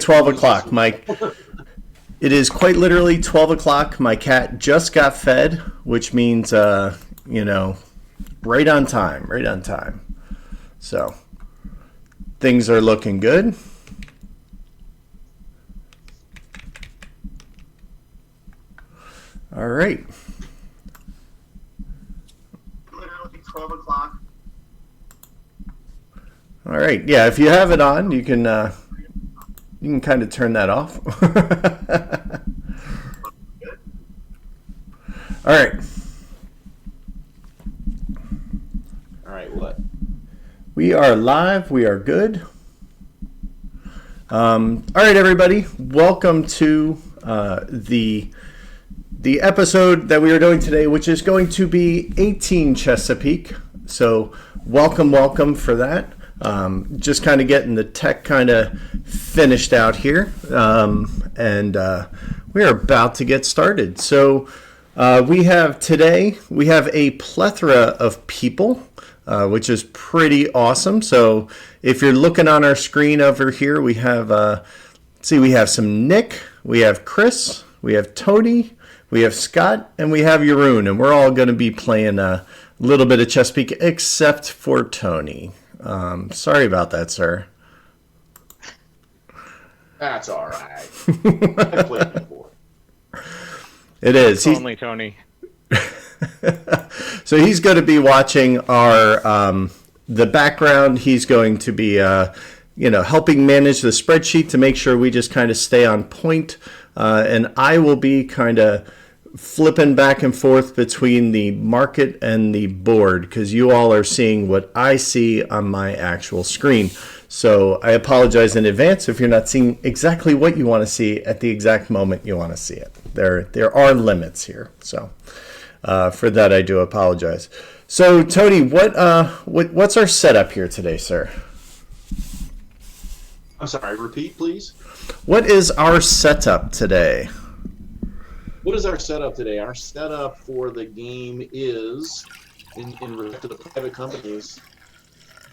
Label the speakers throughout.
Speaker 1: 12 o'clock. It is quite literally 12 o'clock. My cat just got fed, which means, you know, right on time, right on time. So things are looking good. All right. Literally 12 o'clock. All right. Yeah, if you have it on, you can kind of turn that off. All right.
Speaker 2: All right, what?
Speaker 1: We are live. We are good. All right, everybody. Welcome to the episode that we are doing today, which is going to be 18 Chesapeake. So welcome for that. Just kind of getting the tech kind of finished out here. And we are about to get started. So we have a plethora of people, which is pretty awesome. So if you're looking on our screen over here, we have, we have some Nick, we have Chris, we have Tony, we have Scott, and we have Jeroen. And we're all going to be playing a little bit of Chesapeake, except for Tony. Sorry about that, sir.
Speaker 2: That's all right. I played before.
Speaker 1: It is.
Speaker 3: Only Tony.
Speaker 1: So he's going to be watching our the background. He's going to be helping manage the spreadsheet to make sure we just kind of stay on point. And I will be kind of flipping back and forth between the market and the board because you all are seeing what I see on my actual screen. So I apologize in advance if you're not seeing exactly what you want to see at the exact moment you want to see it. There are limits here. So for that, I do apologize. So Tony, what's our setup here today, sir?
Speaker 2: I'm sorry, repeat, please.
Speaker 1: What is our setup today?
Speaker 2: What is our setup today? Our setup for the game is, in respect to the private companies,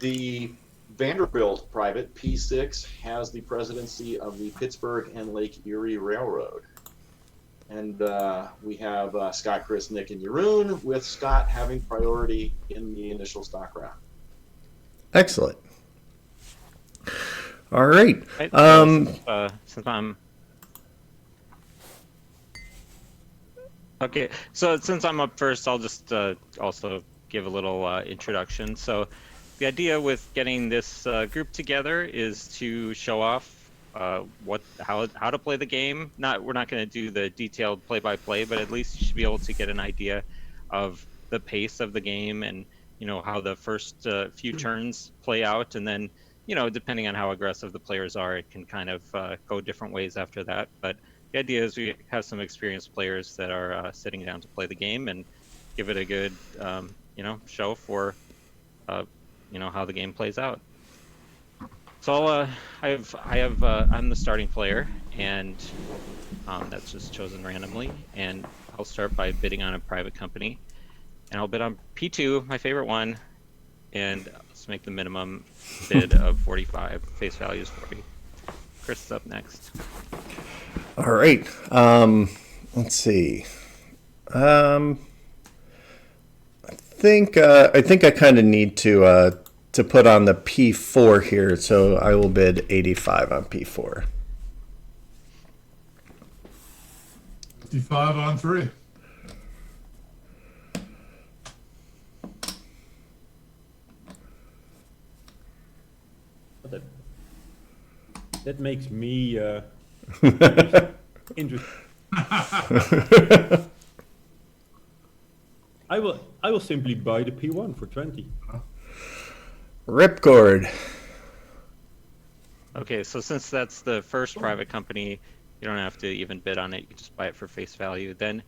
Speaker 2: the Vanderbilt private, P6, has the presidency of the Pittsburgh and Lake Erie Railroad. And we have Scott, Chris, Nick, and Jeroen, with Scott having priority in the initial stock round.
Speaker 1: Excellent. All right.
Speaker 3: Since I'm okay, so since I'm up first, I'll just also give a little introduction. So the idea with getting this group together is to show off how to play the game. We're not going to do the detailed play-by-play, but at least you should be able to get an idea of the pace of the game and how the first few turns play out, and then depending on how aggressive the players are, it can kind of go different ways after that. But the idea is we have some experienced players that are sitting down to play the game and give it a good show for how the game plays out. So I'm the starting player, and that's just chosen randomly, and I'll start by bidding on a private company, and I'll bid on P2, my favorite one, and let's make the minimum bid of 45. Face value is 40. Chris is up next.
Speaker 1: All right. Let's see. I think I kind of need to put on the P4 here, so I will bid 85 on P4.
Speaker 4: 55 on 3.
Speaker 5: That makes me interesting. I will simply buy the P1 for 20.
Speaker 1: Ripcord.
Speaker 3: Okay, so since that's the first private company, you don't have to even bid on it. You can just buy it for face value. Then,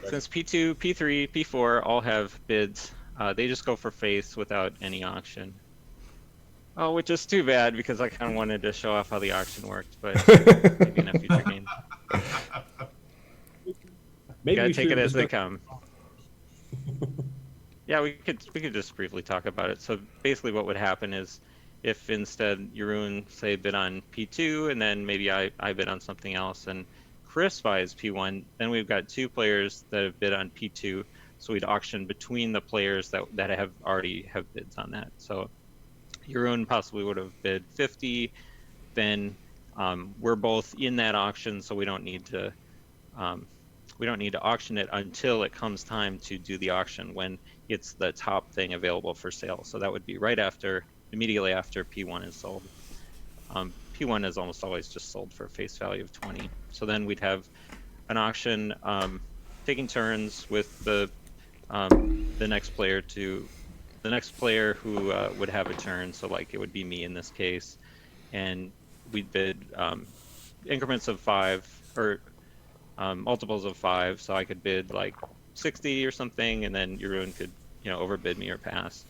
Speaker 3: since P2, P3, P4 all have bids, they just go for face without any auction. Oh, which is too bad because I kind of wanted to show off how the auction worked, but maybe in a future game.
Speaker 5: Maybe
Speaker 3: gotta take it as they come. Yeah, we could just briefly talk about it. So basically, what would happen is if instead Jeroen, say, bid on P2, and then maybe I bid on something else, and Chris buys P1, then we've got two players that have bid on P2, so we'd auction between the players that have already have bids on that. So Jeroen possibly would have bid 50, then we're both in that auction, so we don't need to auction it until it comes time to do the auction when it's the top thing available for sale. So that would be immediately after P1 is sold. P1 is almost always just sold for a face value of 20. So then we'd have an auction taking turns with the next player who would have a turn. So like it would be me in this case, and we'd bid increments of 5 or multiples of 5. So I could bid like 60 or something, and then Jeroen could overbid me or pass.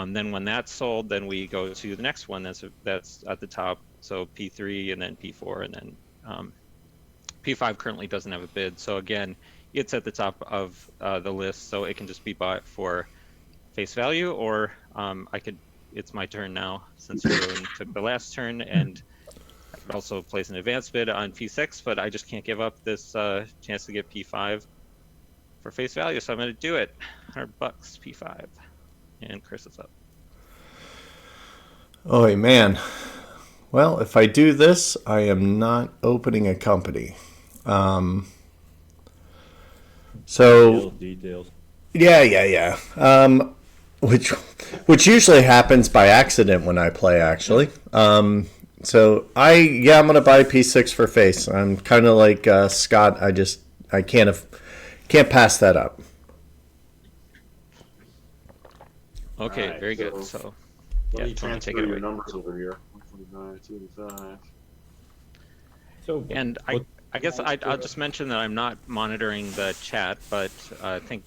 Speaker 3: Then when that's sold, then we go to the next one that's at the top. So P3 and then P4, and then P5 currently doesn't have a bid. So again, it's at the top of the list, so it can just be bought for face value, or it's my turn now since Jeroen took the last turn, and I could also place an advance bid on P6, but I just can't give up this chance to get P5 for face value, so I'm going to do it. $100 P5. And Chris is up.
Speaker 1: Oh, man. Well, if I do this, I am not opening a company.
Speaker 5: Details.
Speaker 1: Yeah. Which usually happens by accident when I play, actually. I'm gonna buy P6 for face. I'm kind of like Scott. I can't pass that up.
Speaker 3: Okay,
Speaker 2: right,
Speaker 3: very good. So
Speaker 2: let me
Speaker 3: Tony,
Speaker 2: transfer
Speaker 3: take it
Speaker 2: your
Speaker 3: away.
Speaker 2: numbers over here. 149, 285.
Speaker 5: So,
Speaker 3: And I guess I'll just mention that I'm not monitoring the chat, but I think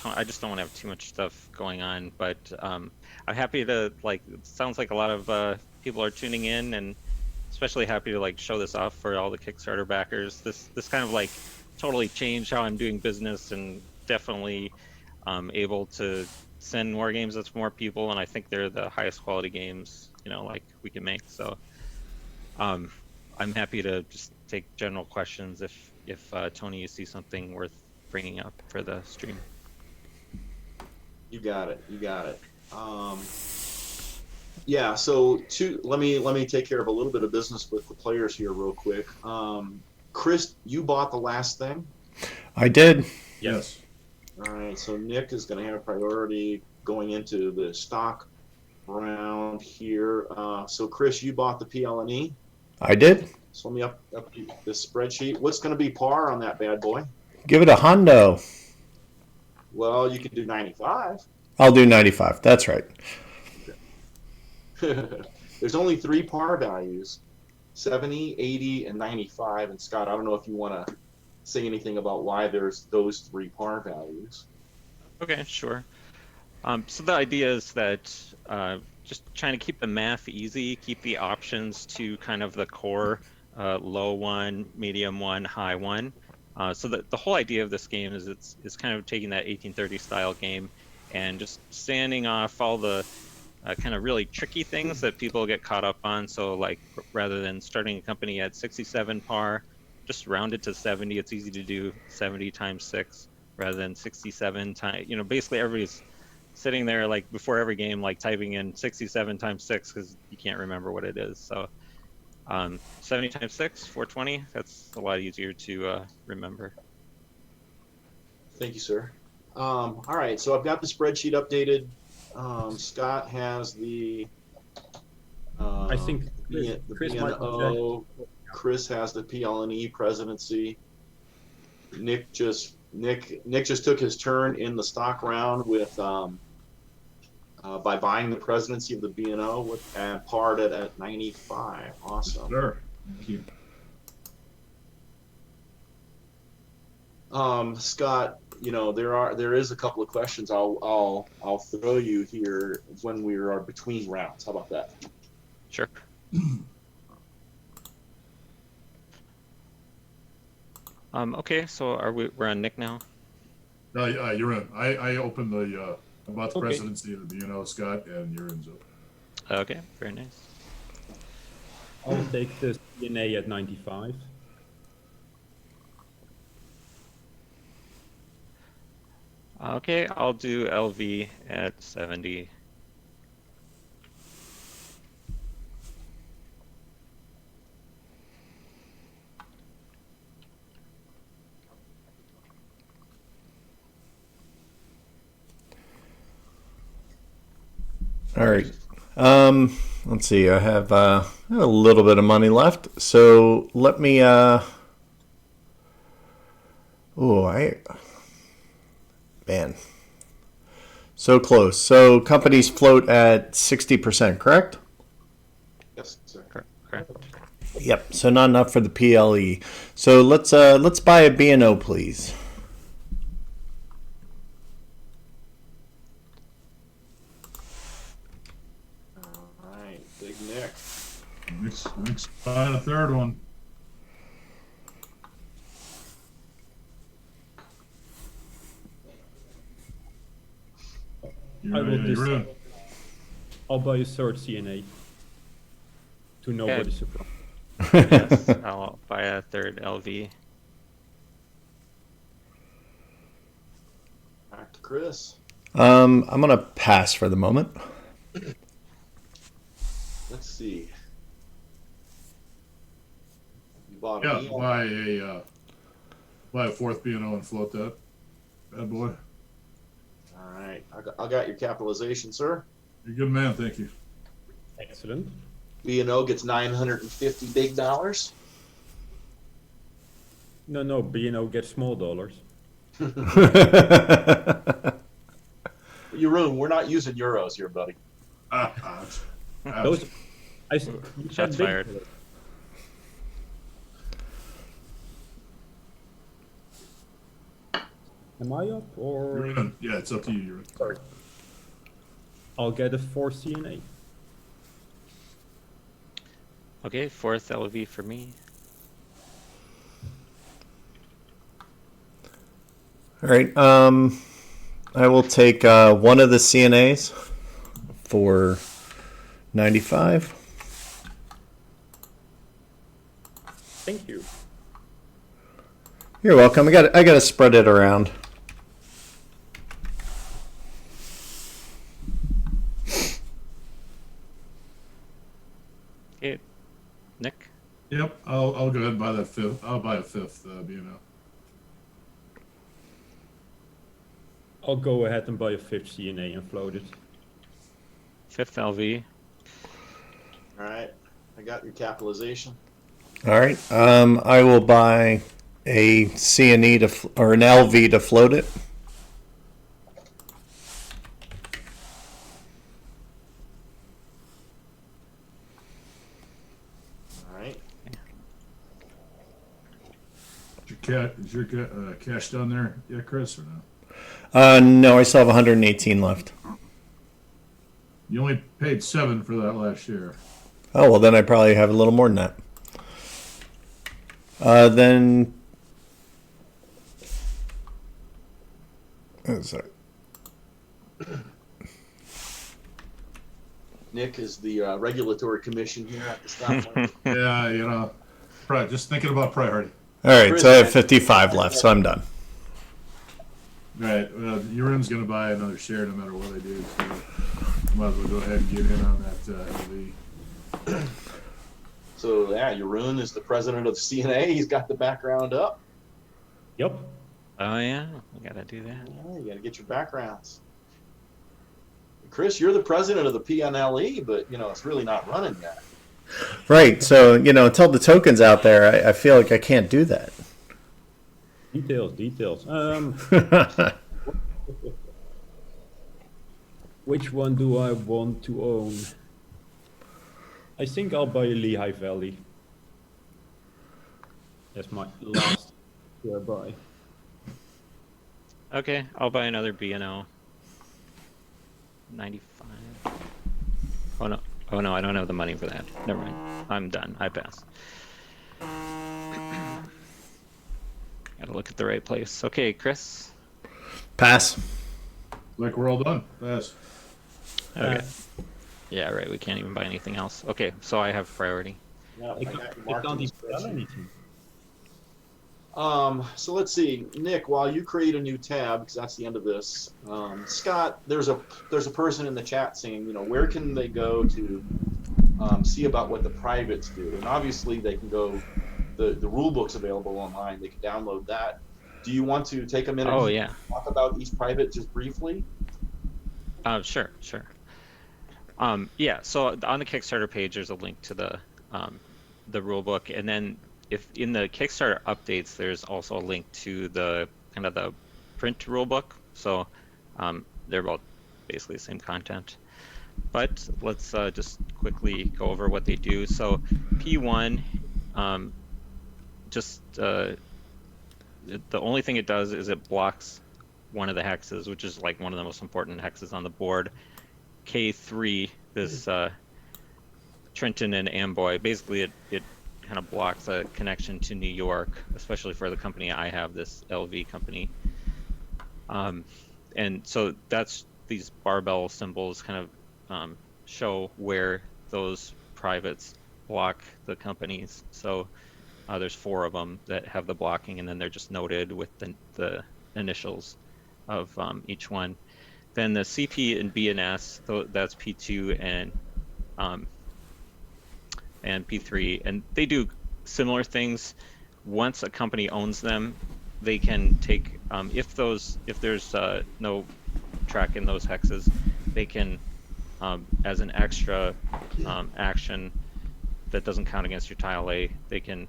Speaker 3: I just don't want to have too much stuff going on. But I'm happy to it sounds like a lot of people are tuning in, and especially happy to show this off for all the Kickstarter backers. This kind of totally changed how I'm doing business, and definitely able to send more games to more people, and I think they're the highest quality games we can make. So I'm happy to just take general questions if Tony, you see something worth bringing up for the stream.
Speaker 2: You got it. Yeah, so let me take care of a little bit of business with the players here real quick. Chris, you bought the last thing?
Speaker 1: I did.
Speaker 5: yes.
Speaker 2: All right, so Nick is going to have priority going into the stock round here. So Chris, you bought the PLNE?
Speaker 1: I did.
Speaker 2: So let me up this spreadsheet. What's going to be par on that bad boy?
Speaker 1: Give it a hundo.
Speaker 2: Well, you can do 95.
Speaker 1: I'll do 95. That's right.
Speaker 2: There's only 3 par values, 70, 80, and 95. And Scott, I don't know if you want to say anything about why there's those 3 par values.
Speaker 3: Okay, sure. So the idea is that just trying to keep the math easy, keep the options to kind of the core low 1, medium 1, high 1. So the whole idea of this game is it's kind of taking that 1830 style game and just standing off all the kind of really tricky things that people get caught up on. So rather than starting a company at 67 par, just round it to 70. It's easy to do 70 times 6 rather than 67 times. Basically everybody's sitting there before every game typing in 67 times 6 because you can't remember what it is. So 70 times 6, 420. That's a lot easier to remember.
Speaker 2: Thank you, sir. All right, so I've got the spreadsheet updated. Scott has the
Speaker 5: I think
Speaker 2: the
Speaker 5: Chris might
Speaker 2: BNO. Chris has the PLNE presidency. Nick just took his turn in the stock round with by buying the presidency of the BNO and parred it at 95. Awesome.
Speaker 4: Sure. Thank you.
Speaker 2: Scott, there is a couple of questions I'll throw you here when we are between rounds. How about that?
Speaker 3: Sure. Okay, so we're on Nick now?
Speaker 4: You're in. I opened about the
Speaker 5: Okay.
Speaker 4: presidency of the BNO, Scott, and you're in.
Speaker 3: Okay, very nice.
Speaker 5: I'll take the CNA at 95.
Speaker 3: Okay, I'll do LV at 70.
Speaker 1: All right. Let's see. I have a little bit of money left, so let me. Man, so close. So companies float at 60%, correct?
Speaker 2: Yes, sir.
Speaker 3: Correct.
Speaker 1: Yep. So not enough for the PLE. So let's buy a B&O, please.
Speaker 2: All right, Big Nick.
Speaker 4: Next, a third one.
Speaker 5: I will
Speaker 4: You're
Speaker 5: decide.
Speaker 4: in.
Speaker 5: I'll buy a third CNA. To nobody's surprise.
Speaker 3: Yes, I'll buy a third LV.
Speaker 2: Back to Chris.
Speaker 1: I'm gonna pass for the moment.
Speaker 2: Let's see. You bought
Speaker 4: Yeah,
Speaker 2: a
Speaker 4: buy a fourth B&O and float that bad boy.
Speaker 2: All right, I got your capitalization, sir.
Speaker 4: You're a good man, thank you.
Speaker 5: Excellent.
Speaker 2: B&O gets $950 big dollars.
Speaker 5: No, B&O gets small dollars.
Speaker 2: Jeroen, we're not using euros here, buddy.
Speaker 5: Those, you said
Speaker 3: Shots
Speaker 5: big
Speaker 3: fired.
Speaker 5: dollars. Am I up or?
Speaker 4: You're in. Yeah, it's up to you. You're in.
Speaker 5: Sorry. I'll get a 4 CNA.
Speaker 3: Okay, fourth LV for me.
Speaker 1: All right. I will take one of the CNAs for 95.
Speaker 5: Thank you.
Speaker 1: You're welcome. I got to spread it around.
Speaker 3: Okay, Nick.
Speaker 4: Yep, I'll go ahead and buy that fifth. I'll buy a fifth B&O.
Speaker 5: I'll go ahead and buy a 5th CNA and float it.
Speaker 3: Fifth LV.
Speaker 2: All right, I got your capitalization.
Speaker 1: All right. I will buy a CNE or an LV to float it.
Speaker 2: All right.
Speaker 4: Is your cash down there yet, Chris, or no?
Speaker 1: No, I still have 118 left.
Speaker 4: You only paid 7 for that last year.
Speaker 1: Oh, well, then I probably have a little more than that. Then. Oh, sorry.
Speaker 2: Nick is the regulatory commission here at the stoplight.
Speaker 4: Yeah, just thinking about priority.
Speaker 1: All right, so I have 55 left, so I'm done.
Speaker 4: All right, well, Jeroen's going to buy another share no matter what I do, so might as well go ahead and get in on that LV.
Speaker 2: So yeah, Jeroen is the president of CNA. He's got the background up.
Speaker 5: Yep.
Speaker 3: Oh yeah, we gotta do that.
Speaker 2: Yeah, you got to get your backgrounds. Chris, you're the president of the PNLE, but it's really not running yet.
Speaker 1: Right, so, tell the tokens out there, I feel like I can't do that.
Speaker 5: Details. Which one do I want to own? I think I'll buy a Lehigh Valley. That's my last share buy.
Speaker 3: Okay, I'll buy another B&O. 95. Oh no, I don't have the money for that. Never mind. I'm done. I pass. Gotta look at the right place. Okay, Chris.
Speaker 1: Pass.
Speaker 4: Like we're all done. Pass.
Speaker 3: Okay. Yeah, right. We can't even buy anything else. Okay, so I have priority.
Speaker 2: Yeah, I got
Speaker 5: I
Speaker 2: marked
Speaker 5: can't
Speaker 2: in the
Speaker 5: even sell
Speaker 2: spreadsheet.
Speaker 5: anything.
Speaker 2: So let's see, Nick. While you create a new tab, because that's the end of this, Scott, there's a person in the chat saying, where can they go to see about what the privates do? And obviously, they can go. The rule book's available online. They can download that. Do you want to take a minute
Speaker 3: Oh
Speaker 2: and
Speaker 3: yeah.
Speaker 2: talk about each private just briefly?
Speaker 3: Sure. Yeah. So on the Kickstarter page, there's a link to the rule book, and then if in the Kickstarter updates, there's also a link to the kind of the print rule book. So they're both basically the same content. But let's just quickly go over what they do. So P1, just the only thing it does is it blocks one of the hexes, which is like one of the most important hexes on the board. K3, this Trenton and Amboy, basically it kind of blocks a connection to New York, especially for the company I have, this LV company. And so that's these barbell symbols kind of show where those privates block the companies. So there's 4 of them that have the blocking, and then they're just noted with the initials of each one. Then the CP and B and S, that's P2 and P3, and they do similar things. Once a company owns them, they can take if there's no track in those hexes, they can as an extra action that doesn't count against your tile A, they can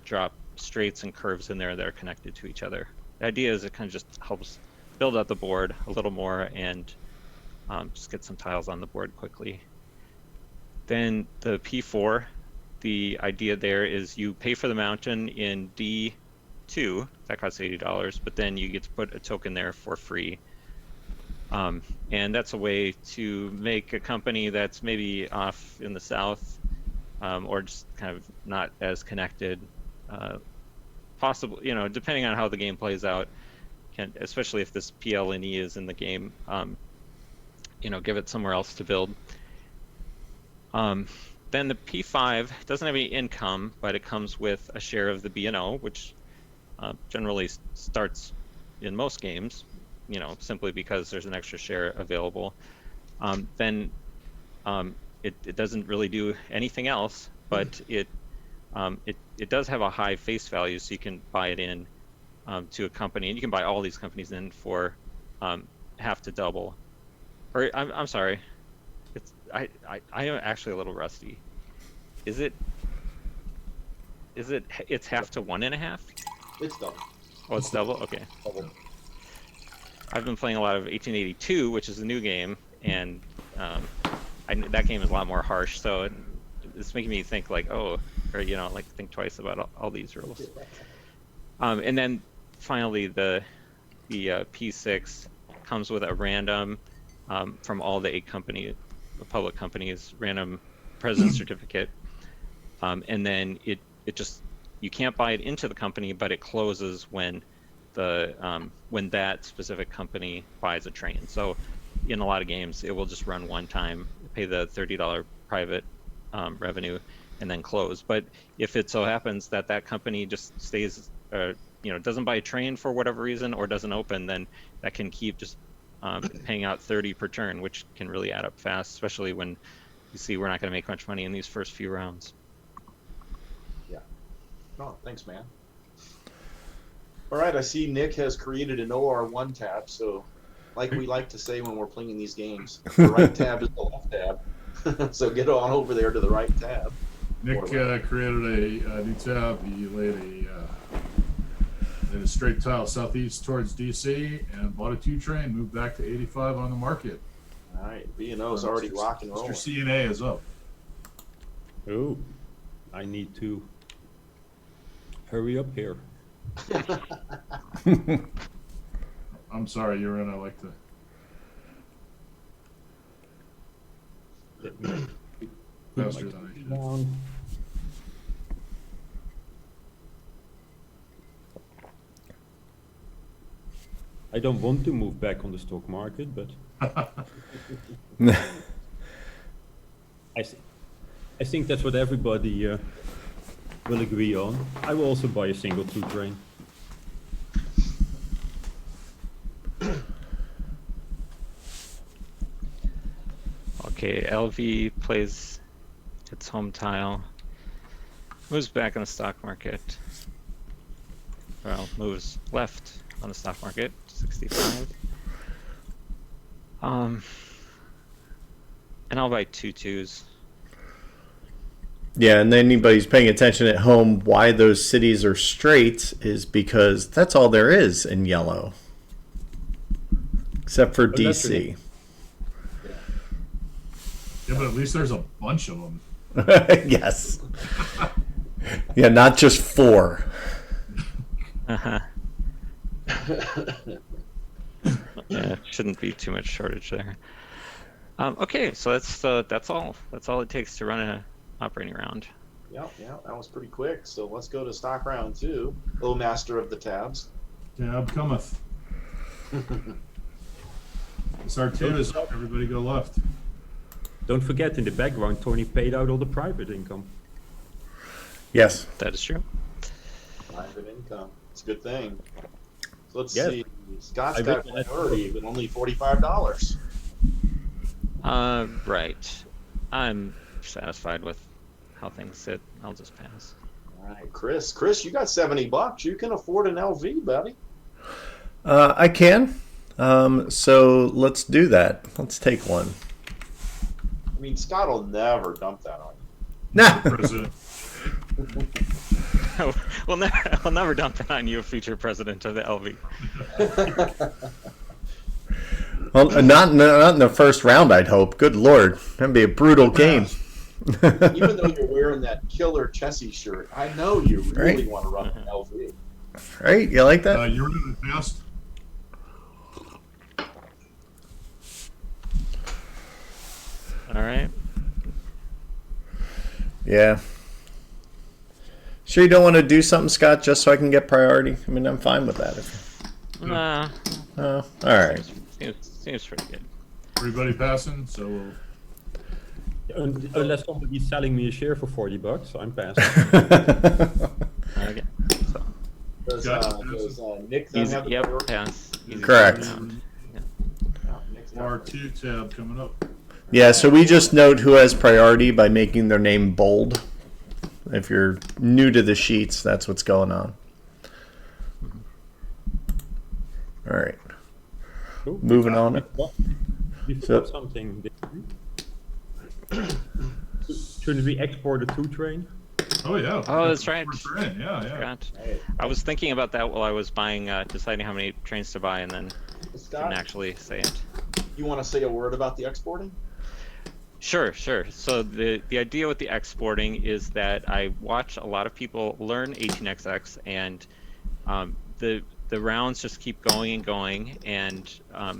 Speaker 3: drop straights and curves in there that are connected to each other. The idea is it kind of just helps build out the board a little more and just get some tiles on the board quickly. Then the P4, the idea there is you pay for the mountain in D2, that costs $80, but then you get to put a token there for free. And that's a way to make a company that's maybe off in the south or just kind of not as connected, possible, depending on how the game plays out, especially if this PL&E is in the game, give it somewhere else to build. Then the P5 doesn't have any income, but it comes with a share of the B&O, which generally starts in most games, simply because there's an extra share available. Then it doesn't really do anything else, but it does have a high face value, so you can buy it in to a company, and you can buy all these companies in for half to double. Or I'm sorry, I am actually a little rusty. It's half to 1.5?
Speaker 2: It's double.
Speaker 3: Oh, it's double? Okay.
Speaker 2: Double.
Speaker 3: I've been playing a lot of 1882, which is a new game, and that game is a lot more harsh, so it's making me think think twice about all these rules. And then finally the P6 comes with a random from all the 8 public companies, random president certificate, and then it just, you can't buy it into the company, but it closes when that specific company buys a train. So in a lot of games, it will just run one time, pay the $30 private revenue, and then close. But if it so happens that company just stays, doesn't buy a train for whatever reason, or doesn't open, then that can keep just paying out 30 per turn, which can really add up fast, especially when you see we're not going to make much money in these first few rounds.
Speaker 2: Yeah. Oh, thanks, man. All right, I see Nick has created an OR1 tab, so like we like to say when we're playing these games, the right tab is the left tab. So get on over there to the right tab.
Speaker 4: Nick created a new tab. He laid a straight tile southeast towards DC and bought a 2 train, moved back to 85 on the market.
Speaker 2: All right, B&O is already rock and rolling.
Speaker 4: Mr. CNA is up.
Speaker 5: Oh, I need to hurry up here.
Speaker 4: I'm sorry, Jeroen. I like to.
Speaker 5: Let me
Speaker 4: Faster than I should.
Speaker 5: down. I don't want to move back on the stock market, but I, th- I think that's what everybody will agree on. I will also buy a single 2 train.
Speaker 3: Okay, LV plays its home tile, moves back in the stock market. Well, moves left on the stock market, 65. And I'll buy 2 2s.
Speaker 1: Yeah, and anybody's paying attention at home, why those cities are straight is because that's all there is in yellow. Except for DC.
Speaker 4: Yeah, but at least there's a bunch of them.
Speaker 1: Yes. Yeah, not just 4.
Speaker 3: Uh-huh. Yeah, shouldn't be too much shortage there. Okay, so that's all. That's all it takes to run a operating round.
Speaker 2: Yeah, that was pretty quick. So let's go to stock round 2. O master of the tabs.
Speaker 4: Tab cometh. SR2 is up. Everybody go left.
Speaker 5: Don't forget, in the background, Tony paid out all the private income.
Speaker 1: Yes.
Speaker 3: That is true.
Speaker 2: Private income. It's a good thing. So let's
Speaker 5: Yes.
Speaker 2: see. Scott's
Speaker 5: I
Speaker 2: got
Speaker 5: bet that's
Speaker 2: priority, but only $45.
Speaker 3: Right. I'm satisfied with how things sit. I'll just pass.
Speaker 2: All right, Chris. Chris, you got $70. You can afford an LV, buddy.
Speaker 1: I can. So let's do that. Let's take one.
Speaker 2: I mean, Scott will never dump that on you.
Speaker 1: Nah.
Speaker 4: President.
Speaker 3: We'll never dump it on you, future president of the LV.
Speaker 1: Well, not in the first round, I'd hope. Good Lord. That'd be a brutal game.
Speaker 2: Even though you're wearing that killer Chessie shirt, I know you really
Speaker 1: Right.
Speaker 2: want to run an LV.
Speaker 1: Right? You like that?
Speaker 4: You're in the past.
Speaker 3: All right.
Speaker 1: Yeah. Sure you don't want to do something, Scott, just so I can get priority? I mean, I'm fine with that.
Speaker 3: Nah,
Speaker 1: All right.
Speaker 3: seems pretty good.
Speaker 4: Everybody passing, so we'll
Speaker 5: Unless somebody's selling me a share for $40, I'm passing.
Speaker 3: Okay. So,
Speaker 2: Does Nick then
Speaker 3: easy,
Speaker 2: have the
Speaker 3: yep,
Speaker 2: priority?
Speaker 3: pass. Easy
Speaker 1: Correct.
Speaker 3: round.
Speaker 2: No, Nick's got
Speaker 4: R2 tab coming up.
Speaker 1: Yeah, so we just note who has priority by making their name bold. If you're new to the sheets, that's what's going on. All right.
Speaker 5: Cool.
Speaker 1: Moving on.
Speaker 5: We've
Speaker 1: So-
Speaker 5: got something different. Shouldn't we export a 2 train?
Speaker 4: Oh yeah.
Speaker 3: Oh, that's right.
Speaker 4: Yeah.
Speaker 3: Forgot.
Speaker 2: Right.
Speaker 3: I was thinking about that while I was buying, deciding how many trains to buy, and then didn't
Speaker 2: Scott,
Speaker 3: actually say it.
Speaker 2: you want to say a word about the exporting?
Speaker 3: Sure. So the idea with the exporting is that I watch a lot of people learn 18xx, and the rounds just keep going and going, and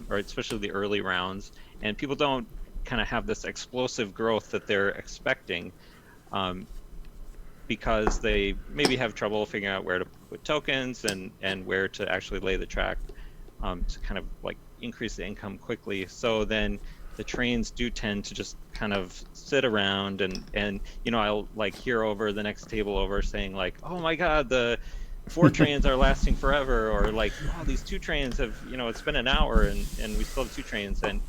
Speaker 3: or especially the early rounds, and people don't kind of have this explosive growth that they're expecting, because they maybe have trouble figuring out where to put tokens and where to actually lay the track to kind of like increase the income quickly. So then the trains do tend to just kind of sit around, and you know, I'll like hear over the next table over saying like, oh my god, the 4 trains are lasting forever, or like, oh, these 2 trains have, you know, it's been an hour and we still have 2 trains. And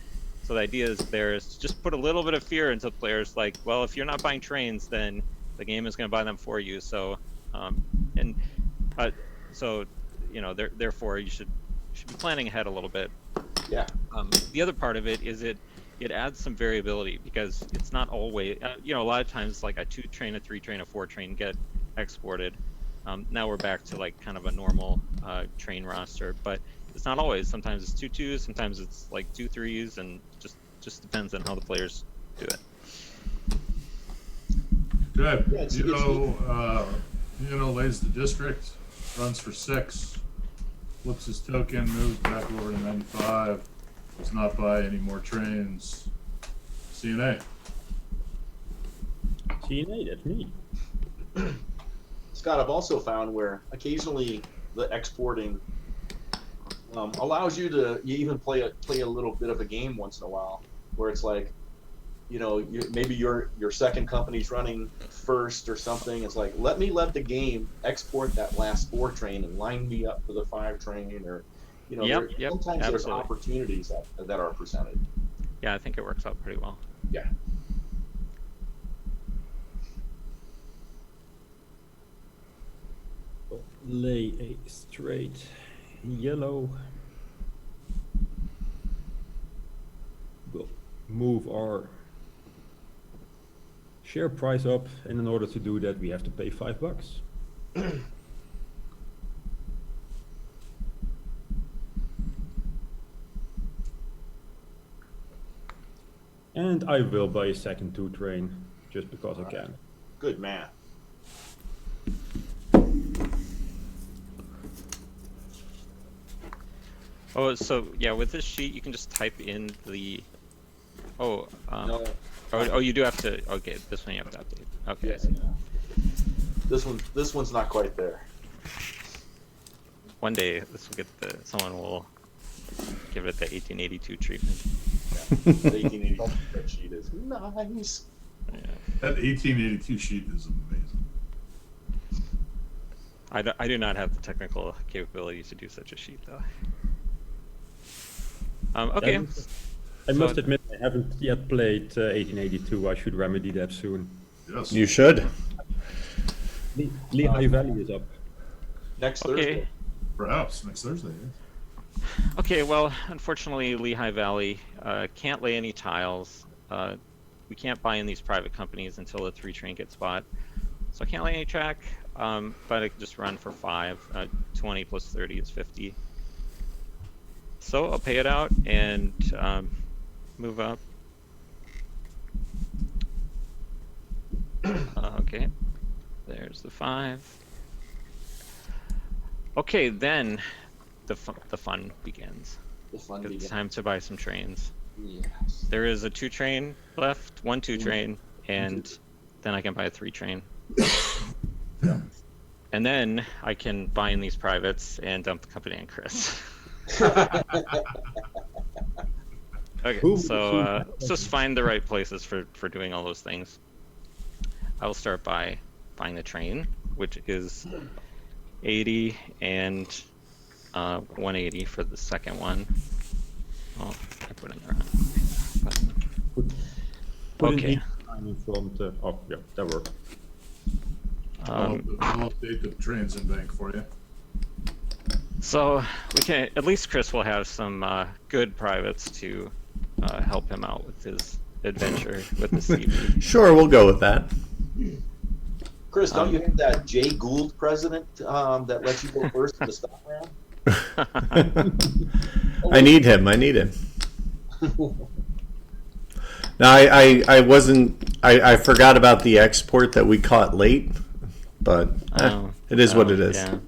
Speaker 3: so the idea is there is to just put a little bit of fear into players, like, well, if you're not buying trains, then the game is going to buy them for you. So so you know, therefore you should be planning ahead a little bit.
Speaker 2: Yeah.
Speaker 3: The other part of it is it adds some variability, because it's not always, you know, a lot of times like a 2 train, a 3 train, a 4 train get exported. Now we're back to like kind of a normal train roster, but it's not always. Sometimes it's 2 2s, sometimes it's like 2 3s, and just depends on how the players do it.
Speaker 4: Good.
Speaker 2: Yeah,
Speaker 4: lays the district, runs for 6, flips his token, moves back over to 95, does not buy any more trains. CNA.
Speaker 5: CNA, that's me.
Speaker 2: Scott, I've also found where occasionally the exporting allows you to even play a little bit of a game once in a while, where it's like, maybe your second company's running first or something. It's like, let the game export that last 4 train and line me up for the 5 train, or
Speaker 3: Yep,
Speaker 2: sometimes there's
Speaker 3: absolutely.
Speaker 2: opportunities that are presented.
Speaker 3: Yeah, I think it works out pretty well.
Speaker 2: Yeah.
Speaker 5: Lay a straight yellow. We'll move our share price up, and in order to do that, we have to pay $5. And I will buy a second 2 train, just because I can.
Speaker 2: Good math.
Speaker 3: Oh, so yeah, with this sheet, you can just type in the. Oh,
Speaker 2: No.
Speaker 3: oh, you do have to. Okay, this one you have to update. Okay.
Speaker 2: Yeah. This one's not quite there.
Speaker 3: One day, this will get someone will give it the 1882 treatment.
Speaker 2: The 1880 spreadsheet is nice.
Speaker 3: Yeah.
Speaker 4: That 1882 sheet is amazing.
Speaker 3: I do not have the technical capability to do such a sheet, though. Okay.
Speaker 5: I must admit, I haven't yet played 1882. I should remedy that soon.
Speaker 4: Yes.
Speaker 1: You should.
Speaker 5: Lehigh Valley is up.
Speaker 2: Next
Speaker 3: Okay.
Speaker 2: Thursday.
Speaker 4: Perhaps next Thursday. Yes.
Speaker 3: Okay, well, unfortunately, Lehigh Valley can't lay any tiles. We can't buy in these private companies until the 3 train gets bought. So I can't lay any track, but I can just run for 5. 20 plus 30 is 50. So I'll pay it out and move up. Okay, there's the 5. Okay, then the fun begins.
Speaker 2: The fun
Speaker 3: It's
Speaker 2: begins.
Speaker 3: time to buy some trains.
Speaker 2: Yes.
Speaker 3: There is a 2 train left, 1 2 train, and then I can buy a 3 train. And then I can buy in these privates and dump the company on Chris. Okay, so let's just find the right places for doing all those things. I will start by buying the train, which is 80 and 180 for the second one. Oh, I put in the wrong button.
Speaker 5: Put
Speaker 3: Okay.
Speaker 5: an time in front. Oh, yeah, that worked.
Speaker 4: I'll update the trains in bank for you.
Speaker 3: So we can, at least Chris will have some good privates to help him out with his adventure with the CV.
Speaker 1: Sure, we'll go with that.
Speaker 2: Chris, don't you have that Jay Gould president that lets you go first in the stock round?
Speaker 1: I need him. Now, I wasn't. I forgot about the export that we caught late, but it is what it is.
Speaker 3: Yeah.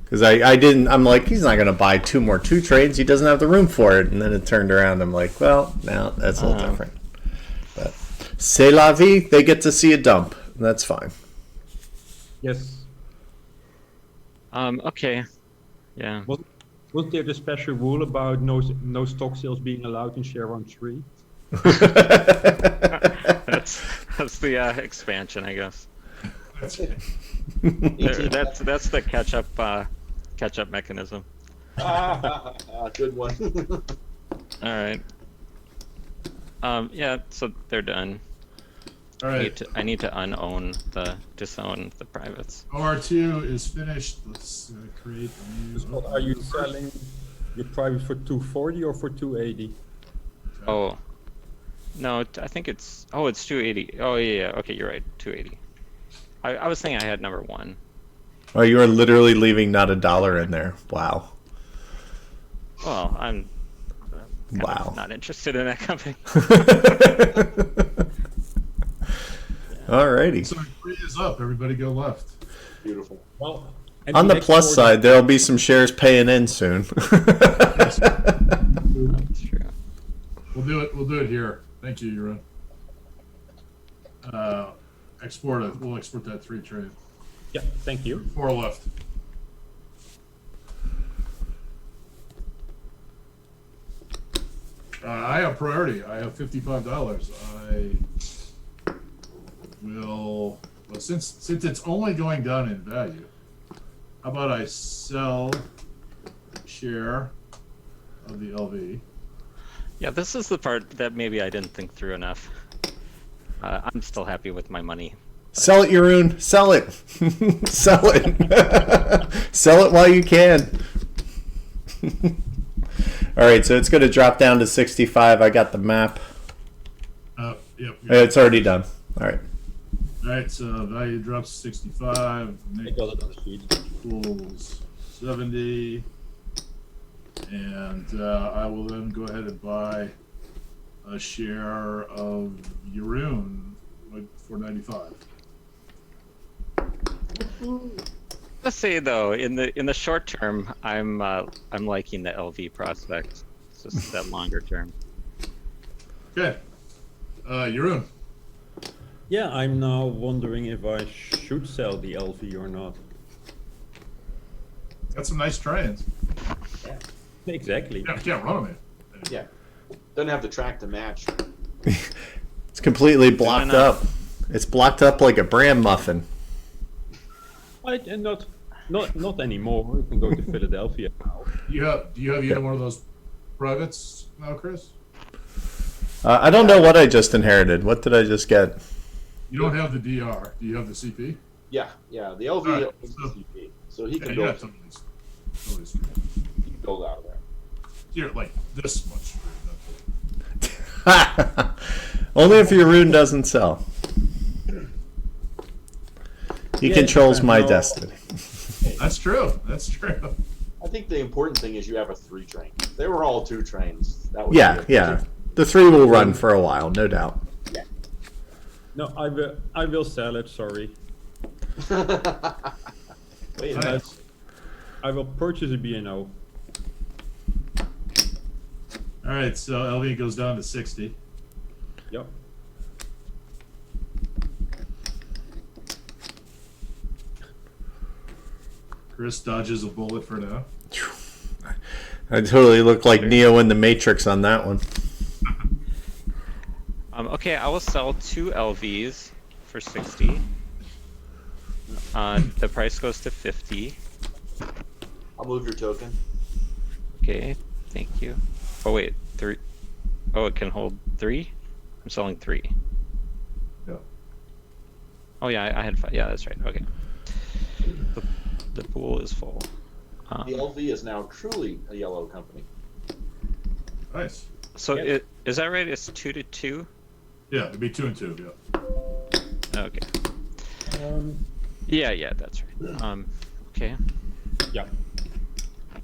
Speaker 1: Because I didn't. I'm like, he's not going to buy 2 more 2 trains. He doesn't have the room for it. And then it turned around. I'm like, well, now that's a little different. But c'est la vie. They get to see a dump. That's fine.
Speaker 5: Yes.
Speaker 3: Okay. Yeah.
Speaker 5: Was there the special rule about no stock sales being allowed in share round 3?
Speaker 3: That's the expansion, I guess.
Speaker 4: That's it.
Speaker 3: That's the catch up mechanism.
Speaker 2: Good one.
Speaker 3: All right. Yeah. So they're done.
Speaker 4: All right.
Speaker 3: I need to disown the privates.
Speaker 4: OR2 is finished. Let's create a new.
Speaker 5: What are you selling your private for 240 or for 280?
Speaker 3: Oh. No, I think it's. Oh, it's 280. Oh yeah. Okay, you're right. 280. I was thinking I had number 1.
Speaker 1: Oh, you are literally leaving not $1 in there. Wow.
Speaker 3: Well, I'm kind
Speaker 1: Wow.
Speaker 3: of not interested in that company.
Speaker 1: Alrighty.
Speaker 4: So 3 is up. Everybody go left.
Speaker 2: Beautiful.
Speaker 5: Well,
Speaker 1: On the plus side, there'll be some shares paying in soon.
Speaker 3: That's true.
Speaker 4: We'll do it here. Thank you, Jeroen. Export it. We'll export that 3 train.
Speaker 5: Yeah, thank you.
Speaker 4: 4 left. I have priority. I have $55. I will. Well, since it's only going down in value, how about I sell a share of the LV?
Speaker 3: Yeah, this is the part that maybe I didn't think through enough. I'm still happy with my money.
Speaker 1: Sell it, Jeroen. Sell it. Sell it. Sell it while you can. All right, so it's going to drop down to 65. I got the map.
Speaker 4: Yep.
Speaker 1: It's already done. All right.
Speaker 4: All right, so value drops to 65.
Speaker 5: I
Speaker 4: Nick
Speaker 5: got it on the sheet.
Speaker 4: pulls 70. And I will then go ahead and buy a share of Jeroen for 95.
Speaker 3: Let's say though, in the short term, I'm liking the LV prospect. It's just that longer term.
Speaker 4: Okay. Jeroen.
Speaker 5: Yeah, I'm now wondering if I should sell the LV or not.
Speaker 4: Got some nice trains.
Speaker 5: Exactly.
Speaker 4: Yeah, can't run them in.
Speaker 2: Yeah. Doesn't have the track to match.
Speaker 1: It's completely blocked up. It's blocked up like a bran muffin.
Speaker 5: And not anymore. You can go to Philadelphia now.
Speaker 4: Do you have either one of those privates now, Chris?
Speaker 1: I don't know what I just inherited. What did I just get?
Speaker 4: You don't have the DR. Do you have the CP?
Speaker 2: Yeah. The LV
Speaker 4: All right,
Speaker 2: owns
Speaker 4: so-
Speaker 2: the CP, so he can
Speaker 4: Yeah,
Speaker 2: build.
Speaker 4: totally.
Speaker 2: He can build out of there.
Speaker 4: You're like this much. That's it.
Speaker 1: Only if Jeroen doesn't sell. He
Speaker 5: Yeah,
Speaker 1: controls my
Speaker 5: no.
Speaker 1: destiny.
Speaker 4: That's true. That's true.
Speaker 2: I think the important thing is you have a 3 train. If they were all 2 trains, that would
Speaker 1: Yeah,
Speaker 2: be
Speaker 1: yeah. The 3 will run for a while, no doubt.
Speaker 5: No, I will sell it. Sorry.
Speaker 2: Wait a minute.
Speaker 4: Nice.
Speaker 5: I will purchase a B&O.
Speaker 4: All right, so LV goes down to 60.
Speaker 5: Yep.
Speaker 4: Chris dodges a bullet for now.
Speaker 1: I totally look like Neo in the Matrix on that one.
Speaker 3: Okay, I will sell 2 LVs for 60. The price goes to 50.
Speaker 2: I'll move your token.
Speaker 3: Okay, thank you. Oh wait, 3. Oh, it can hold 3. I'm selling 3.
Speaker 4: Yeah.
Speaker 3: Oh yeah, I had 5. Yeah, that's right. Okay. The pool is full.
Speaker 2: The LV is now truly a yellow company.
Speaker 4: Nice.
Speaker 3: So
Speaker 5: Yeah.
Speaker 3: is that right? It's 2 to 2.
Speaker 4: Yeah, it'd be 2 and 2. Yeah.
Speaker 3: Okay. Yeah, that's right. Okay.
Speaker 5: Yeah.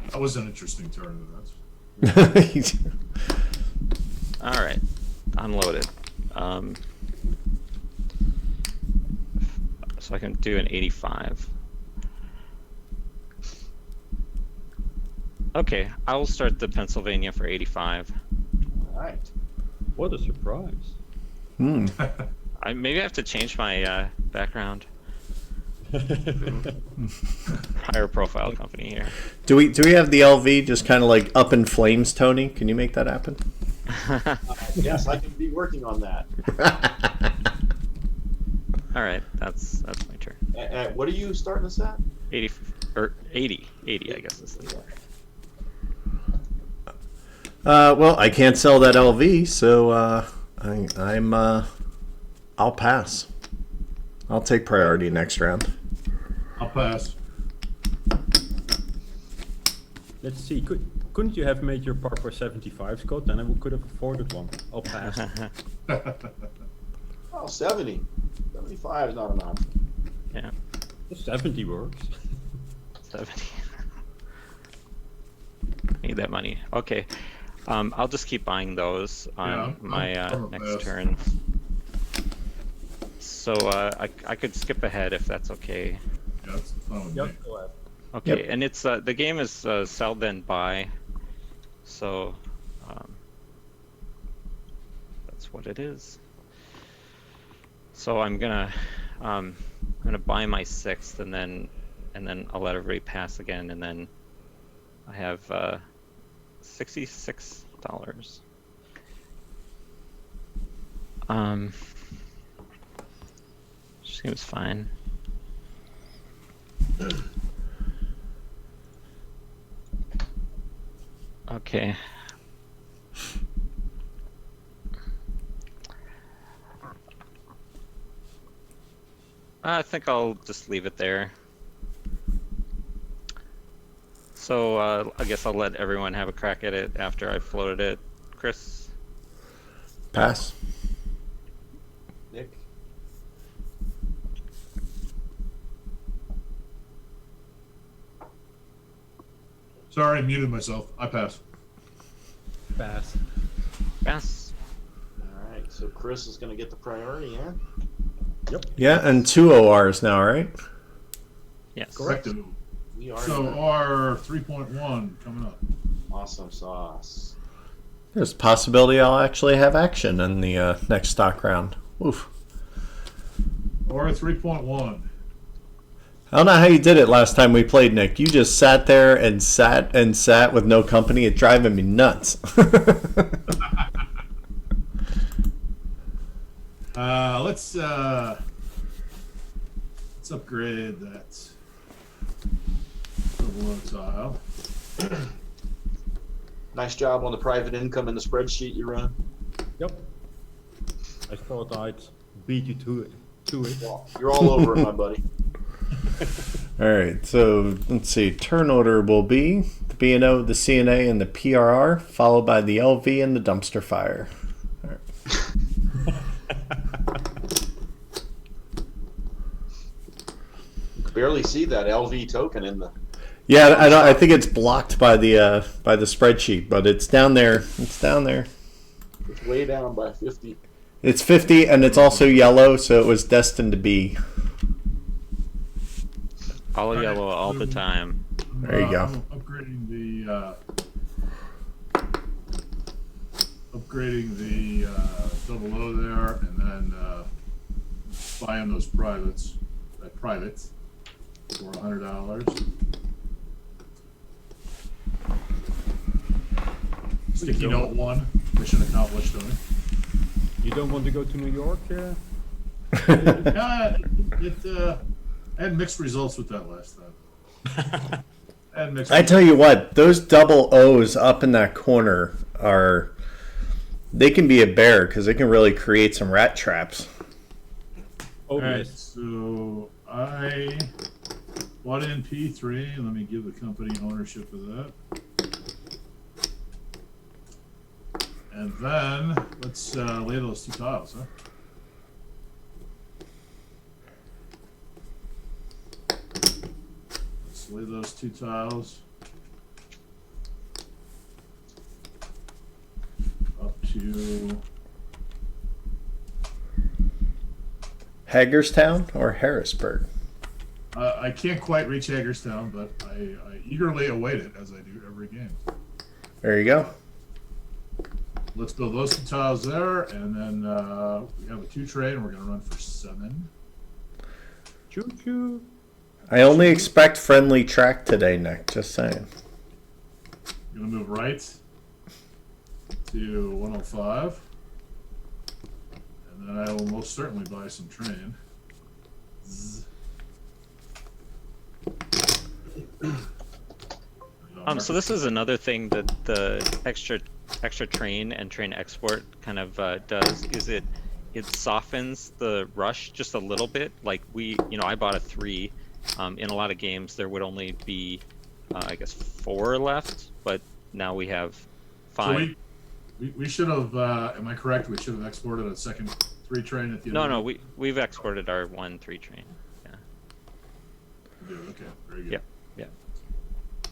Speaker 4: That was an interesting turn of events.
Speaker 3: All right. Unloaded. So I can do an 85. Okay, I will start the Pennsylvania for 85.
Speaker 2: All right.
Speaker 5: What a surprise.
Speaker 1: Hmm.
Speaker 3: Maybe I have to change my background. Higher profile company here.
Speaker 1: Do we have the LV just kind of like up in flames, Tony? Can you make that happen?
Speaker 2: Yes, I can be working on that.
Speaker 3: All right, that's my turn.
Speaker 2: What are you starting us at?
Speaker 3: 80 or 80, I guess this is.
Speaker 1: Well, I can't sell that LV, so I'll pass. I'll take priority next round.
Speaker 4: I'll pass.
Speaker 5: Let's see. Couldn't you have made your par for 75, Scott? Then I could have afforded one. I'll pass.
Speaker 2: Oh, 70. 75 is not an option.
Speaker 3: Yeah,
Speaker 5: 70 works.
Speaker 3: 70. Need that money. Okay, I'll just keep buying those on my
Speaker 4: I'm a
Speaker 3: next
Speaker 4: mess.
Speaker 3: turn. So I could skip ahead if that's okay.
Speaker 4: Yeah, that's fine with me.
Speaker 5: Yep. Go ahead.
Speaker 3: Okay,
Speaker 1: Yep.
Speaker 3: and it's the game is sell then buy, so that's what it is. So I'm gonna buy my 6th and then I'll let everybody pass again, and then I have $66. Seems fine. Okay. I think I'll just leave it there. So I guess I'll let everyone have a crack at it after I floated it. Chris?
Speaker 1: Pass.
Speaker 2: Nick?
Speaker 4: Sorry, I muted myself. I pass.
Speaker 5: Pass.
Speaker 3: Pass.
Speaker 2: All right, so Chris is going to get the priority, yeah?
Speaker 5: Yep.
Speaker 1: Yeah, and 2 ORs now, right?
Speaker 3: Yes.
Speaker 4: Correct.
Speaker 2: We are
Speaker 4: So R 3.1 coming up.
Speaker 2: awesome sauce.
Speaker 1: There's a possibility I'll actually have action in the next stock round. Oof.
Speaker 4: R 3.1.
Speaker 1: I don't know how you did it last time we played, Nick. You just sat there and sat with no company. It's driving me nuts.
Speaker 4: Let's upgrade that below tile.
Speaker 2: Nice job on the private income in the spreadsheet you run.
Speaker 5: Yep. I thought I'd beat you to it.
Speaker 2: Well, you're all over it, my buddy.
Speaker 1: All right, so let's see. Turn order will be the B&O, the CNA, and the PRR, followed by the LV and the dumpster fire. All right.
Speaker 2: Barely see that LV token in the.
Speaker 1: Yeah, I don't. I think it's blocked by the spreadsheet, but it's down there. It's down there.
Speaker 2: It's way down by 50.
Speaker 1: It's 50, and it's also yellow, so it was destined to be.
Speaker 3: All yellow all the time.
Speaker 1: There you go.
Speaker 4: I'm upgrading the double O there, and then buying those privates for $100. Sticky note 1, mission accomplished, Tony.
Speaker 5: You don't want to go to New York?
Speaker 4: I had mixed results with that last time.
Speaker 1: I tell you what, those double O's up in that corner they can be a bear because they can really create some rat traps.
Speaker 5: Oh,
Speaker 4: Alright,
Speaker 5: yes.
Speaker 4: so I bought in P3, and let me give the company ownership of that. And then let's lay those 2 tiles, huh? Let's lay those 2 tiles up to
Speaker 1: Hagerstown or Harrisburg?
Speaker 4: I can't quite reach Hagerstown, but I eagerly await it as I do every game.
Speaker 1: There you go.
Speaker 4: Let's build those 2 tiles there, and then we have a 2 trade, and we're going to run for 7.
Speaker 5: Choo choo.
Speaker 1: I only expect friendly track today, Nick. Just saying.
Speaker 4: I'm going to move right to 105, and then I will most certainly buy some train. Zzz.
Speaker 3: So this is another thing that the extra train and train export kind of does is it softens the rush just a little bit. Like I bought a 3. In a lot of games there would only be I guess 4 left, but now we have 5.
Speaker 4: So we should have. Am I correct? We should have exported a second 3 train at the end.
Speaker 3: No, we've exported our 1 3 train. Yeah.
Speaker 4: We did, okay, very good.
Speaker 3: Yeah.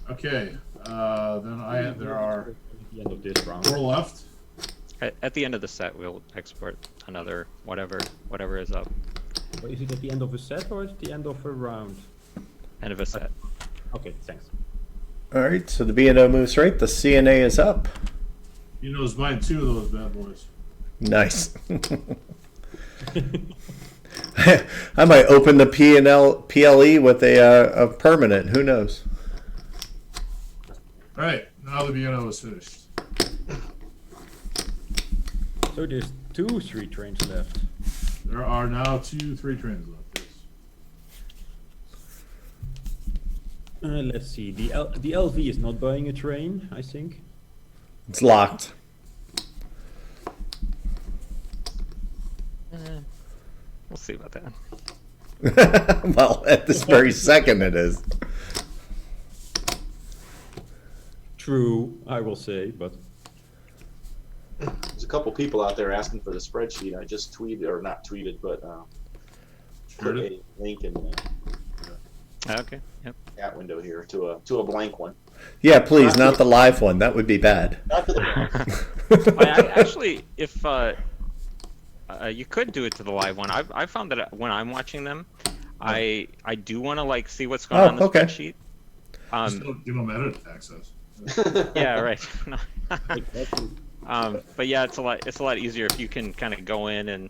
Speaker 4: Okay, then there are
Speaker 5: At the end of this round.
Speaker 4: 4 left.
Speaker 3: At the end of the set, we'll export another whatever is up.
Speaker 5: Or is it at the end of a set or at the end of a round?
Speaker 3: End of a set.
Speaker 5: Okay, thanks.
Speaker 1: All right, so the B&O moves right. The CNA is up.
Speaker 4: He knows buying 2 of those bad boys.
Speaker 1: Nice. I might open the PLE with a permanent. Who knows?
Speaker 4: All right, now the B&O is finished.
Speaker 5: So there's two 3 trains left.
Speaker 4: There are now 2 3 trains left. Yes.
Speaker 5: Let's see. The LV is not buying a train, I think.
Speaker 1: It's locked.
Speaker 3: We'll see about that.
Speaker 1: Well, at this very second it is.
Speaker 5: True, I will say, but
Speaker 2: There's a couple people out there asking for the spreadsheet. I just tweeted, or not tweeted, but put a link in the
Speaker 3: Okay. Yep.
Speaker 2: chat window here to a blank one.
Speaker 1: Yeah, please, not the live one. That would be bad.
Speaker 2: Not to the blank.
Speaker 3: Actually, if you could do it to the live one, I found that when I'm watching them, I do want to like see what's going on in the
Speaker 1: okay.
Speaker 3: spreadsheet.
Speaker 4: Just don't give them edit access.
Speaker 3: Yeah, right.
Speaker 5: exactly.
Speaker 3: But yeah, it's a lot easier if you can kind of go in and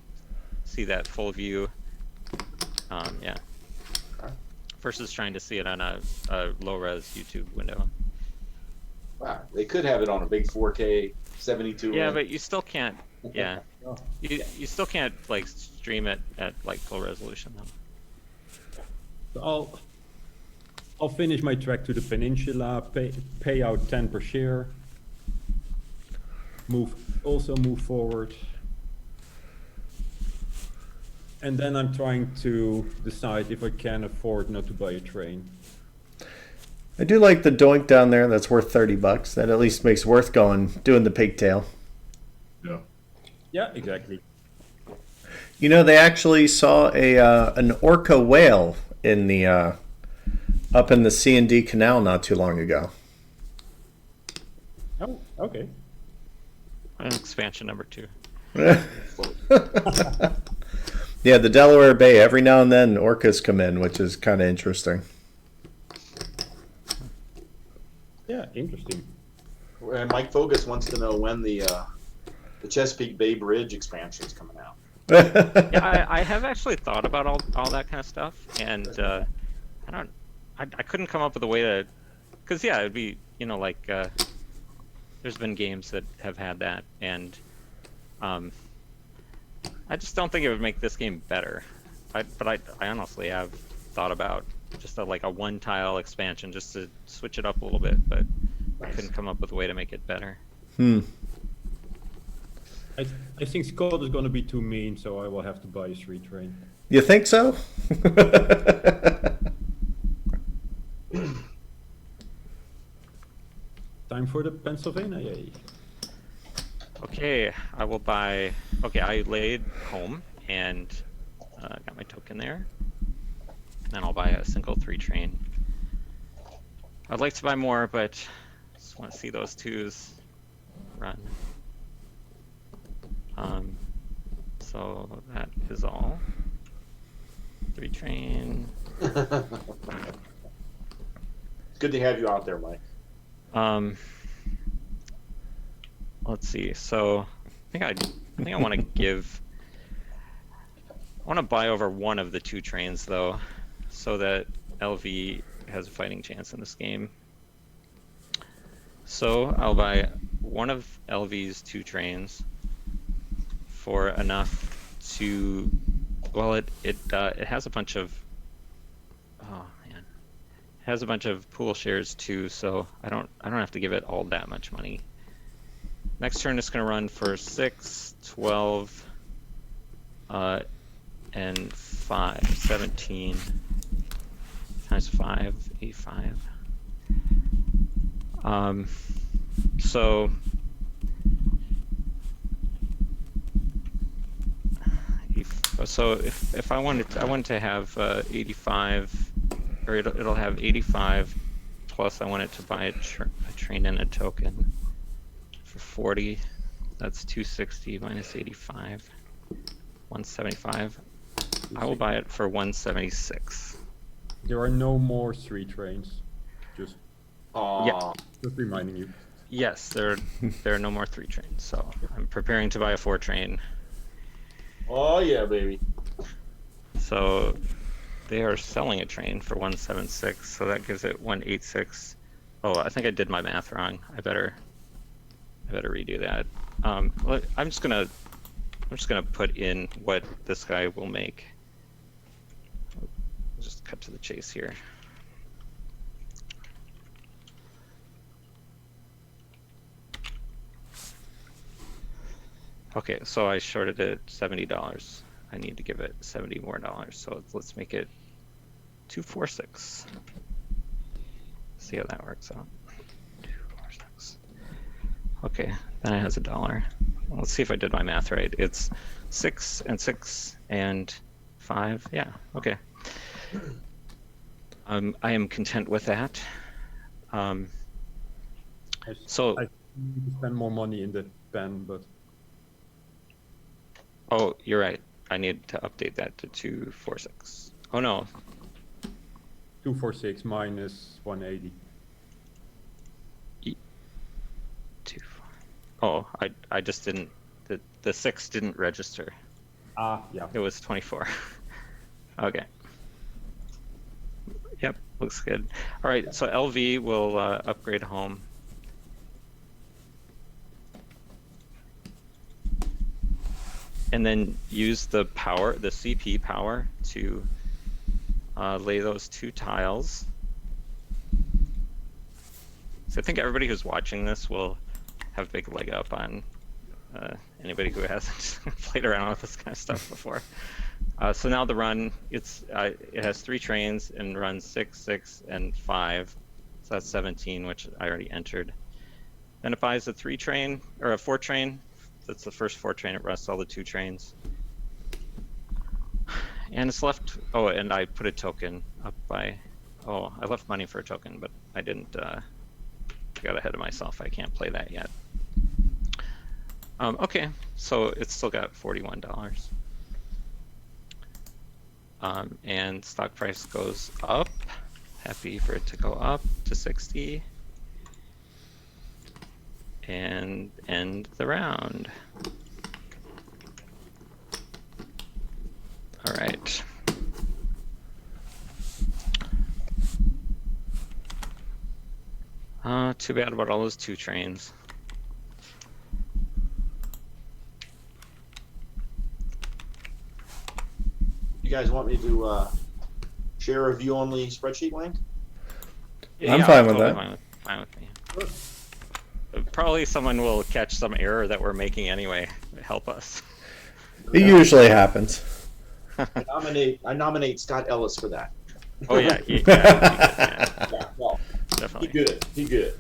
Speaker 3: see that full view. Yeah. Versus trying to see it on a low res YouTube window.
Speaker 2: Wow, they could have it on a big 4K 72.
Speaker 3: Yeah, but you still can't. Yeah, you still can't like stream it at like full resolution though.
Speaker 5: So I'll finish my trek to the peninsula, pay out 10 per share, move forward. And then I'm trying to decide if I can afford not to buy a train.
Speaker 1: I do like the doink down there. That's worth $30. That at least makes worth doing the pigtail.
Speaker 4: Yeah.
Speaker 5: Yeah, exactly.
Speaker 1: You know, they actually saw an orca whale in the up in the C&D Canal not too long ago.
Speaker 5: Oh, okay.
Speaker 3: Expansion number 2.
Speaker 1: Yeah, the Delaware Bay. Every now and then, orcas come in, which is kind of interesting.
Speaker 5: Yeah, interesting.
Speaker 2: And Mike Fogus wants to know when the Chesapeake Bay Bridge expansion is coming out.
Speaker 3: Yeah, I have actually thought about all that kind of stuff, and I couldn't come up with a way to, because yeah, it'd be like there's been games that have had that, and I just don't think it would make this game better. But I honestly have thought about just a one tile expansion just to switch it up a little bit, but I couldn't come up with a way to make it better.
Speaker 5: I think Scott is going to be too mean, so I will have to buy a 3 train.
Speaker 1: You think so?
Speaker 5: Time for the Pennsylvania.
Speaker 3: Okay, I will buy. Okay, I laid home and got my token there. Then I'll buy a single 3 train. I'd like to buy more, but just want to see those 2s run. So that is all. 3 train.
Speaker 2: It's good to have you out there, Mike.
Speaker 3: Let's see. So I think I want to give. I want to buy over one of the 2 trains though, so that LV has a fighting chance in this game. So I'll buy one of LV's 2 trains for enough to. Well, it has a bunch of. Oh man, it has a bunch of pool shares too, so I don't have to give it all that much money. Next turn it's going to run for 6, 12, and 5, 17 times 5, 85. So if I wanted to have 85, or it'll have 85 plus I want it to buy a train and a token for 40. That's 260 minus 85, 175. I will buy it for 176.
Speaker 5: There are no more 3 trains. Just
Speaker 2: Aww.
Speaker 5: just reminding you.
Speaker 3: Yes, there are no more 3 trains, so I'm preparing to buy a 4 train.
Speaker 2: Oh yeah, baby.
Speaker 3: So they are selling a train for 176, so that gives it 186. Oh, I think I did my math wrong. I better redo that. I'm just gonna I'm just gonna put in what this guy will make. Just cut to the chase here. Okay, so I shorted it $70. I need to give it $70 more. So let's make it 246. See how that works out. 246. Okay, then it has $1. Let's see if I did my math right. It's 6 and 6 and 5. Yeah, okay. I am content with that. So
Speaker 5: I spend more money in the pen, but
Speaker 3: oh, you're right. I need to update that to 246. Oh no.
Speaker 5: 246 minus 180.
Speaker 3: 24. Oh, I just didn't. The 6 didn't register.
Speaker 5: Ah, yeah.
Speaker 3: It was 24. Okay. Yep, looks good. All right, so LV will upgrade home. And then use the power, the CP power, to lay those 2 tiles. So I think everybody who's watching this will have a big leg up on anybody who hasn't played around with this kind of stuff before. So now the run, it has 3 trains and runs 6, 6, and 5. So that's 17, which I already entered. Then it buys a 3 train, or a 4 train. That's the first 4 train. It rusts all the 2 trains. And it's left, oh, and I put a token up by, oh, I left money for a token, but I didn't, I got ahead of myself. I can't play that yet. Okay, so it's still got $41. And stock price goes up. Happy for it to go up to 60. And end the round. All right. Too bad about all those 2 trains.
Speaker 2: You guys want me to share a view-only spreadsheet link?
Speaker 3: Yeah,
Speaker 1: I'm fine with
Speaker 3: totally
Speaker 1: that.
Speaker 3: Fine with me. Probably someone will catch some error that we're making anyway. Help us.
Speaker 1: It usually happens.
Speaker 2: I nominate Scott Ellis for that.
Speaker 3: Oh yeah, yeah,
Speaker 2: Yeah, well,
Speaker 3: definitely.
Speaker 2: He good.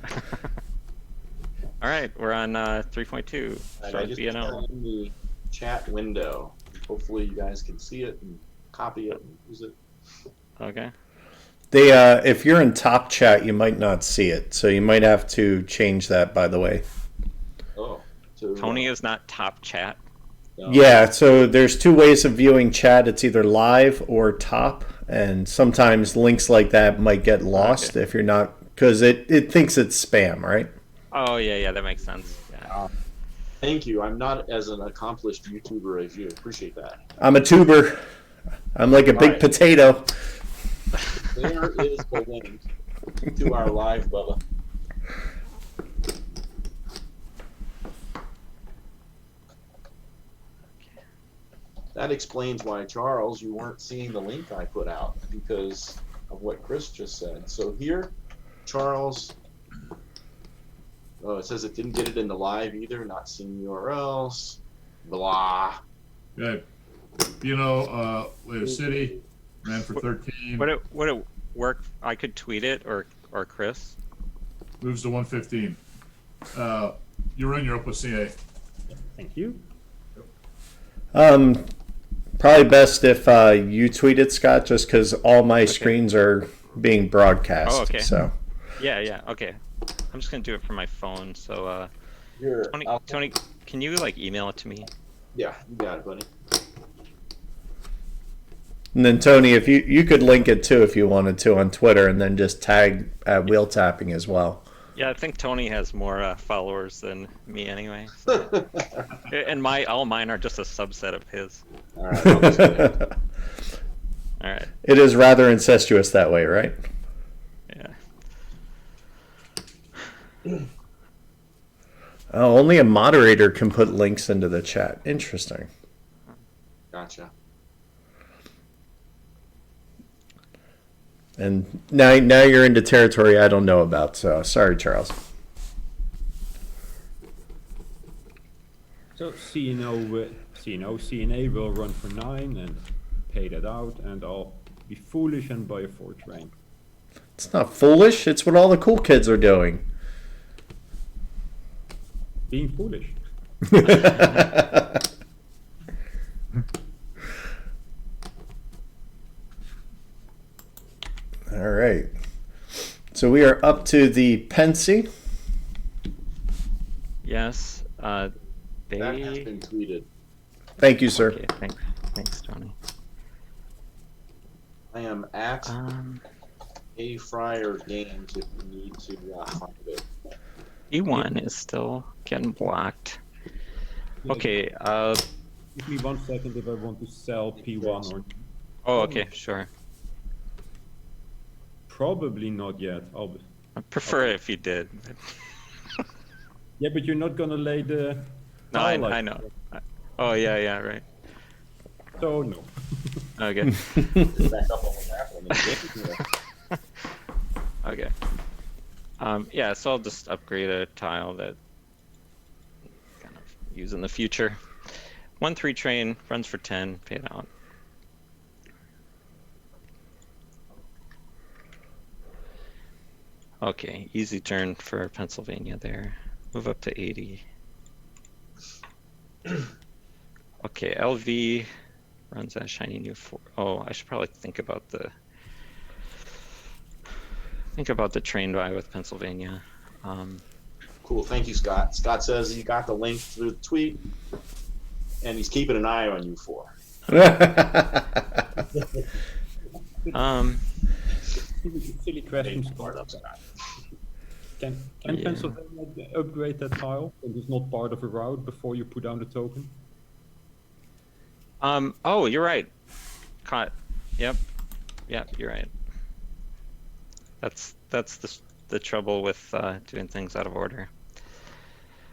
Speaker 3: All right, we're on 3.2.
Speaker 2: I
Speaker 3: Start
Speaker 2: just
Speaker 3: BNO.
Speaker 2: put that in the chat window. Hopefully you guys can see it and copy it and use it.
Speaker 3: Okay.
Speaker 1: They, if you're in top chat, you might not see it, so you might have to change that. By the way.
Speaker 2: Oh, so,
Speaker 3: Tony is not top chat.
Speaker 2: no.
Speaker 1: Yeah, so there's 2 ways of viewing chat. It's either live or top, and sometimes links like that might get lost if you're not, because it thinks it's spam, right?
Speaker 3: Oh yeah, that makes sense. Yeah.
Speaker 2: Thank you. I'm not as an accomplished YouTuber as you. Appreciate that.
Speaker 1: I'm a tuber. I'm like a big
Speaker 2: Right.
Speaker 1: potato.
Speaker 2: There is the link to our live, Bubba. That explains why, Charles, you weren't seeing the link I put out because of what Chris just said. So here, Charles, oh, it says it didn't get it in the live either, not seeing URLs, blah.
Speaker 4: Okay. Later City ran for 13.
Speaker 3: Would it work? I could tweet it or Chris.
Speaker 4: Moves to 115. Jeroen, you're up with CA.
Speaker 5: Thank you.
Speaker 1: Probably best if you tweet it, Scott, just because all my screens are being broadcast.
Speaker 3: Oh, okay.
Speaker 1: So
Speaker 3: Yeah. Okay. I'm just gonna do it from my phone. So,
Speaker 2: Here,
Speaker 3: Tony, can you email it to me?
Speaker 2: yeah, you got it, buddy.
Speaker 1: and then Tony, if you could link it too if you wanted to on Twitter, and then just tag at wheel tapping as well.
Speaker 3: Yeah, I think Tony has more followers than me anyway. So. And all mine are just a subset of his.
Speaker 2: All right. I'll just do it.
Speaker 3: All right.
Speaker 1: It is rather incestuous that way, right?
Speaker 3: Yeah.
Speaker 1: Oh, only a moderator can put links into the chat. Interesting.
Speaker 2: Gotcha.
Speaker 1: And now you're into territory I don't know about. So sorry, Charles.
Speaker 5: So CNA will run for 9 and pay that out, and I'll be foolish and buy a 4 train.
Speaker 1: It's not foolish. It's what all the cool kids are doing.
Speaker 5: Being foolish.
Speaker 1: All right. So we are up to the Pensy.
Speaker 3: Yes.
Speaker 2: That has been tweeted.
Speaker 1: Thank you, sir.
Speaker 3: Okay, thanks, Tony.
Speaker 2: I am at A Fryer Games if you need to find it.
Speaker 3: E1 is still getting blocked. Okay.
Speaker 5: Give me 1 second if I want to sell P1 or...
Speaker 3: Oh, okay, sure.
Speaker 5: Probably not yet.
Speaker 3: I prefer it if you did.
Speaker 5: Yeah, but you're not gonna lay the...
Speaker 3: No, I know. Oh, yeah, right.
Speaker 5: So, no.
Speaker 3: Okay.
Speaker 2: Back up on what's happening.
Speaker 3: Okay. Yeah, so I'll just upgrade a tile that kind of use in the future. 1-3 train, runs for 10, pay it out. Okay, easy turn for Pennsylvania there. Move up to 80. Okay, LV runs that shiny new 4. Oh, I should probably think about the train buy with Pennsylvania.
Speaker 2: Cool, thank you, Scott. Scott says he got the link through the tweet, and he's keeping an eye on you for.
Speaker 5: Silly questions.
Speaker 2: Part of Scott.
Speaker 5: Can Pennsylvania upgrade that tile and it's not part of a route before you put down the token?
Speaker 3: Oh, you're right. Yep, you're right. That's the trouble with doing things out of order.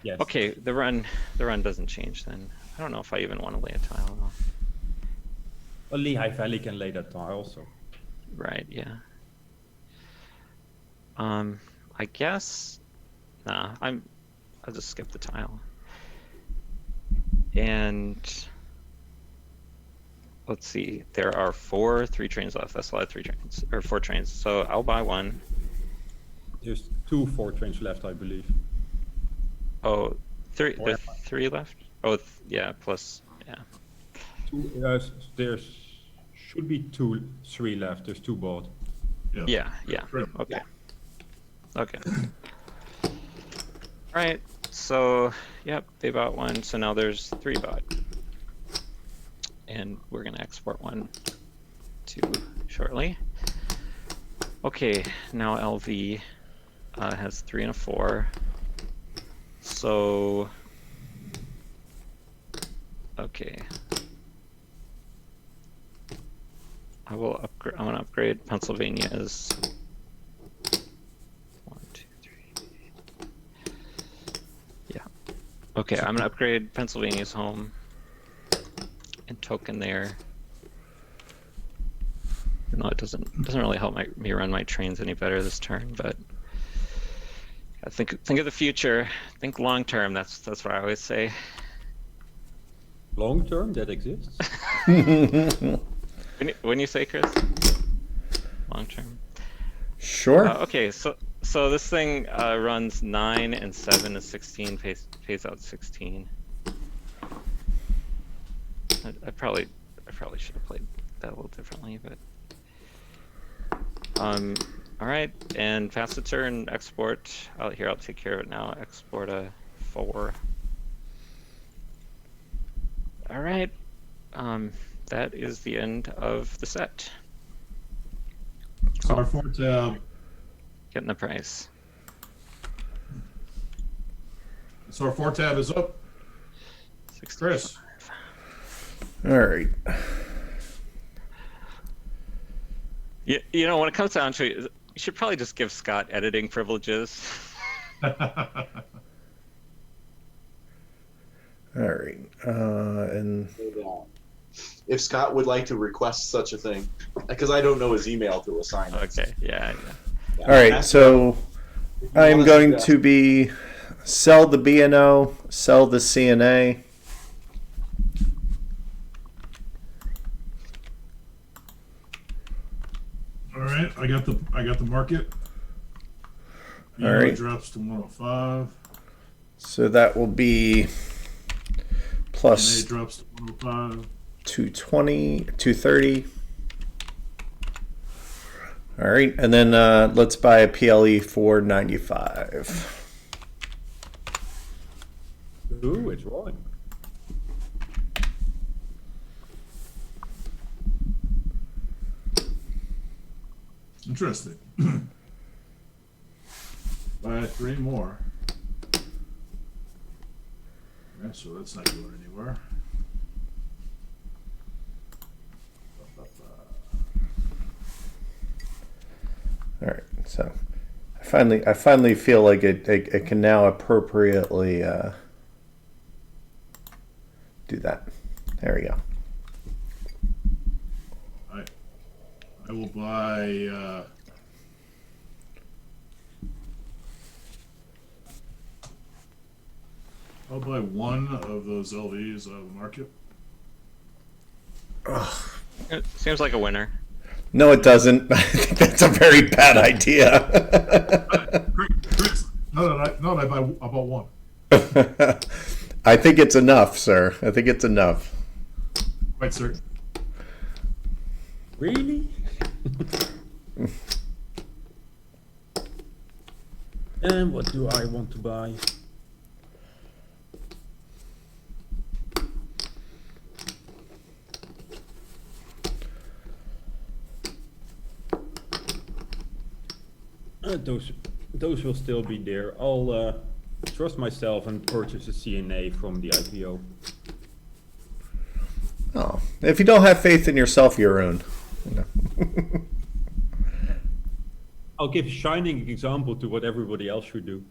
Speaker 5: Yes.
Speaker 3: Okay, the run doesn't change then. I don't know if I even want to lay a tile.
Speaker 5: Well, Lehigh Valley can lay that tile also.
Speaker 3: Right, yeah. I guess, nah, I'll just skip the tile. And let's see, there are 4 3 trains left. That's a lot of 3 trains, or 4 trains. So I'll buy 1.
Speaker 5: There's 2 4 trains left, I believe.
Speaker 3: Oh, 3, there's 3 left? Oh, yeah, plus, yeah.
Speaker 5: There should be 3 left. There's 2 bought.
Speaker 3: Yeah, okay. Okay. All right, so, yep, they bought 1, so now there's 3 bought. And we're gonna export 1 to shortly. Okay, now LV has 3 and a 4. So, okay. I will upgrade. I want to upgrade Pennsylvania's. 1, 2, 3. Yeah. Okay, I'm gonna upgrade Pennsylvania's home and token there. No, it doesn't really help me run my trains any better this turn, but I think of the future. Think long term. That's what I always say.
Speaker 5: Long term, that exists.
Speaker 3: When you say, Chris, long term.
Speaker 1: Sure.
Speaker 3: Okay, so this thing runs 9 and 7 and 16, pays out 16. I probably should have played that a little differently, but all right, and pass the turn, export. I'll take care of it now. Export a 4. All right, that is the end of the set.
Speaker 4: So our 4 tab.
Speaker 3: Getting the price.
Speaker 4: So our 4 tab is up.
Speaker 3: 65.
Speaker 4: Chris.
Speaker 1: All right.
Speaker 3: You know, when it comes down to it, you should probably just give Scott editing privileges.
Speaker 1: All right. And
Speaker 2: if Scott would like to request such a thing, because I don't know his email to assign it.
Speaker 3: Okay. Yeah.
Speaker 1: All right, so
Speaker 2: If you
Speaker 1: I'm
Speaker 2: wanna
Speaker 1: going
Speaker 2: suggest-
Speaker 1: to be sell the B&O, sell the CNA.
Speaker 4: All right, I got the market.
Speaker 1: All right.
Speaker 4: Drops to 105.
Speaker 1: So that will be plus
Speaker 4: CNA drops to 105.
Speaker 1: 220, 230. All right, and then let's buy a PLE for 95.
Speaker 5: Ooh, it's rolling.
Speaker 4: Interesting. Buy 3 more. Okay, so that's not going anywhere.
Speaker 1: All right, so I finally feel like it can now appropriately do that. There we go.
Speaker 4: I will buy. I'll buy 1 of those LVs out of the market.
Speaker 3: It seems like a winner.
Speaker 1: No, it doesn't. I think that's a very bad idea.
Speaker 4: Chris, no, I bought 1.
Speaker 1: I think it's enough, sir. I think it's enough.
Speaker 4: Right, sir.
Speaker 5: Really? And what do I want to buy? Those will still be there. I'll trust myself and purchase a CNA from the IPO.
Speaker 1: Oh, if you don't have faith in yourself, Jeroen. You know.
Speaker 5: I'll give a shining example to what everybody else should do.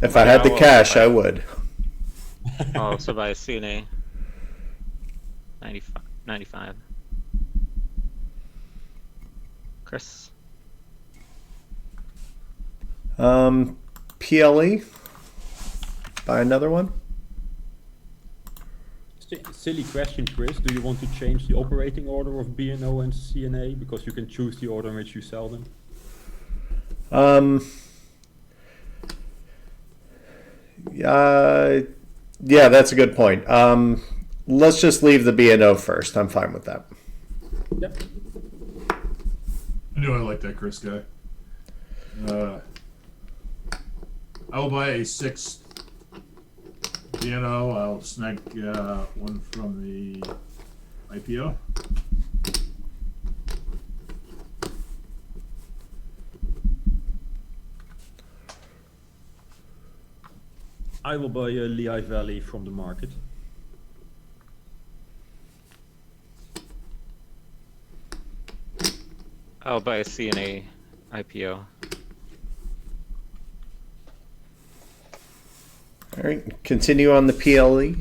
Speaker 1: If I had the cash, I would.
Speaker 3: Oh, so buy a CNA. 95. Chris.
Speaker 1: PLE. Buy another one.
Speaker 5: Silly question, Chris. Do you want to change the operating order of B&O and CNA because you can choose the order in which you sell them?
Speaker 1: Yeah, that's a good point. Let's just leave the B&O first. I'm fine with that.
Speaker 5: Yep.
Speaker 4: I knew I liked that Chris guy. I will buy a 6th B&O. I'll snag 1 from the IPO.
Speaker 5: I will buy a Lehigh Valley from the market.
Speaker 3: I'll buy a CNA IPO.
Speaker 1: All right, continue on the PLE.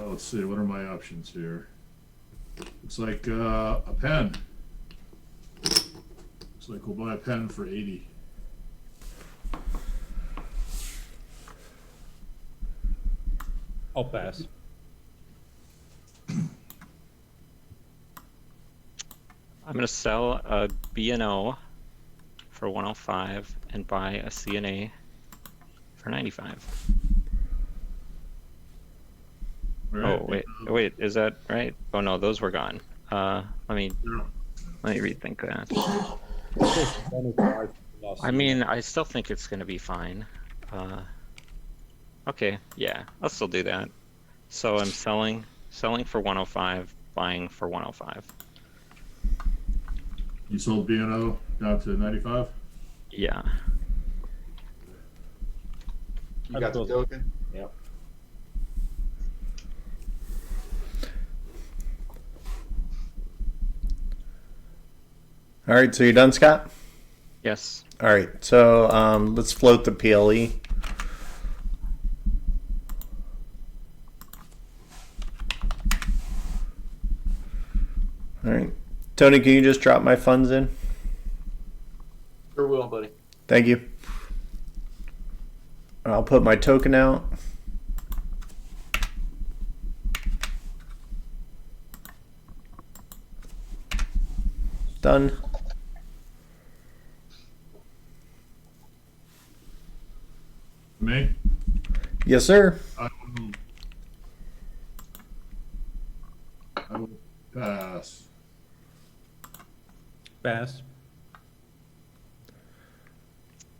Speaker 4: Let's see, what are my options here? Looks like a pen. Looks like we'll buy a pen for 80.
Speaker 5: I'll pass.
Speaker 3: I'm gonna sell a B&O for 105 and buy a CNA for 95.
Speaker 4: Right.
Speaker 3: Oh wait, is that right? Oh no, those were gone. Let me rethink that. I mean, I still think it's gonna be fine. Okay, yeah, I'll still do that. So I'm selling for 105, buying for 105.
Speaker 4: You sold B&O down to 95?
Speaker 3: Yeah.
Speaker 2: You got the token? Yep.
Speaker 1: All right, so you're done, Scott?
Speaker 3: Yes.
Speaker 1: All right, so let's float the PLE. All right, Tony, can you just drop my funds in?
Speaker 2: Sure will, buddy.
Speaker 1: Thank you. I'll put my token out. Done.
Speaker 4: Me?
Speaker 1: Yes, sir.
Speaker 4: I will pass.
Speaker 5: Pass.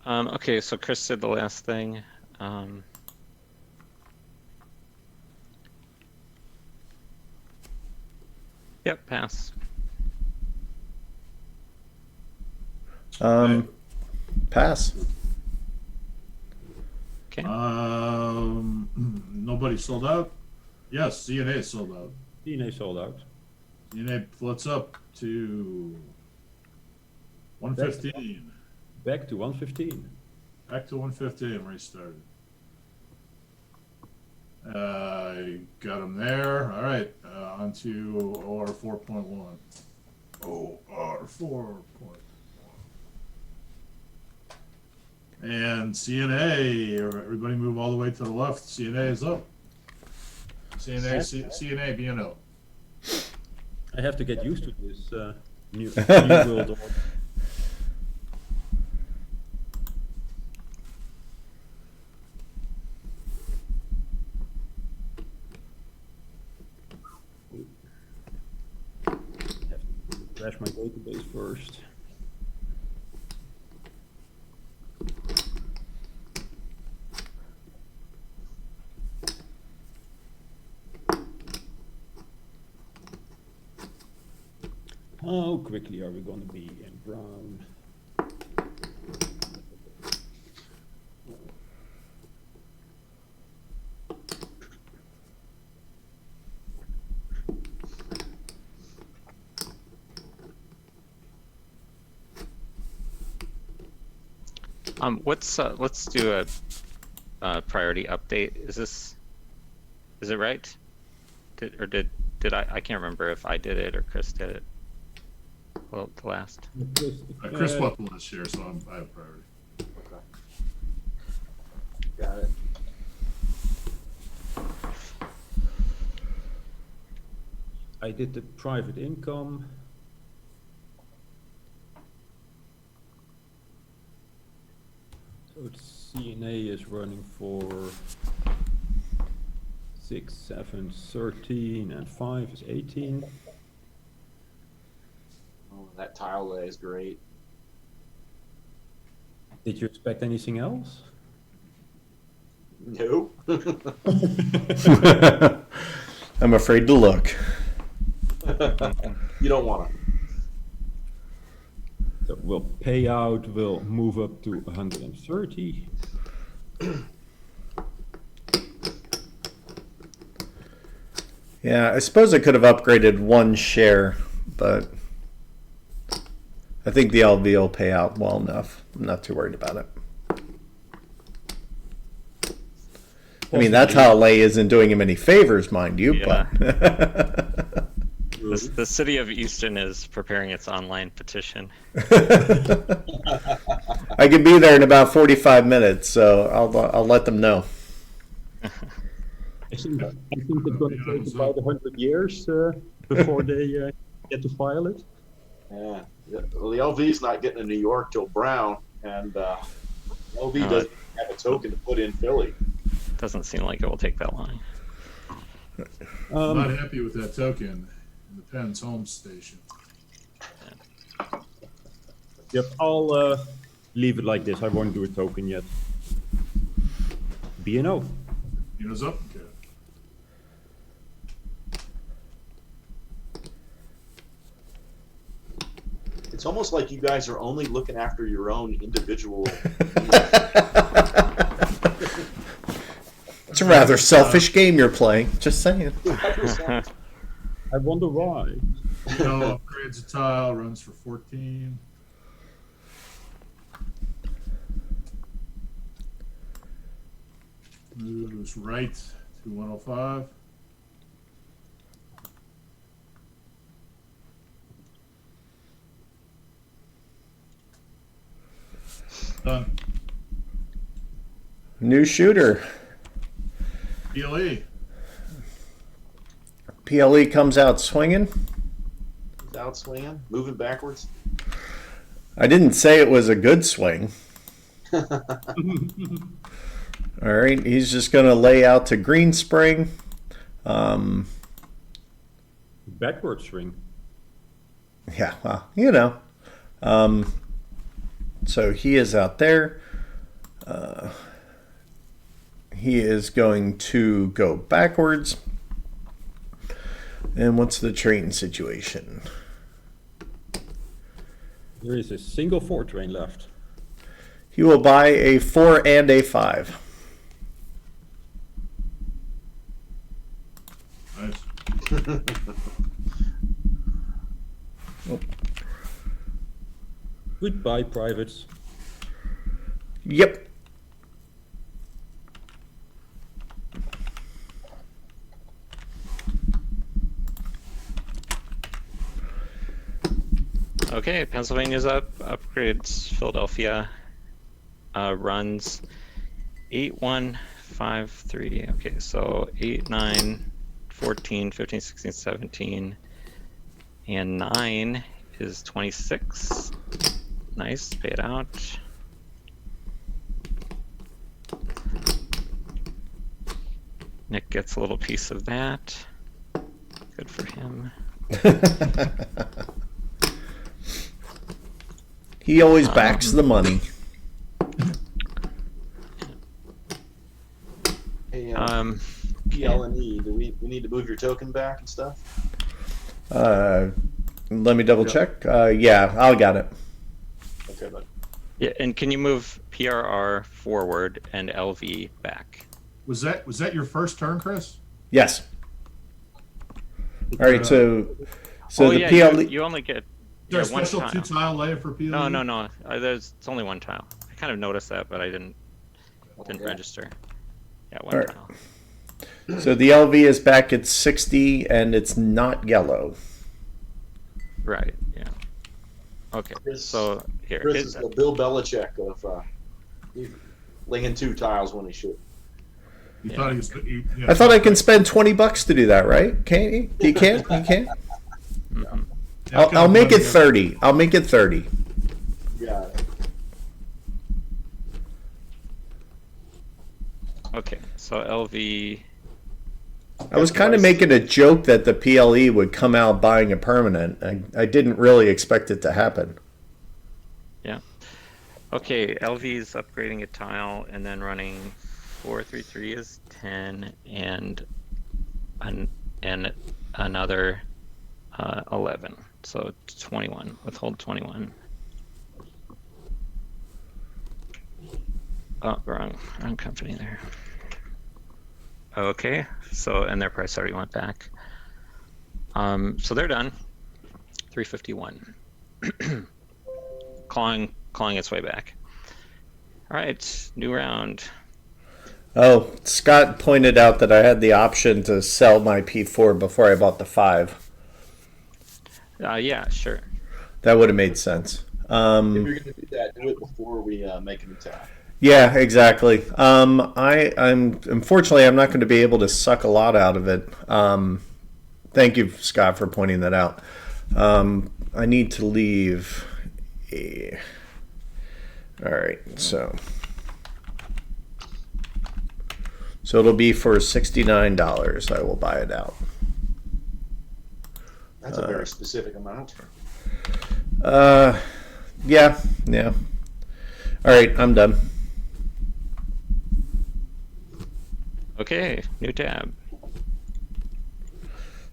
Speaker 3: Okay, so Chris did the last thing. Yep, pass.
Speaker 1: Pass.
Speaker 3: Okay.
Speaker 4: Nobody sold out? Yes, CNA sold out.
Speaker 5: DNA sold out.
Speaker 4: CNA floats up to 115.
Speaker 5: Back to 115.
Speaker 4: Back to 115 where he started. I got him there. All right, on to OR 4.1. OR 4.1. And CNA, everybody move all the way to the left. CNA is up. CNA BNO.
Speaker 5: I have to get used to this new world order. Have to crash my database first. How quickly are we going to be in brown?
Speaker 3: Let's do a priority update. Is it right? Did I can't remember if I did it or Chris did it. Well, the last.
Speaker 4: Chris left the list here, so I have priority.
Speaker 2: Okay. Got it.
Speaker 5: I did the private income. So CNA is running for 6, 7, 13, and 5 is 18.
Speaker 2: Oh, that tile lay is great.
Speaker 5: Did you expect anything else?
Speaker 2: Nope.
Speaker 1: I'm afraid to look.
Speaker 2: You don't want to.
Speaker 5: So we'll payout will move up to 130.
Speaker 1: Yeah, I suppose I could have upgraded one share, but I think the LV will pay out well enough. I'm not too worried about it. I mean, that tile lay isn't doing him any favors, mind you,
Speaker 3: Yeah.
Speaker 1: but
Speaker 3: The city of Easton is preparing its online petition.
Speaker 1: I can be there in about 45 minutes, so I'll let them know.
Speaker 5: I think it's going to take about 100 years before they get to file it.
Speaker 2: Yeah. Well, the LV's not getting to New York till Brown, and LV doesn't have a token to put in Philly.
Speaker 3: Doesn't seem like it will take that long.
Speaker 4: I'm not happy with that token in the Penn's home station.
Speaker 5: Yep, I'll leave it like this. I won't do a token yet. B&O.
Speaker 4: You know, up. Okay.
Speaker 2: It's almost like you guys are only looking after your own individual.
Speaker 1: It's a rather selfish game you're playing, just saying.
Speaker 5: I wonder why.
Speaker 4: You know, upgrades a tile, runs for 14. Moves right to 105. Done.
Speaker 1: New shooter.
Speaker 4: PLE.
Speaker 1: PLE comes out swinging.
Speaker 2: Out swinging, moving backwards.
Speaker 1: I didn't say it was a good swing. All right, he's just going to lay out to Greenspring.
Speaker 5: Backward swing.
Speaker 1: Yeah, well, you know. So he is out there. He is going to go backwards. And what's the train situation?
Speaker 5: There is a single 4 train left.
Speaker 1: He will buy a 4 and a 5.
Speaker 4: Nice.
Speaker 5: Goodbye, privates.
Speaker 1: Yep.
Speaker 3: Okay, Pennsylvania's up. Upgrades. Philadelphia runs 8153. Okay, so 8, 9, 14, 15, 16, 17, and 9 is 26. Nice, pay it out. Nick gets a little piece of that. Good for him.
Speaker 1: He always backs the money.
Speaker 2: Hey,
Speaker 3: Okay.
Speaker 2: PL&E, do we need to move your token back and stuff?
Speaker 1: Let me double check. Yeah, I got it.
Speaker 2: Okay, but
Speaker 3: Yeah, and can you move PRR forward and LV back?
Speaker 4: Was that your first turn, Chris?
Speaker 1: Yes. All right, so
Speaker 3: oh
Speaker 1: the
Speaker 3: yeah,
Speaker 1: PLE.
Speaker 3: you only get
Speaker 4: Is there a
Speaker 3: one
Speaker 4: special
Speaker 3: tile.
Speaker 4: 2-tile layer for PLE?
Speaker 3: No. It's only one tile. I kind of noticed that, but I didn't
Speaker 2: Okay.
Speaker 3: register. Yeah, one
Speaker 1: Alright.
Speaker 3: tile.
Speaker 1: So the LV is back at 60, and it's not yellow.
Speaker 3: Right. Yeah. Okay.
Speaker 2: Chris-
Speaker 3: So here.
Speaker 2: Chris is the Bill Belichick of he's laying 2 tiles when he should.
Speaker 4: You
Speaker 3: Yeah.
Speaker 4: thought he was.
Speaker 1: I thought I can spend $20 to do that, right? Can't you? You can't. You can't.
Speaker 3: Mhm.
Speaker 1: I'll make it 30. I'll make it 30.
Speaker 2: Yeah.
Speaker 3: Okay. So LV.
Speaker 1: I was kind of making a joke that the PLE would come out buying a permanent. I didn't really expect it to happen.
Speaker 3: Yeah. Okay. LV's upgrading a tile and then running 433 is 10 and another 11. So 21. Withhold 21. Oh, wrong company there. Okay, so and their price already went back. So they're done. 351. clawing its way back. All right, new round.
Speaker 1: Oh, Scott pointed out that I had the option to sell my P4 before I bought the 5.
Speaker 3: Yeah, sure.
Speaker 1: That would have made sense.
Speaker 2: If you're going to do that, do it before we make an attack.
Speaker 1: Yeah, exactly. I'm unfortunately I'm not going to be able to suck a lot out of it. Thank you, Scott, for pointing that out. I need to leave. All right, so it'll be for $69. I will buy it out.
Speaker 2: That's a very specific amount.
Speaker 1: Yeah. All right, I'm done.
Speaker 3: Okay, new tab.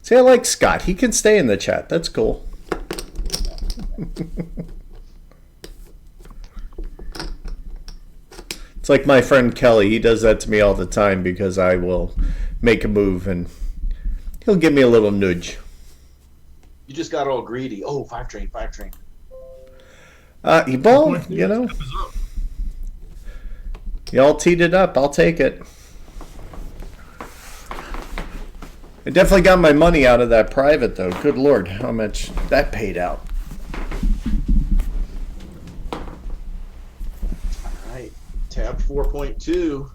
Speaker 1: See, I like Scott. He can stay in the chat. That's cool. It's like my friend Kelly. He does that to me all the time because I will make a move and he'll give me a little nudge.
Speaker 2: You just got all greedy. Oh, 5 train.
Speaker 1: Well, you know, y'all teed it up. I'll take it. I definitely got my money out of that private, though. Good Lord, how much that paid out.
Speaker 2: All right, tab 4.2.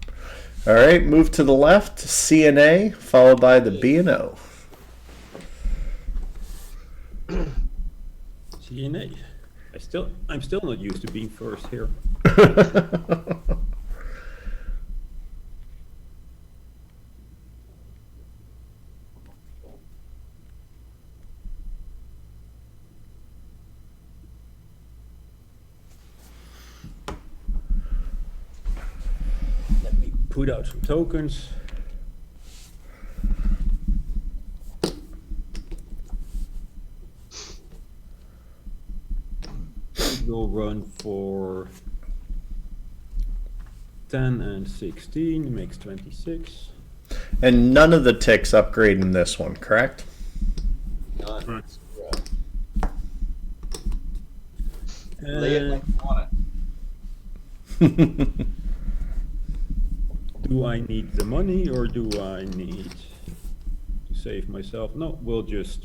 Speaker 1: All right, move to the left, CNA, followed by the B&O.
Speaker 5: CNA. I'm still not used to being first here. Let me put out some tokens. Will run for 10 and 16, makes 26.
Speaker 1: And none of the ticks upgrade in this one, correct?
Speaker 2: None.
Speaker 4: Correct.
Speaker 2: Lay it like you want it.
Speaker 5: Do I need the money or do I need to save myself? No, we'll just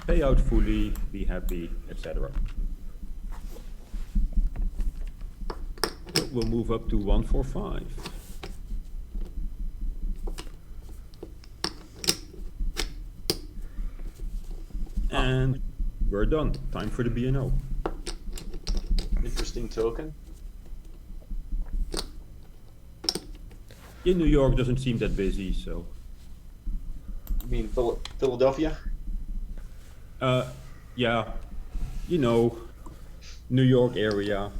Speaker 5: pay out fully, be happy, etc. We'll move up to 145. And we're done. Time for the B&O.
Speaker 2: Interesting token.
Speaker 5: In New York doesn't seem that busy, so.
Speaker 2: You mean Philadelphia?
Speaker 5: Yeah, you know, New York area.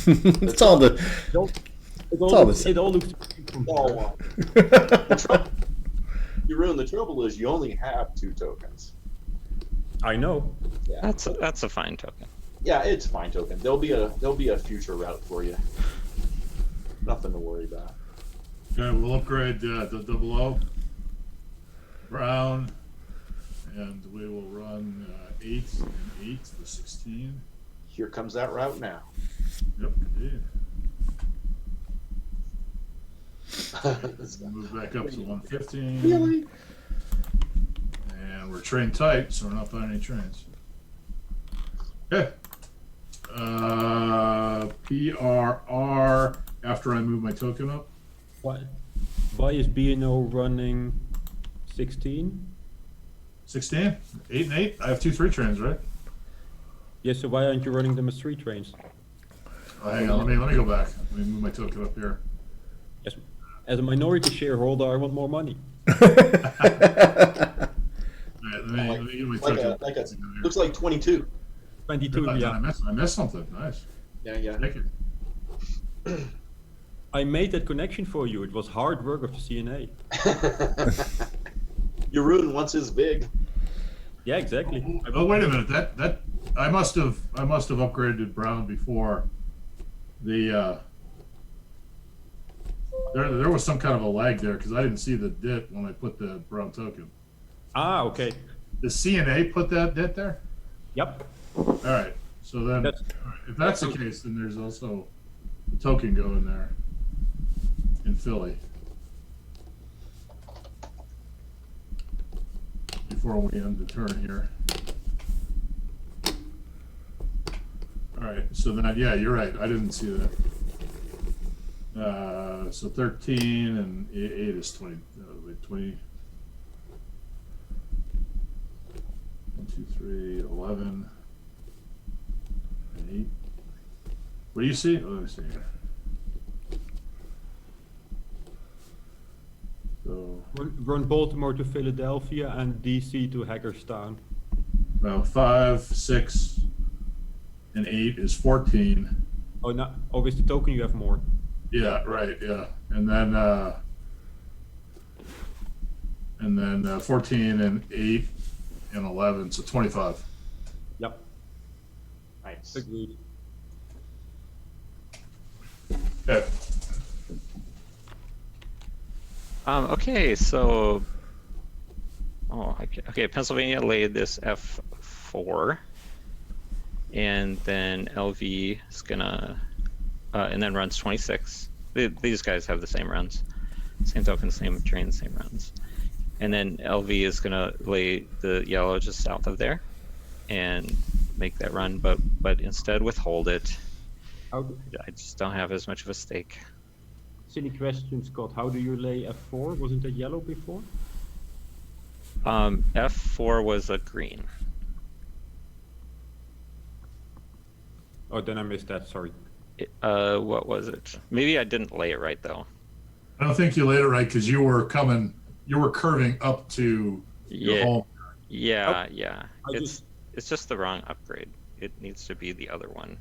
Speaker 1: It's all the.
Speaker 5: It all looks from
Speaker 2: Oh,
Speaker 5: here.
Speaker 2: well. Jeroen, the trouble is you only have 2 tokens.
Speaker 5: I know.
Speaker 2: Yeah,
Speaker 3: That's a fine token.
Speaker 2: yeah, it's a fine token. There'll be a future route for you. Nothing to worry about.
Speaker 4: Okay, we'll upgrade the 00 Brown, and we will run 8 and 8 for 16.
Speaker 2: Here comes that route now.
Speaker 4: Yep, indeed.
Speaker 2: This guy.
Speaker 4: Move back up to 115.
Speaker 2: Really?
Speaker 4: And we're train tight, so we're not buying any trains. Okay. PRR after I move my token up.
Speaker 5: Why is B&O running 16?
Speaker 4: 16? 8 and 8? I have 2 3 trains, right?
Speaker 5: Yes, so why aren't you running them as 3 trains?
Speaker 4: Oh, hang on, let me go back. Let me move my token up here.
Speaker 5: Yes, as a minority shareholder, I want more money.
Speaker 4: All right, let me get my
Speaker 2: Like
Speaker 4: token.
Speaker 2: looks like 22.
Speaker 5: 22, yeah.
Speaker 4: I missed something. Nice.
Speaker 2: Yeah.
Speaker 4: Thank you.
Speaker 5: I made that connection for you. It was hard work of the CNA.
Speaker 2: Jeroen wants his big.
Speaker 5: Yeah, exactly.
Speaker 4: Oh, wait a minute. That I must have upgraded Brown before the there was some kind of a lag there because I didn't see the DIT when I put the Brown token.
Speaker 5: Ah, okay.
Speaker 4: The CNA put that DIT there?
Speaker 5: Yep.
Speaker 4: All right. So then,
Speaker 5: That's-
Speaker 4: all right, if that's the case, then there's also the token going there in Philly before we end the turn here. All right. So then, yeah, you're right. I didn't see that. So 13 and 8 is 20. 20. 1, 2, 3, 11. 8. What do you see? Oh, let me see here. So,
Speaker 5: Run Baltimore to Philadelphia and DC to Hagerstown.
Speaker 4: well, 5, 6, and 8 is 14.
Speaker 5: Oh, no. Oh, with the token you have more.
Speaker 4: Yeah, right. Yeah, and then 14 and 8 and 11, so 25.
Speaker 5: Yep.
Speaker 2: Nice.
Speaker 5: Agreed.
Speaker 4: Okay.
Speaker 3: Okay, so okay, Pennsylvania laid this F4, and then LV is gonna and then runs 26. These guys have the same runs, same token, same train, same runs. And then LV is gonna lay the yellow just south of there and make that run, but instead withhold it.
Speaker 5: How,
Speaker 3: I just don't have as much of a stake.
Speaker 5: silly question, Scott. How do you lay f4? Wasn't it yellow before?
Speaker 3: F4 was a green.
Speaker 5: Oh, then I missed that. Sorry.
Speaker 3: What was it? Maybe I didn't lay it right though.
Speaker 4: I don't think you laid it right because you were curving up to your
Speaker 3: Yeah,
Speaker 4: home.
Speaker 3: yeah,
Speaker 5: Oh,
Speaker 3: yeah. It's just the wrong upgrade. It needs to be the other one.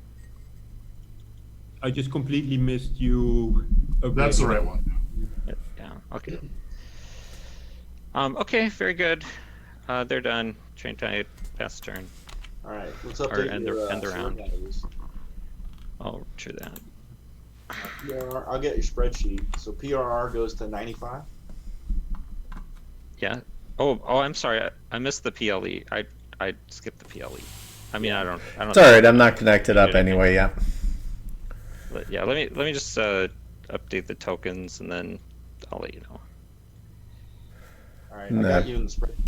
Speaker 5: I just completely missed you.
Speaker 4: That's the right one.
Speaker 3: Yeah. Okay. Okay. Very good. They're done. Train type. Pass turn.
Speaker 2: All right, let's
Speaker 3: Or
Speaker 2: update
Speaker 3: end
Speaker 2: your
Speaker 3: the
Speaker 2: sword
Speaker 3: round.
Speaker 2: values.
Speaker 3: Oh, true that.
Speaker 2: PRR, I'll get your spreadsheet. So PRR goes to 95.
Speaker 3: Yeah. Oh. I'm sorry. I missed the PLE. I skipped the PLE. I mean, I don't.
Speaker 1: It's all right. I'm not connected up anyway yet.
Speaker 3: But yeah, let me just update the tokens and then I'll let you know.
Speaker 2: All right,
Speaker 1: No.
Speaker 2: I got you in the spreadsheet.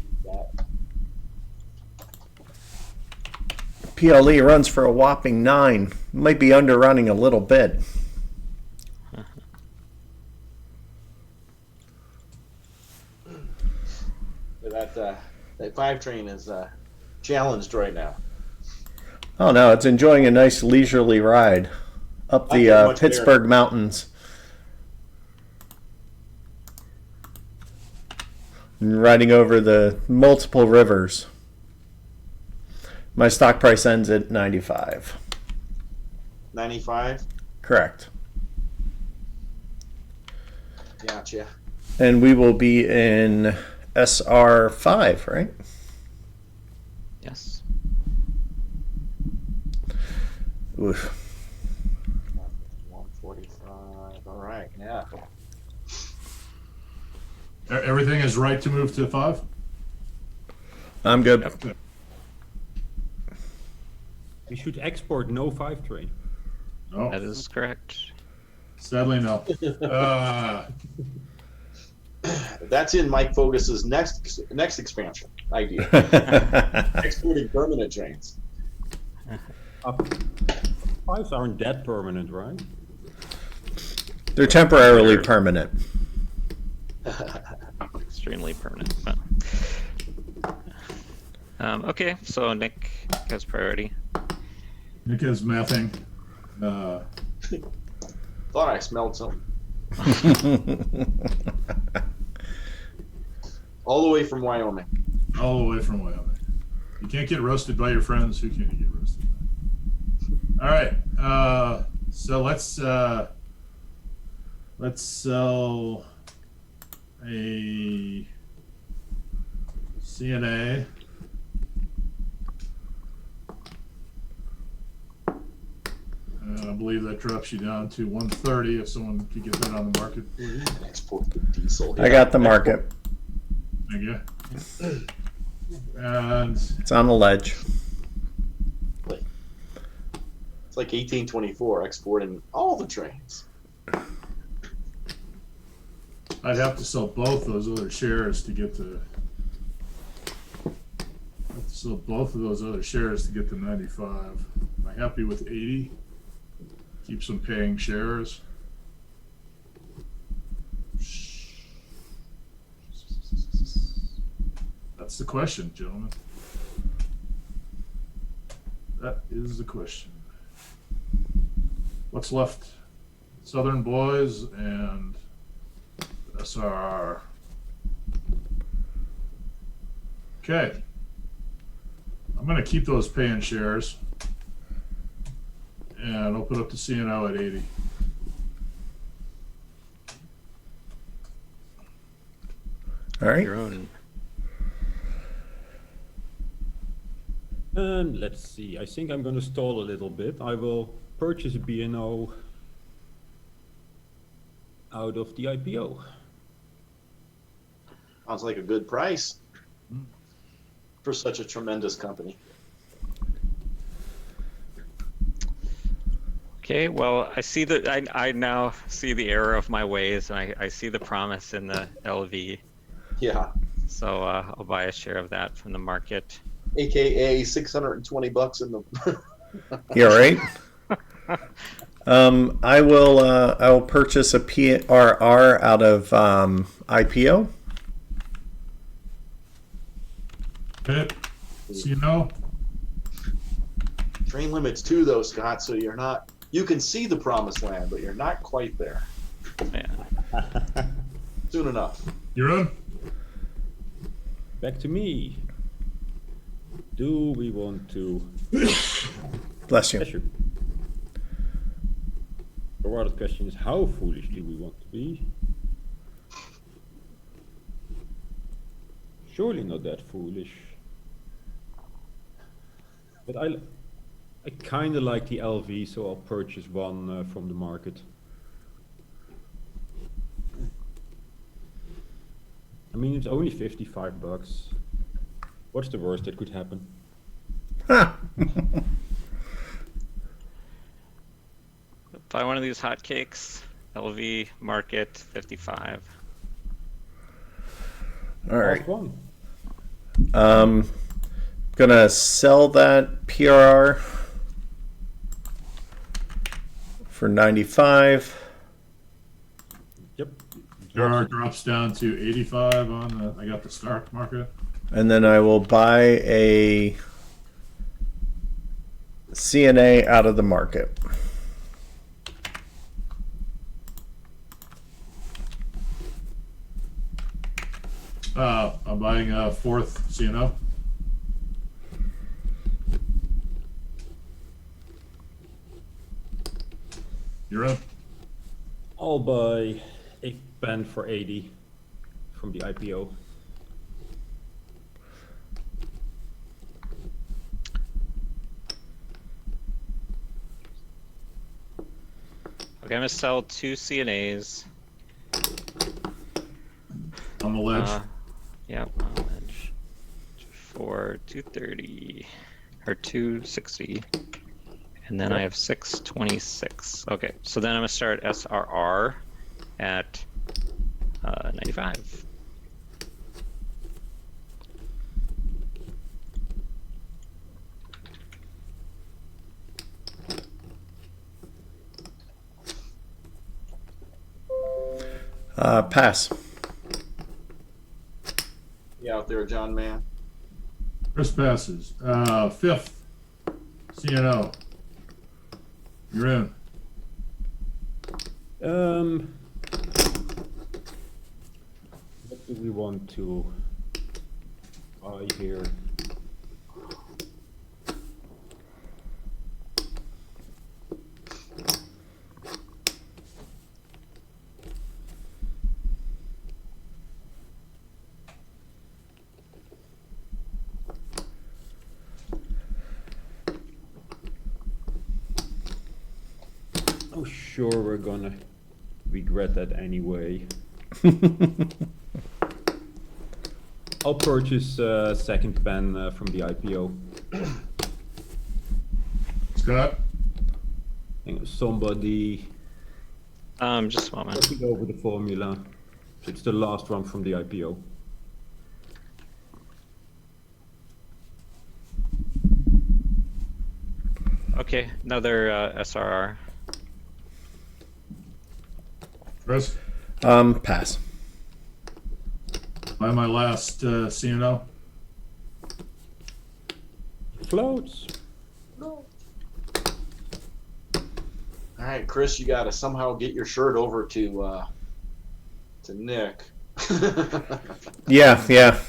Speaker 1: PLE runs for a whopping 9. Might be underrunning a little bit.
Speaker 2: That 5 train is challenged right now.
Speaker 1: Oh no, it's enjoying a nice leisurely ride up
Speaker 2: I
Speaker 1: the
Speaker 2: get much
Speaker 1: Pittsburgh Mountains. And riding over the multiple rivers. My stock price ends at 95.
Speaker 2: 95.
Speaker 1: Correct.
Speaker 2: Gotcha.
Speaker 1: And we will be in SR5, right?
Speaker 3: Yes.
Speaker 1: Oof.
Speaker 2: 145. All right. Yeah.
Speaker 4: Everything is right to move to 5?
Speaker 1: I'm good.
Speaker 3: Yep.
Speaker 5: We should export no 5 train.
Speaker 4: No,
Speaker 3: That is correct.
Speaker 4: sadly no.
Speaker 2: That's in Mike Fogus's next expansion idea. Exporting permanent trains.
Speaker 5: 5s aren't that permanent, right?
Speaker 1: They're temporarily permanent.
Speaker 3: Extremely permanent. But... okay, so Nick has priority.
Speaker 4: Nick is mathing.
Speaker 2: Thought I smelled something. All the way from Wyoming.
Speaker 4: All the way from Wyoming. You can't get roasted by your friends. Who can you get roasted by? All right. So let's sell a CNA. I believe that drops you down to 130 if someone could get that on the market, please.
Speaker 2: Export the diesel.
Speaker 1: I got the market.
Speaker 4: Thank you. And
Speaker 1: It's on the ledge.
Speaker 2: It's like 1824 exporting all the trains.
Speaker 4: I'd have to sell both those other shares to get to. I'd have to sell both of those other shares to get to 95. Am I happy with 80? Keep some paying shares. That's the question, gentlemen. That is the question. What's left? Southern Boys and SRR. Okay. I'm going to keep those paying shares and open up the CNO at 80.
Speaker 1: All right.
Speaker 3: Jeroen.
Speaker 5: Let's see. I think I'm going to stall a little bit. I will purchase a BNO out of the IPO.
Speaker 2: Sounds like a good price for such a tremendous company.
Speaker 3: Okay, well, I see that I now see the error of my ways, and I see the promise in the LV.
Speaker 2: Yeah.
Speaker 3: So I'll buy a share of that from the market.
Speaker 2: AKA $620 in the.
Speaker 1: Yeah, right. I will purchase a PRR out of IPO.
Speaker 4: Hit. So you know.
Speaker 2: Train limits too, though, Scott. So you're not. You can see the promised land, but you're not quite there.
Speaker 3: Yeah.
Speaker 2: Soon enough.
Speaker 4: Jeroen?
Speaker 5: Back to me. Do we want to...
Speaker 1: Bless you.
Speaker 5: Bless you. The rather question is, how foolish do we want to be? Surely not that foolish. But I kind of like the LV, so I'll purchase one from the market. I mean, it's only $55. What's the worst that could happen?
Speaker 1: Huh.
Speaker 3: Buy one of these hotcakes. LV market 55.
Speaker 1: All right.
Speaker 5: Last one.
Speaker 1: Gonna sell that PRR for 95.
Speaker 5: Yep.
Speaker 4: JR drops down to 85 on the. I got the stock market.
Speaker 1: And then I will buy a CNA out of the market.
Speaker 4: I'm buying a fourth CNO. You're up.
Speaker 5: I'll buy a pen for 80 from the IPO.
Speaker 3: Okay, I'm gonna sell 2 CNAs.
Speaker 4: On the ledge.
Speaker 3: Yep, on the ledge. For 230 or 260. And then I have 626. Okay, so then I'm gonna start SRR at 95.
Speaker 1: Pass.
Speaker 2: You out there, John Man?
Speaker 4: Chris passes. Fifth CNO. You're in.
Speaker 5: What do we want to buy here? Oh, sure, we're gonna regret that anyway. I'll purchase a second pen from the IPO.
Speaker 4: Scott?
Speaker 5: Hang on, somebody
Speaker 3: Just a moment.
Speaker 5: looking over the formula. It's the last one from the IPO.
Speaker 3: Okay, another SRR.
Speaker 4: Chris?
Speaker 1: Pass.
Speaker 4: Buy my last CNO.
Speaker 5: Floats.
Speaker 2: All right, Chris, you got to somehow get your shirt over to Nick.
Speaker 1: Yeah.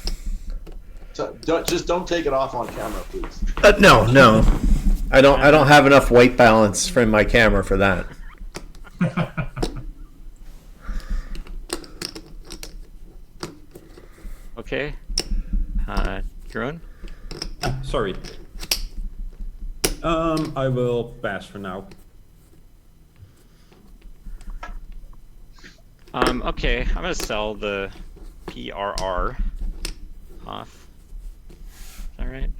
Speaker 2: So don't take it off on camera, please.
Speaker 1: No. I don't have enough white balance from my camera for that.
Speaker 3: Okay. Jeroen?
Speaker 5: Sorry. I will pass for now.
Speaker 3: Okay, I'm gonna sell the PRR off. Is that right?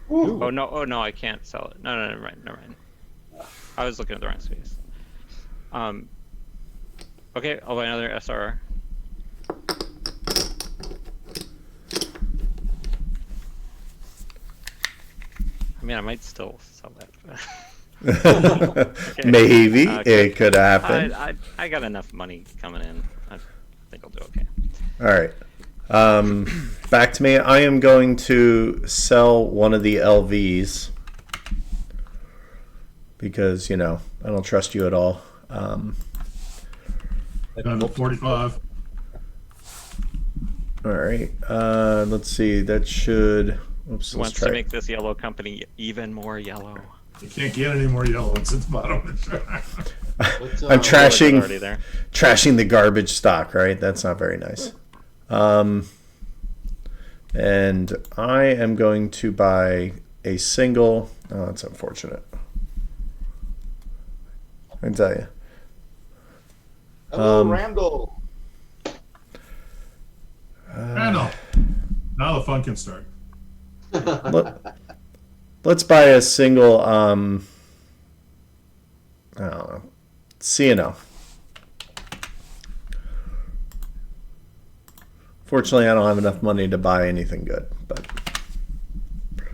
Speaker 5: Ooh.
Speaker 3: Oh no, I can't sell it. No, never mind. I was looking at the wrong space. Okay, I'll buy another SRR. mean, I might still sell that.
Speaker 1: Maybe
Speaker 3: Okay.
Speaker 1: it could happen.
Speaker 3: I got enough money coming in. I think I'll do okay.
Speaker 1: All right. Back to me. I am going to sell one of the LVs because, you know, I don't trust you at all.
Speaker 4: Down to 45.
Speaker 1: All right. Let's see. That should. Oops. Let's
Speaker 3: Wants
Speaker 1: try.
Speaker 3: to make this yellow company even more yellow.
Speaker 4: You can't get any more yellow once it's bottom.
Speaker 1: I'm
Speaker 3: It's
Speaker 1: trashing
Speaker 3: already there.
Speaker 1: the garbage stock, right? That's not very nice. And I am going to buy a single. Oh, that's unfortunate. I can tell you.
Speaker 2: Hello, Randall.
Speaker 4: Randall. Now the fun can start.
Speaker 1: Let's buy a single. I don't know. C&O. Fortunately, I don't have enough money to buy anything good, but.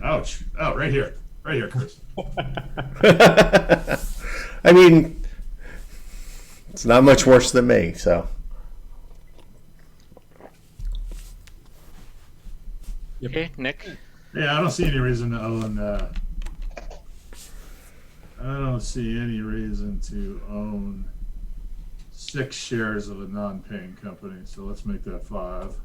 Speaker 4: Ouch. Oh, right here. Right here, Chris.
Speaker 1: I mean, it's not much worse than me, so.
Speaker 3: Okay, Nick.
Speaker 4: Yeah, I don't see any reason to own. I don't see any reason to own 6 shares of a non-paying company. So let's make that 5.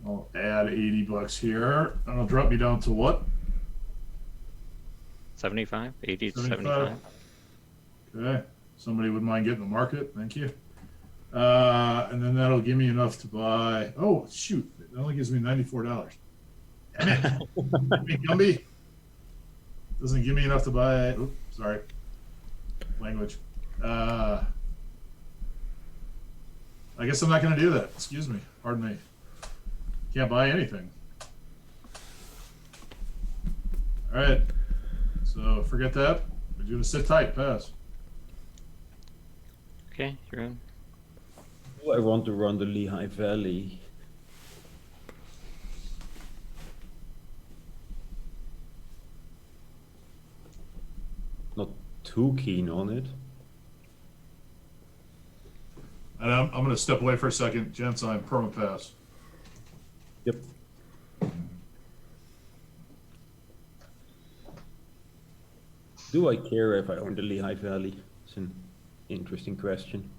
Speaker 4: I'll add $80 here. That'll drop me down to what?
Speaker 3: 75, 80 to
Speaker 4: 75.
Speaker 3: 75.
Speaker 4: Okay. Somebody would mind getting the market. Thank you. And then that'll give me enough to buy. Oh, shoot. It only gives me $94. Damn it. Gumby. Doesn't give me enough to buy. Oops, sorry. Language. I guess I'm not going to do that. Excuse me. Pardon me. Can't buy anything. All right. So forget that. We're going to sit tight. Pass.
Speaker 3: Okay, Jeroen.
Speaker 5: Do I want to run the Lehigh Valley? Not too keen on it.
Speaker 4: And I'm going to step away for a second. Gents, I'm perma-pass.
Speaker 5: Yep. Do I care if I own the Lehigh Valley? It's an interesting question.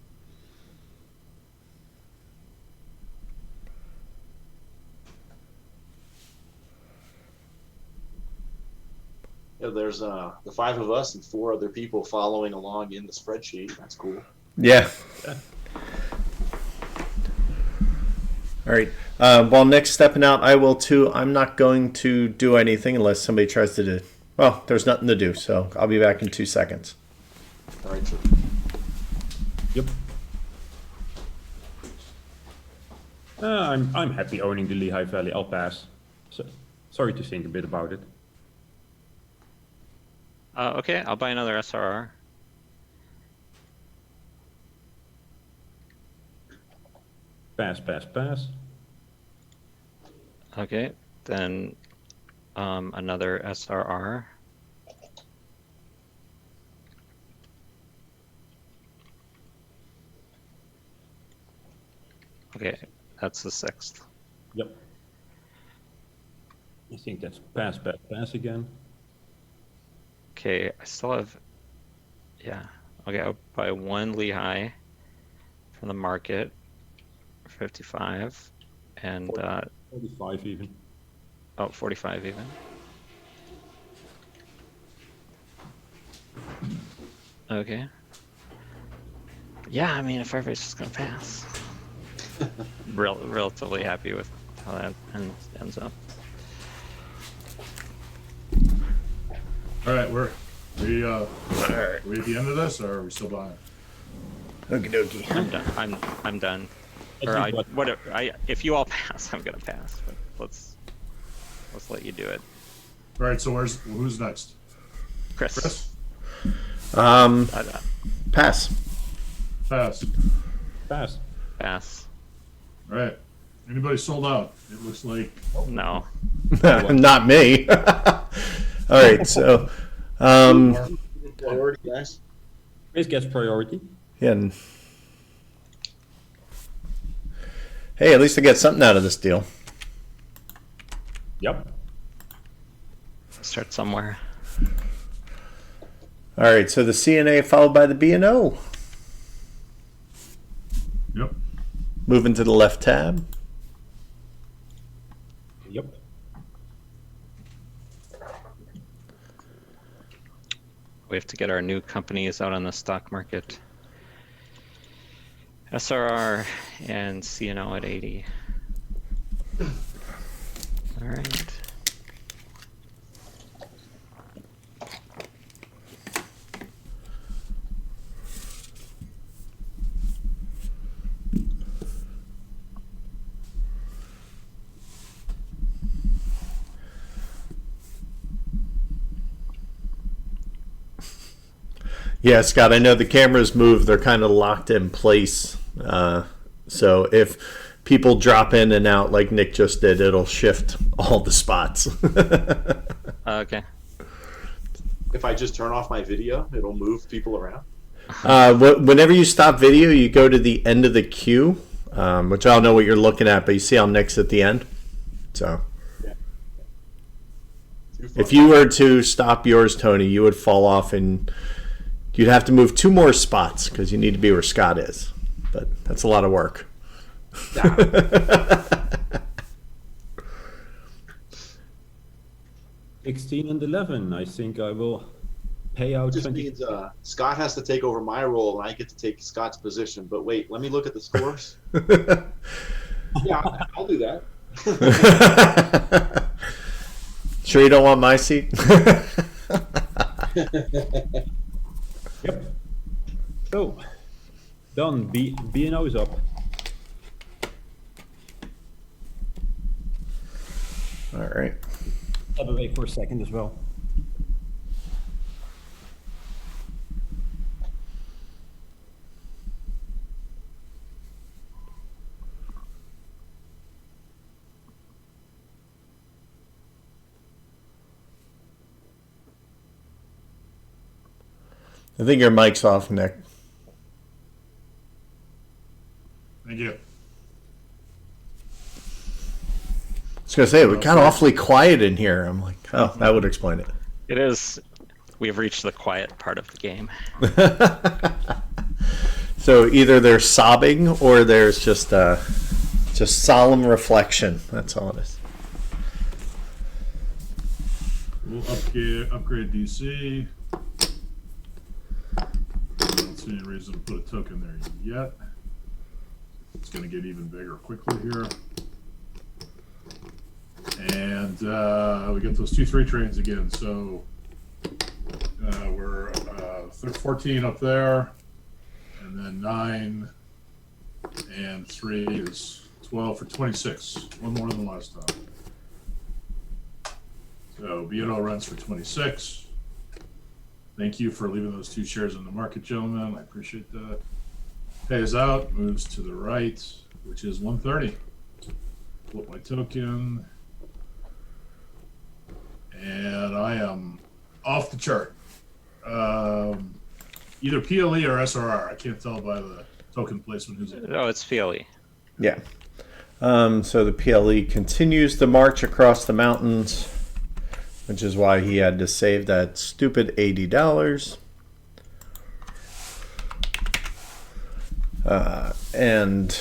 Speaker 2: Yeah, there's the 5 of us and 4 other people following along in the spreadsheet. That's cool.
Speaker 1: Yeah. All right. While Nick's stepping out, I will too. I'm not going to do anything unless somebody tries to do. Well, there's nothing to do, so I'll be back in 2 seconds.
Speaker 2: All right, sure.
Speaker 5: Yep. I'm happy owning the Lehigh Valley. I'll pass. So, sorry to think a bit about it.
Speaker 3: Okay, I'll buy another SRR.
Speaker 5: Pass, pass, pass.
Speaker 3: Okay, then another SRR. Okay, that's the 6th.
Speaker 5: Yep. I think that's pass, pass, pass again.
Speaker 3: Okay, I still have, yeah. Okay, I'll buy 1 Lehigh from the market, 55, and
Speaker 5: 45 even.
Speaker 3: oh, 45 even. Okay. Yeah, I mean, if everybody's just gonna pass. Relatively happy with how that ends up.
Speaker 4: All right, we at the end of this, or are we still buying?
Speaker 1: Okie dokie.
Speaker 3: I'm done. I'm done. Or if you all pass, I'm gonna pass. But let's let you do it,
Speaker 4: All right, so who's next?
Speaker 3: Chris.
Speaker 4: Chris?
Speaker 1: Pass.
Speaker 4: Pass.
Speaker 5: Pass.
Speaker 3: Pass.
Speaker 4: All right. Anybody sold out? It looks like
Speaker 3: No.
Speaker 1: Not me. All right, so
Speaker 2: Priority, guys.
Speaker 5: Chris gets priority.
Speaker 1: yeah. Hey, at least I get something out of this deal.
Speaker 5: Yep.
Speaker 3: Start somewhere.
Speaker 1: All right, so the CNA followed by the B&O.
Speaker 4: yep.
Speaker 1: Moving to the left tab.
Speaker 5: Yep.
Speaker 3: We have to get our new companies out on the stock market. SRR and CNO at 80. All right.
Speaker 1: Yeah, Scott, I know the cameras move. They're kind of locked in place. So if people drop in and out like Nick just did, it'll shift all the spots.
Speaker 3: Okay.
Speaker 2: If I just turn off my video, it'll move people around.
Speaker 1: Whenever you stop video, you go to the end of the queue, which I don't know what you're looking at, but you see how Nick's at the end. So if you were to stop yours, Tony, you would fall off and you'd have to move 2 more spots because you need to be where Scott is. But that's a lot of work.
Speaker 5: 16 and 11. I think I will pay out
Speaker 2: Just
Speaker 5: 20.
Speaker 2: means Scott has to take over my role, and I get to take Scott's position. But wait, let me look at the scores. Yeah, I'll do that.
Speaker 1: Sure you don't want my seat?
Speaker 5: Yep. So, done. B&O is up.
Speaker 1: All right.
Speaker 5: Step away for a second as well.
Speaker 1: I think your mic's off, Nick.
Speaker 4: Thank you.
Speaker 1: I was going to say, we got awfully quiet in here. I'm like, oh, that would explain it.
Speaker 3: It is. We've reached the quiet part of the game.
Speaker 1: So either they're sobbing or there's just solemn reflection. That's all it is.
Speaker 4: We'll upgrade DC. Don't see any reason to put a token there yet. It's going to get even bigger quickly here. And we get those 2 3 trains again. So we're 14 up there, and then 9 and 3 is 12 for 26. One more than last time. So B&O runs for 26. Thank you for leaving those 2 shares in the market, gentlemen. I appreciate that. Pays out, moves to the right, which is 130. Flip my token. And I am off the chart. Either PLE or SRR. I can't tell by the token placement who's in.
Speaker 3: Oh, it's PLE.
Speaker 1: Yeah. So the PLE continues the march across the mountains, which is why he had to save that stupid $80. And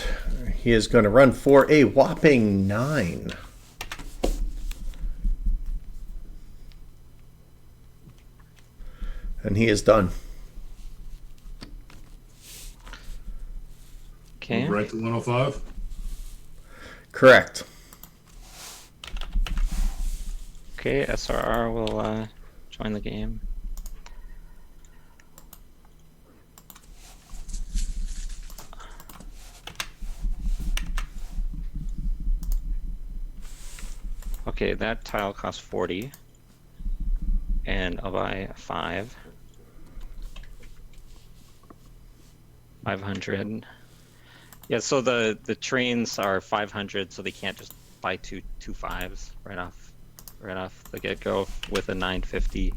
Speaker 1: he is going to run for a whopping 9. And he is done.
Speaker 3: Okay.
Speaker 4: Right to 105.
Speaker 1: Correct.
Speaker 3: Okay, SRR will join the game. Okay, that tile costs 40. And I'll buy 5. 500. Yeah, so the trains are 500, so they can't just buy two 5s right off the get-go with a 950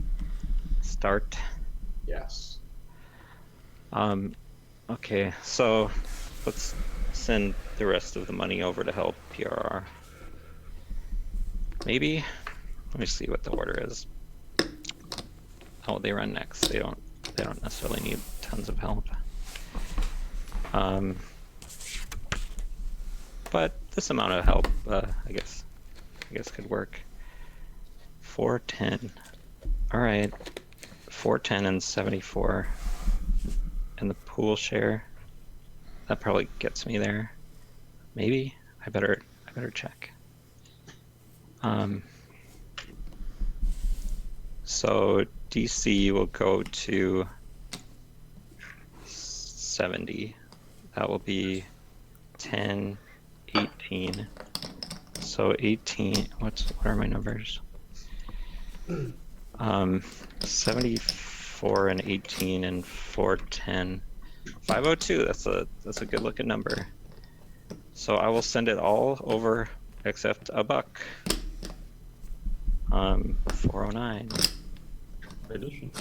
Speaker 3: start.
Speaker 2: Yes.
Speaker 3: Okay, so let's send the rest of the money over to help PRR. Maybe. Let me see what the order is. Oh, they run next. They don't necessarily need tons of help. But this amount of help, I guess could work. 410. All right, 410 and 74, and the pool share. That probably gets me there. Maybe I better check. So DC will go to 70. That will be 10, 18. So 18. What are my numbers? 74 and 18 and 410. 502. That's a good looking number. So I will send it all over except a buck. 409.
Speaker 5: Tradition.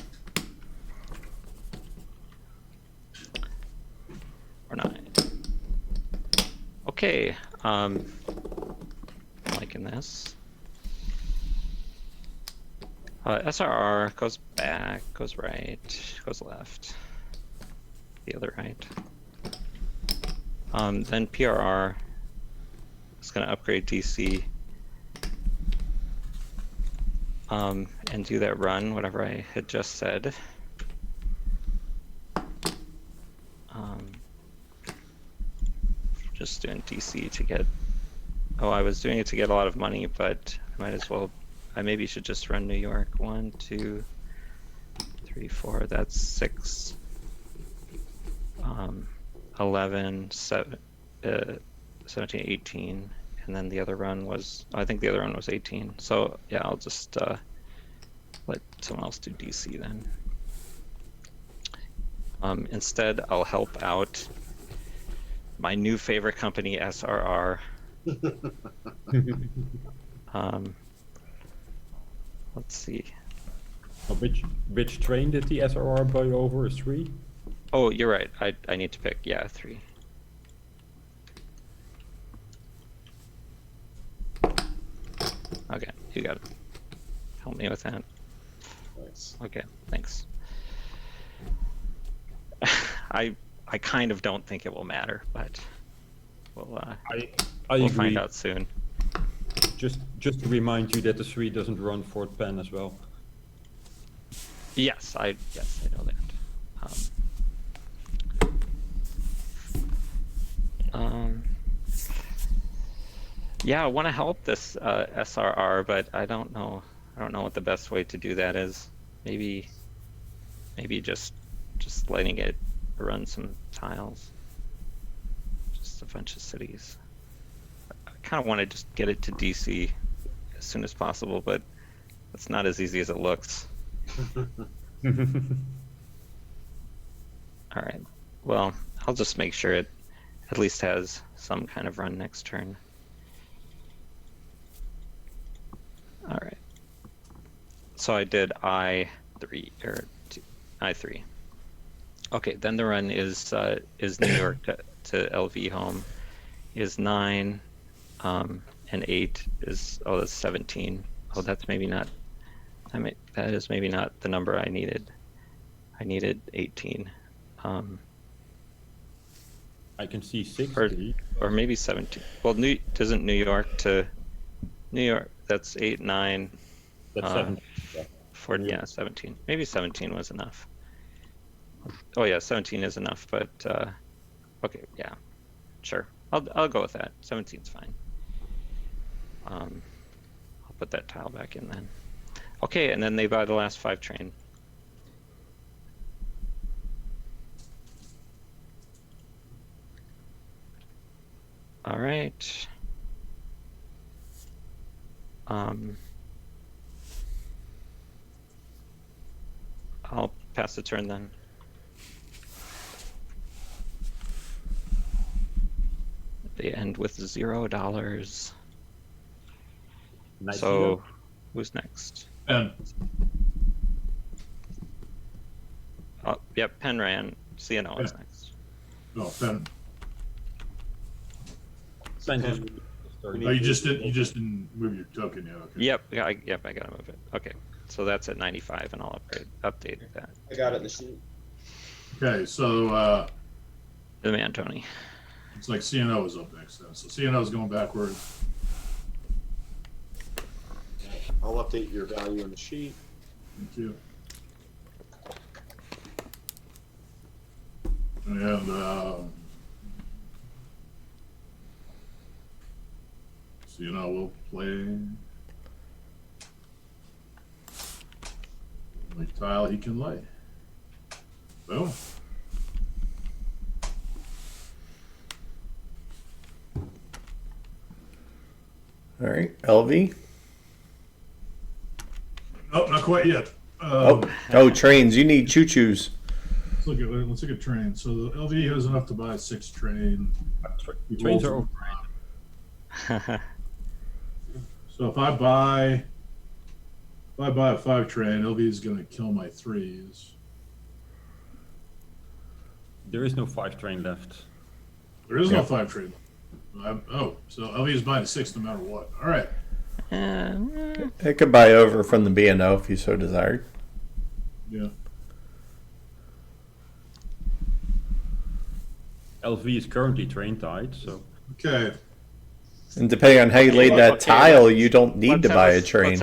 Speaker 3: Or 9. Okay. Liking this. SRR goes back, goes right, goes left. The other right. Then PRR is going to upgrade DC. And do that run, whatever I had just said. Just doing DC to get... Oh, I was doing it to get a lot of money, but I might as well... I maybe should just run New York. 1, 2, 3, 4. That's 6. 11, 7, 17, 18. And then the other run was... I think the other one was 18. So, yeah, I'll just let someone else do DC then. Instead, I'll help out my new favorite company, SRR. Let's see.
Speaker 5: Which train did the SRR buy over? Is 3?
Speaker 3: Oh, you're right. I need to pick, 3. Okay, you got it. Help me with that.
Speaker 2: Nice.
Speaker 3: Okay, thanks. I kind of don't think it will matter, but we'll
Speaker 5: I
Speaker 3: find
Speaker 5: agree.
Speaker 3: out soon.
Speaker 5: Just to remind you that the 3 doesn't run Whitpan as well.
Speaker 3: Yes, I know that. Yeah, I want to help this SRR, but I don't know what the best way to do that is. Maybe just letting it run some tiles. Just a bunch of cities. I kind of want to just get it to DC as soon as possible, but it's not as easy as it looks. All right. Well, I'll just make sure it at least has some kind of run next turn. All right. So I did I3 or I3. Okay, then the run is New York to LV home is 9, and 8 is that's 17. Oh, that's maybe not. That is maybe not the number I needed. I needed 18.
Speaker 5: I can see 60.
Speaker 3: Or maybe 17. Well, doesn't New York to New York? That's 8, 9.
Speaker 5: That's 7. Yeah.
Speaker 3: 17. Maybe 17 was enough. Oh yeah, 17 is enough. But okay, yeah, sure. I'll go with that. 17's fine. I'll put that tile back in then. Okay, and then they buy the last 5 train. All right. I'll pass the turn then. They end with $0.
Speaker 5: Nice.
Speaker 3: So, who's next?
Speaker 4: And
Speaker 3: Oh, yep, Penn ran. CNO is
Speaker 4: Yeah.
Speaker 3: next.
Speaker 4: oh, Ben.
Speaker 5: Send
Speaker 2: Pen-
Speaker 5: his-
Speaker 4: Oh, you just didn't move your token yet. Okay.
Speaker 3: Yep, I gotta move it. Okay, so that's at 95, and I'll update that.
Speaker 2: I got it in the sheet.
Speaker 4: Okay, so
Speaker 3: The man, Tony.
Speaker 4: it's like CNO is up next then. So CNO is going backwards.
Speaker 2: I'll update your value in the sheet.
Speaker 4: Thank you. And CNO will play like tile he can lay. Boom.
Speaker 1: All right, LV.
Speaker 4: Oh, not quite yet.
Speaker 1: Oh, trains. You need choo-choos.
Speaker 4: Let's look at train. So the LV has enough to buy 6 train.
Speaker 5: Trains are
Speaker 4: So if I buy a 5 train, LV is going to kill my 3s.
Speaker 5: There is no 5 train left.
Speaker 4: There is
Speaker 1: Yeah.
Speaker 4: no 5 train. So LV is buying 6 no matter what. All right.
Speaker 1: It could buy over from the B&O if you so desired.
Speaker 4: Yeah.
Speaker 5: LV is currently train tied, so
Speaker 4: Okay.
Speaker 1: And depending on how you laid that
Speaker 3: Okay,
Speaker 1: tile,
Speaker 3: let's-
Speaker 1: you don't need
Speaker 3: Let's
Speaker 1: to
Speaker 3: have
Speaker 1: buy
Speaker 3: a
Speaker 1: a train.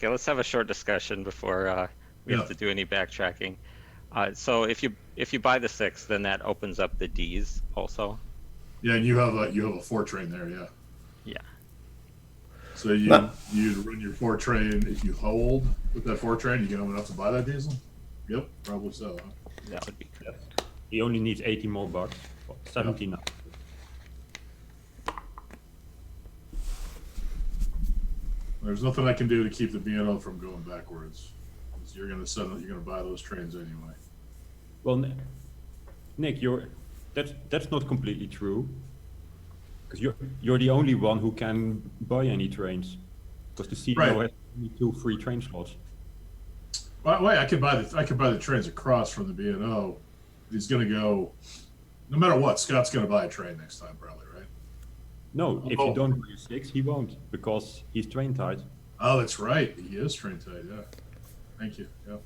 Speaker 3: Let's have a short discussion before we
Speaker 4: Yeah.
Speaker 3: have to do any backtracking. So if you buy the 6, then that opens up the Ds also.
Speaker 4: Yeah, and you have a 4 train there. Yeah.
Speaker 3: Yeah.
Speaker 4: So you'd run your 4 train. If you hold with that 4 train, you get enough to buy that diesel. Yep, probably so. Huh?
Speaker 3: That would be good.
Speaker 5: he only needs 80 more bucks. Well, 70 now.
Speaker 4: There's nothing I can do to keep the B&O from going backwards. 'Cause you're gonna buy those trains anyway.
Speaker 5: Well, Nick, that's not completely true. Because you're the only one who can buy any trains. Because the CEO
Speaker 4: Right.
Speaker 5: has only 2 free train slots.
Speaker 4: Well, wait, I could buy the trains across from the B&O. He's gonna go. No matter what, Scott's gonna buy a train next time, probably, right?
Speaker 5: No, if
Speaker 4: Oh.
Speaker 5: you don't buy a 6, he won't, because he's train tied.
Speaker 4: Oh, that's right. He is train tied. Yeah. Thank you. Yeah.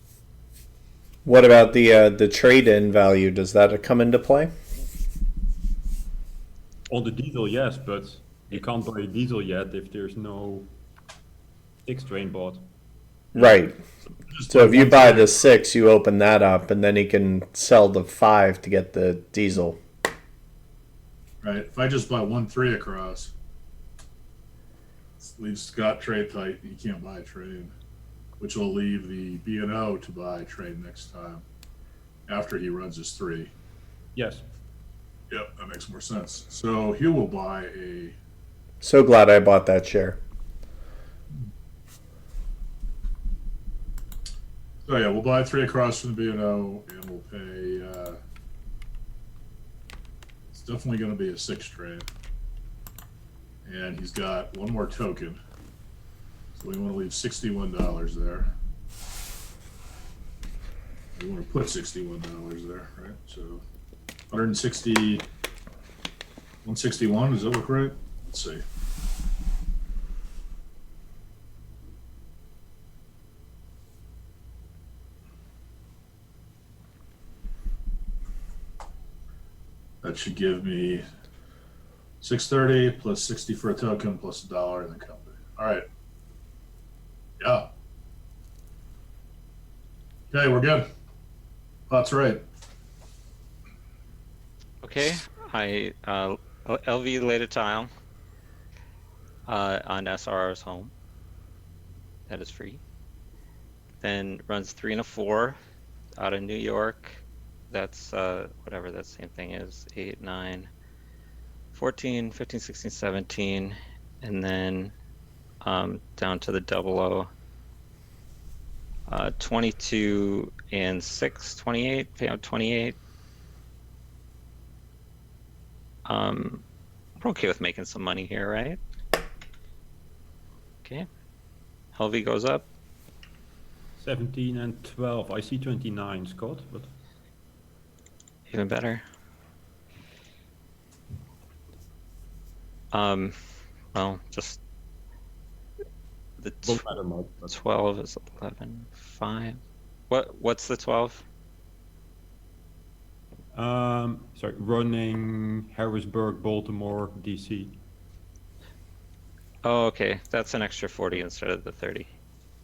Speaker 1: What about the trade-in value? Does that come into play?
Speaker 5: On the diesel, yes, but you can't buy a diesel yet if there's no 6 train bought.
Speaker 1: Right.
Speaker 4: Just
Speaker 1: So if you
Speaker 4: one
Speaker 1: buy
Speaker 4: train.
Speaker 1: the 6, you open that up, and then he can sell the 5 to get the diesel.
Speaker 4: Right. If I just buy 1-3 across, leaves Scott trade tight. He can't buy a train, which will leave the B&O to buy a train next time after he runs his 3.
Speaker 5: Yes.
Speaker 4: Yep, that makes more sense. So he will buy a.
Speaker 1: So glad I bought that share.
Speaker 4: Oh yeah, we'll buy 3 across from the B&O, and we'll pay. It's definitely going to be a 6 train, and he's got 1 more token, so we want to leave $61 there. We want to put $61 there, right? So 160, 161. Does that look right? Let's see. That should give me 630 plus 60 for a token plus $1 in the company. All right. Yeah. Okay, we're good. That's right.
Speaker 3: Okay, I LV laid a tile on SRR's home. That is free. Then runs 3 and a 4 out of New York. That's whatever that same thing is. 8, 9, 14, 15, 16, 17, and then down to the 00. 22 and 6, 28, pay out 28. We're okay with making some money here, right? Okay. Helvey goes up.
Speaker 5: 17 and 12. I see 29, Scott, but
Speaker 3: Even better. Well, just the
Speaker 5: won't matter much. But
Speaker 3: 12 is 11, 5. What's the 12?
Speaker 5: sorry, running Harrisburg, Baltimore, DC.
Speaker 3: Oh, okay. That's an extra 40 instead of the 30.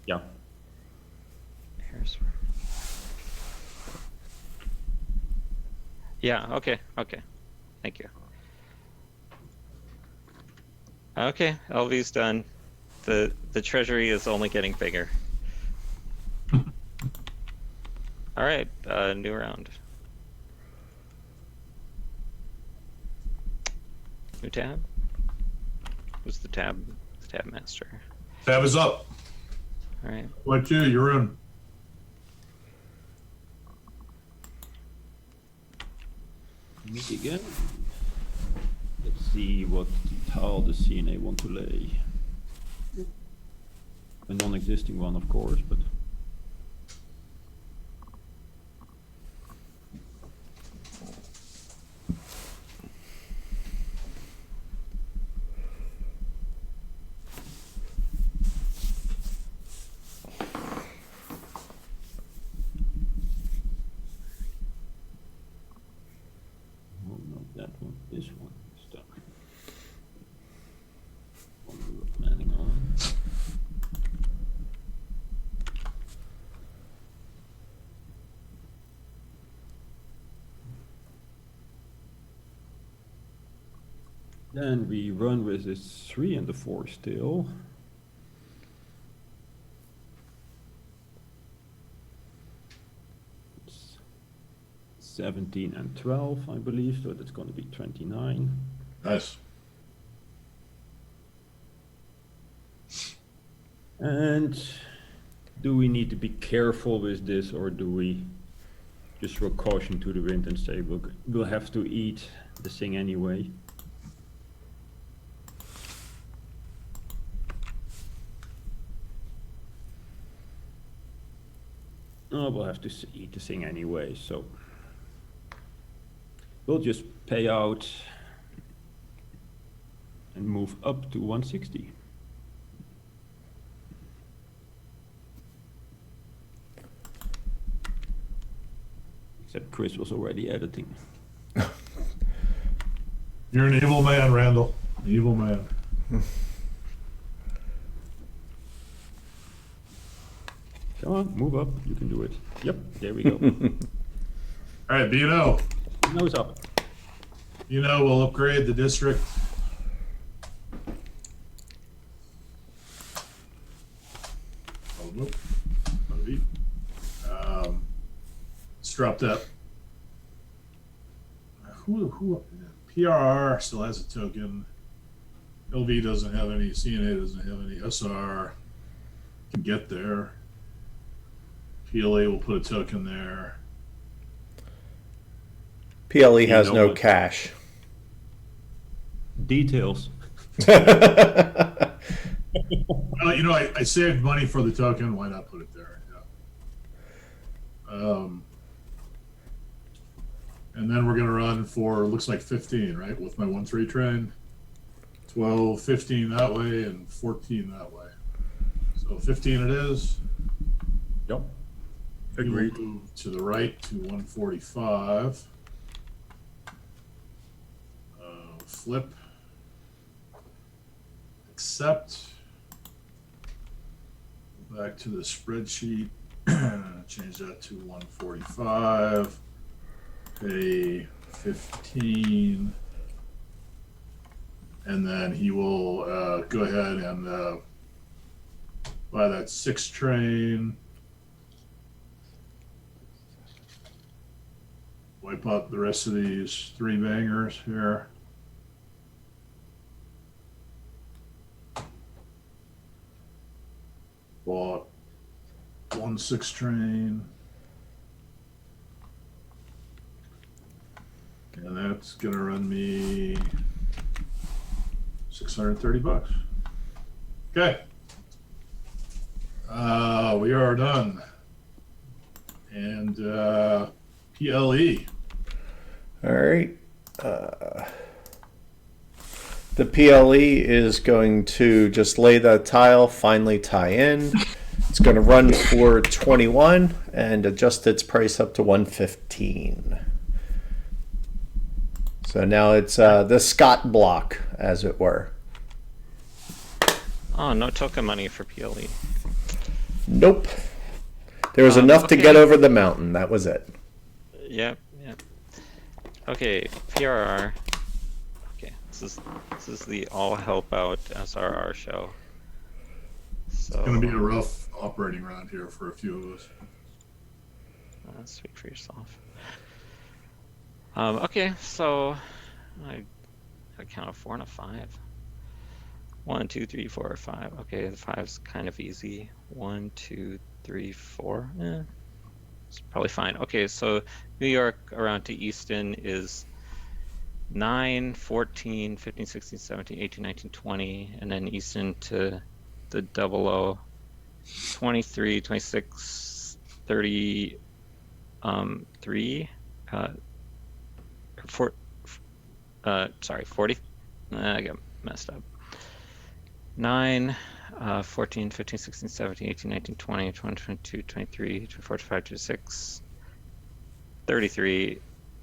Speaker 5: Yeah.
Speaker 3: Harrisburg. Yeah, okay, okay. Thank you. Okay, LV's done. The treasury is only getting bigger. All right, new round. New tab. Who's the tab? The tab master.
Speaker 4: Tab is up.
Speaker 3: All right.
Speaker 4: What you? You're in.
Speaker 5: Meet again. Let's see what tile the CNA want to lay. A non-existing one, of course, but oh, not that one. This one is done. One we were planning on. Then we run with this 3 and the 4 still. It's 17 and 12, I believe, so that's going to be 29.
Speaker 4: Nice.
Speaker 5: And do we need to be careful with this, or do we just throw caution to the wind and say we'll have to eat the thing anyway? Oh, we'll have to eat the thing anyway, so we'll just pay out and move up to 160. Except Chris was already editing.
Speaker 4: You're an evil man, Randall. Evil man.
Speaker 5: Come on, move up. You can do it. Yep, there we go.
Speaker 4: All right, B&O.
Speaker 5: Nose up.
Speaker 4: B&O will upgrade the district. Oh, nope. Oh, V. Let's drop that. Who? PRR still has a token. LV doesn't have any. CNA doesn't have any. SR can get there. PLA will put a token there.
Speaker 1: PLE has
Speaker 5: know
Speaker 1: no
Speaker 5: what?
Speaker 1: cash.
Speaker 5: Details.
Speaker 4: Well, you know, I saved money for the token. Why not put it there? Yeah. And then we're going to run for, looks like 15, right? With my 1-3 train. 12, 15 that way, and 14 that way. So 15 it is.
Speaker 5: Yep.
Speaker 4: We will
Speaker 5: Agreed.
Speaker 4: move to the right to 145. Flip. Accept. Back to the spreadsheet. Change that to 145. Pay 15. And then he will go ahead and buy that 6 train. Wipe out the rest of these 3 bangers here. Bought 1 6 train. And that's gonna run me $630. Okay. We are done. And PLE.
Speaker 1: All right. The PLE is going to just lay the tile, finally tie in. It's going to run for 21 and adjust its price up to 115. So now it's the Scott block, as it were.
Speaker 3: Oh, no token money for PLE.
Speaker 1: Nope. There was enough to get over the mountain. That was it.
Speaker 3: Yep. Okay, PRR. Okay, this is the all help out SRR show. So
Speaker 4: It's going to be a rough operating round here for a few of us.
Speaker 3: Speak for yourself. Okay, so I count a 4 and a 5. 1, 2, 3, 4, 5. Okay, the 5's kind of easy. 1, 2, 3, 4. It's probably fine. Okay, so New York around to Easton is 9, 14, 15, 16, 17, 18, 19, 20, and then Easton to the 00, 23, 26, 30, 3, 40. I got messed up. 9, 14, 15, 16, 17, 18, 19, 20, 21, 22, 23, 24, 25, 26, 33,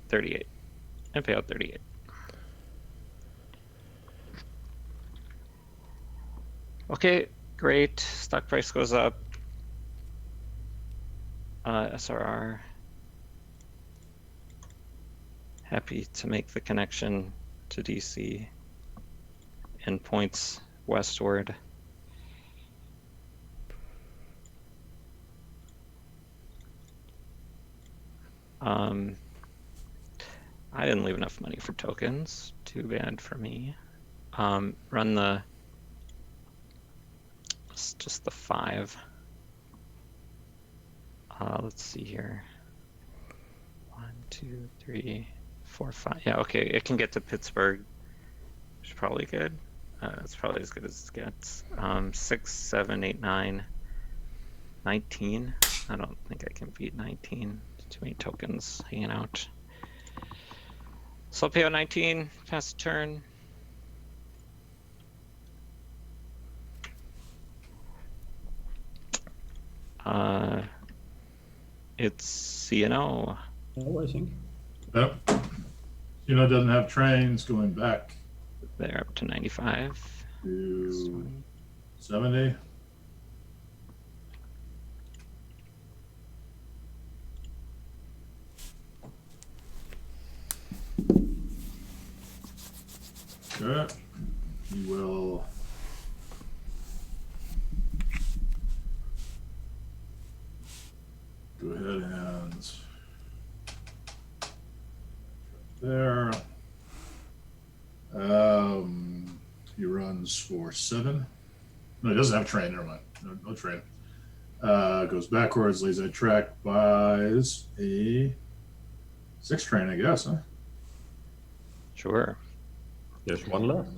Speaker 3: 38. And pay out 38. Okay, great. Stock price goes up. SRR. Happy to make the connection to DC and points westward. I didn't leave enough money for tokens. Too bad for me. Run the just the 5. Let's see here. 1, 2, 3, 4, 5. Yeah, okay. It can get to Pittsburgh, which is probably good. It's probably as good as it gets. 6, 7, 8, 9, 19. I don't think I can beat 19. Too many tokens hanging out. So I'll pay out 19, pass the turn. It's CNO.
Speaker 5: Oh, I think.
Speaker 4: Yep. Doesn't have trains going back
Speaker 3: They're up to 95.
Speaker 4: to 70. Okay. We will go ahead and there. He runs for 7. No, he doesn't have train. Never mind. No train. Goes backwards, lays that track, buys a 6 train, I guess, huh?
Speaker 3: Sure.
Speaker 5: There's one left.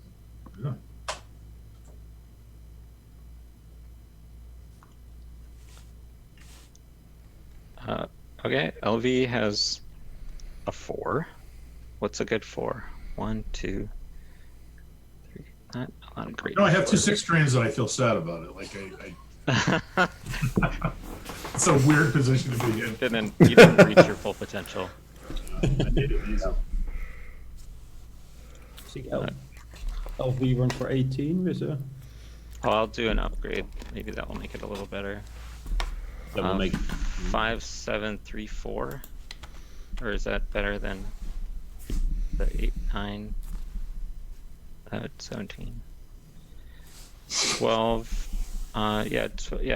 Speaker 4: Yeah.
Speaker 3: Okay, LV has a 4. What's a good 4? 1, 2, 3. Not a great.
Speaker 4: I have 2
Speaker 3: fours.
Speaker 4: 6 trains that I feel sad about it. Like I it's a weird position to be in.
Speaker 3: You didn't reach your full potential.
Speaker 4: I made it easy.
Speaker 5: I think LV runs for 18 with a.
Speaker 3: Oh, I'll do an upgrade. Maybe that will make it a little better.
Speaker 5: That will make
Speaker 3: 5, 7, 3, 4. Or is that better than the 8, 9, 17, 12? Yeah,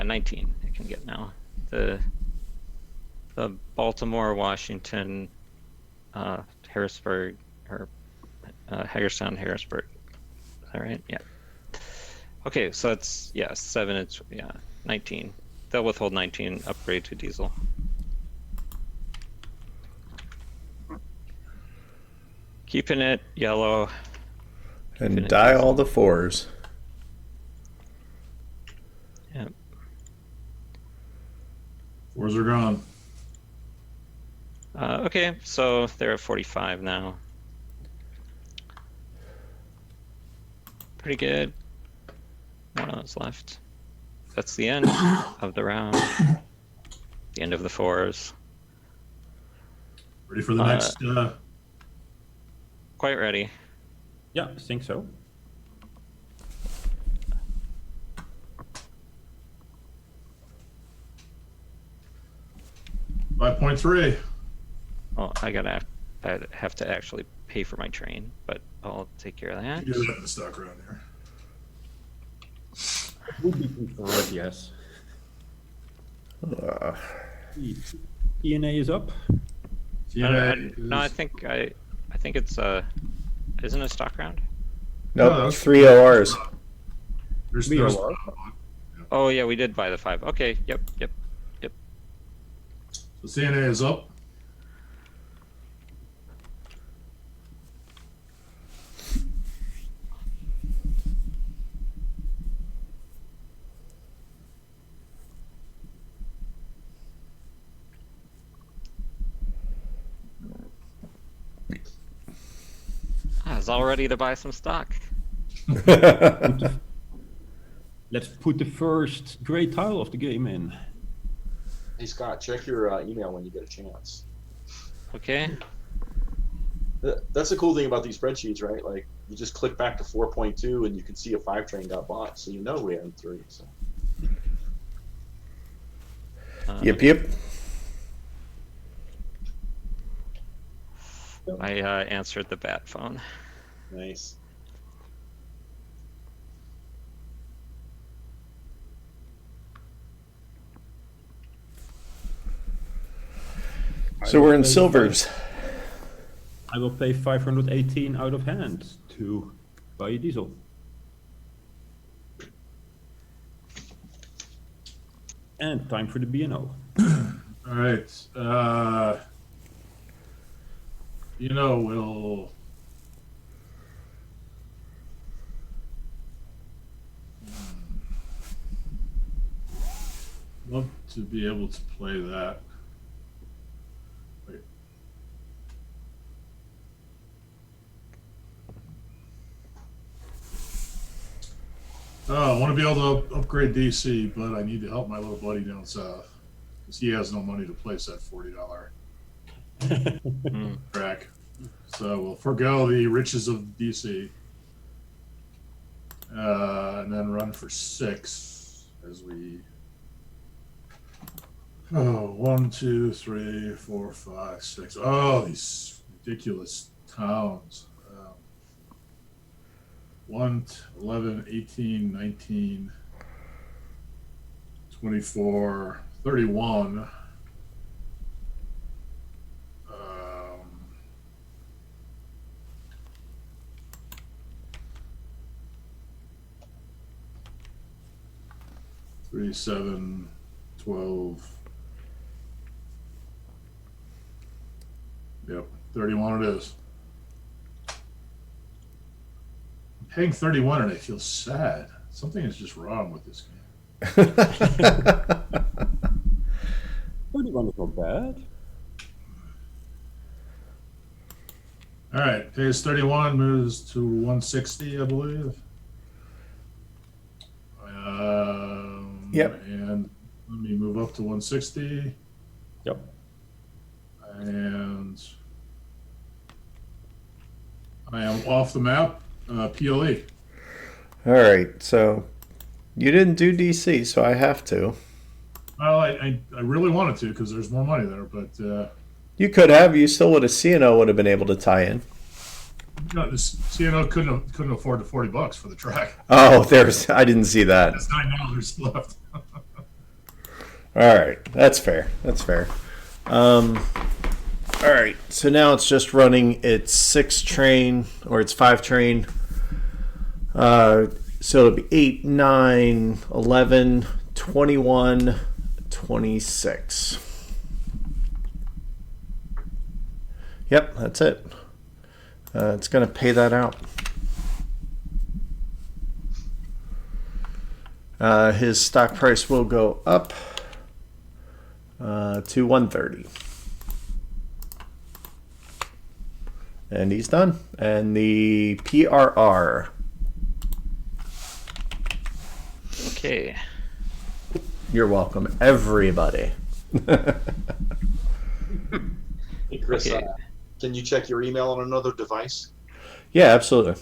Speaker 3: 19. I can get now. The Baltimore, Washington, Harrisburg, or Hagerstown, Harrisburg. Is that right? Yeah. Okay, so it's 7. It's 19. They'll withhold 19. Upgrade to diesel. Keeping it yellow.
Speaker 1: And die all the 4s.
Speaker 3: Yep.
Speaker 4: 4s are gone.
Speaker 3: Okay, so they're at 45 now. Pretty good. One of those left. That's the end of the round. The end of the 4s.
Speaker 4: Ready for the next?
Speaker 3: Quite ready.
Speaker 5: Yeah, I think so.
Speaker 4: $5.3.
Speaker 3: Well, I have to actually pay for my train, but I'll take care of that.
Speaker 4: You do that in the stock around here.
Speaker 5: Would be preferred, yes. TNA is up.
Speaker 3: No, I think it's isn't it a stock round?
Speaker 1: Nope,
Speaker 4: No,
Speaker 1: 3 ORs.
Speaker 4: There's
Speaker 3: Oh yeah, we did buy the 5. Okay, yep.
Speaker 4: So CNA is up.
Speaker 3: I was all ready to buy some stock.
Speaker 5: Let's put the first gray tile of the game in.
Speaker 2: Hey Scott, check your email when you get a chance.
Speaker 3: Okay.
Speaker 2: That's the cool thing about these spreadsheets, right? Like you just click back to 4.2 and you can see a 5 train got bought, so you know we had 3. So.
Speaker 1: Yep.
Speaker 3: I answered the bat phone.
Speaker 2: Nice.
Speaker 1: So we're in silvers.
Speaker 5: I will pay 518 out of hand to buy a diesel. And time for the B&O.
Speaker 4: All right. We'll love to be able to play that. Wait. Oh, I want to be able to upgrade DC, but I need to help my little buddy down south because he has no money to place that $40 track. So we'll forego the riches of DC and then run for 6 as we. Oh, 1, 2, 3, 4, 5, 6. Oh, these ridiculous towns. 1, 11, 18, 19, 24, 31. 3, 7, 12. Yep, 31 it is. I'm paying 31 and I feel sad. Something is just wrong with this game.
Speaker 5: 31 is not bad.
Speaker 4: All right, pays 31 moves to 160, I believe.
Speaker 1: Yep.
Speaker 4: And let me move up to 160.
Speaker 5: Yep.
Speaker 4: And I am off the map. PLE.
Speaker 1: All right, so you didn't do DC, so I have to.
Speaker 4: Well, I really wanted to because there's more money there, but
Speaker 1: You could have. You still would have. CNO would have been able to tie in.
Speaker 4: no, this CNO couldn't afford the $40 for the track.
Speaker 1: Oh, I didn't see that.
Speaker 4: That's $9 left.
Speaker 1: All right, that's fair. All right, so now it's just running its 6 train or its 5 train. So it'll be 8, 9, 11, 21, 26. Yep, that's it. It's going to pay that out. His stock price will go up to 130. And he's done. And the PRR.
Speaker 3: Okay.
Speaker 1: You're welcome, everybody.
Speaker 2: Hey, Chris,
Speaker 3: Okay.
Speaker 2: can you check your email on another device?
Speaker 1: Yeah, absolutely.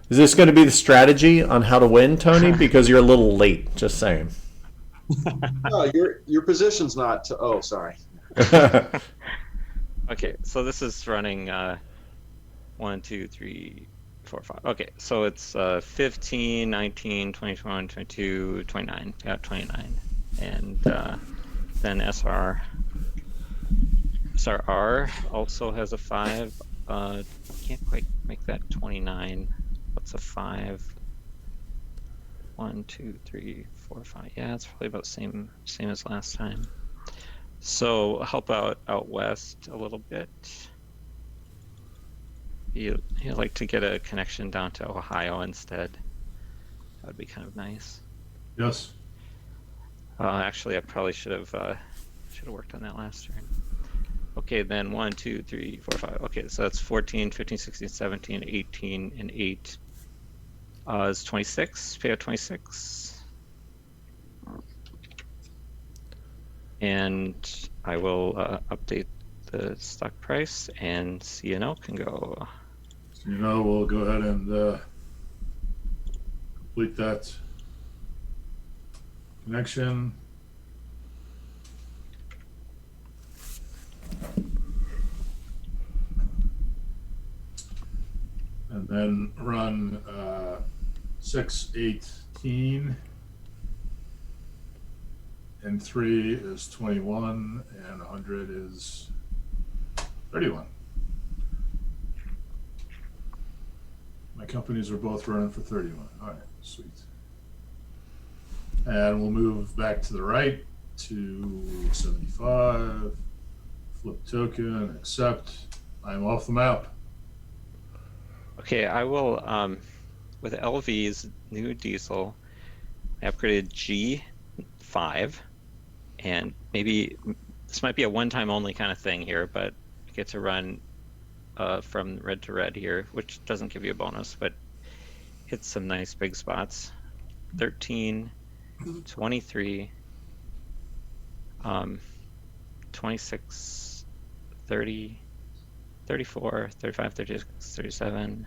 Speaker 1: Is this going to be the strategy on how to win, Tony? Because you're a little late, just saying.
Speaker 2: No, your position's not. Oh, sorry.
Speaker 3: Okay, so this is running 1, 2, 3, 4, 5. Okay, so it's 15, 19, 21, 22, 29. Yeah, 29. And then SRR also has a 5. Can't quite make that 29. What's a 5? 1, 2, 3, 4, 5. Yeah, it's probably about same as last time. So help out west a little bit. You'd like to get a connection down to Ohio instead. That would be kind of nice.
Speaker 4: Yes.
Speaker 3: Actually, I probably should have worked on that last turn. Okay, then 1, 2, 3, 4, 5. Okay, so that's 14, 15, 16, 17, 18, and 8. Is 26. Pay out 26. And I will update the stock price, and CNO can go.
Speaker 4: So, we'll go ahead and complete that connection. And then run 618, and 3 is 21, and 100 is 31. My companies are both running for 31. All right, sweet. And we'll move back to the right to 75, flip token, accept. I'm off the map.
Speaker 3: Okay, I will, with LV's new diesel, I upgraded G5, and maybe this might be a one-time only kind of thing here, but I get to run from red to red here, which doesn't give you a bonus, but hits some nice big spots. 13, 23, 26, 30, 34, 35, 36, 37,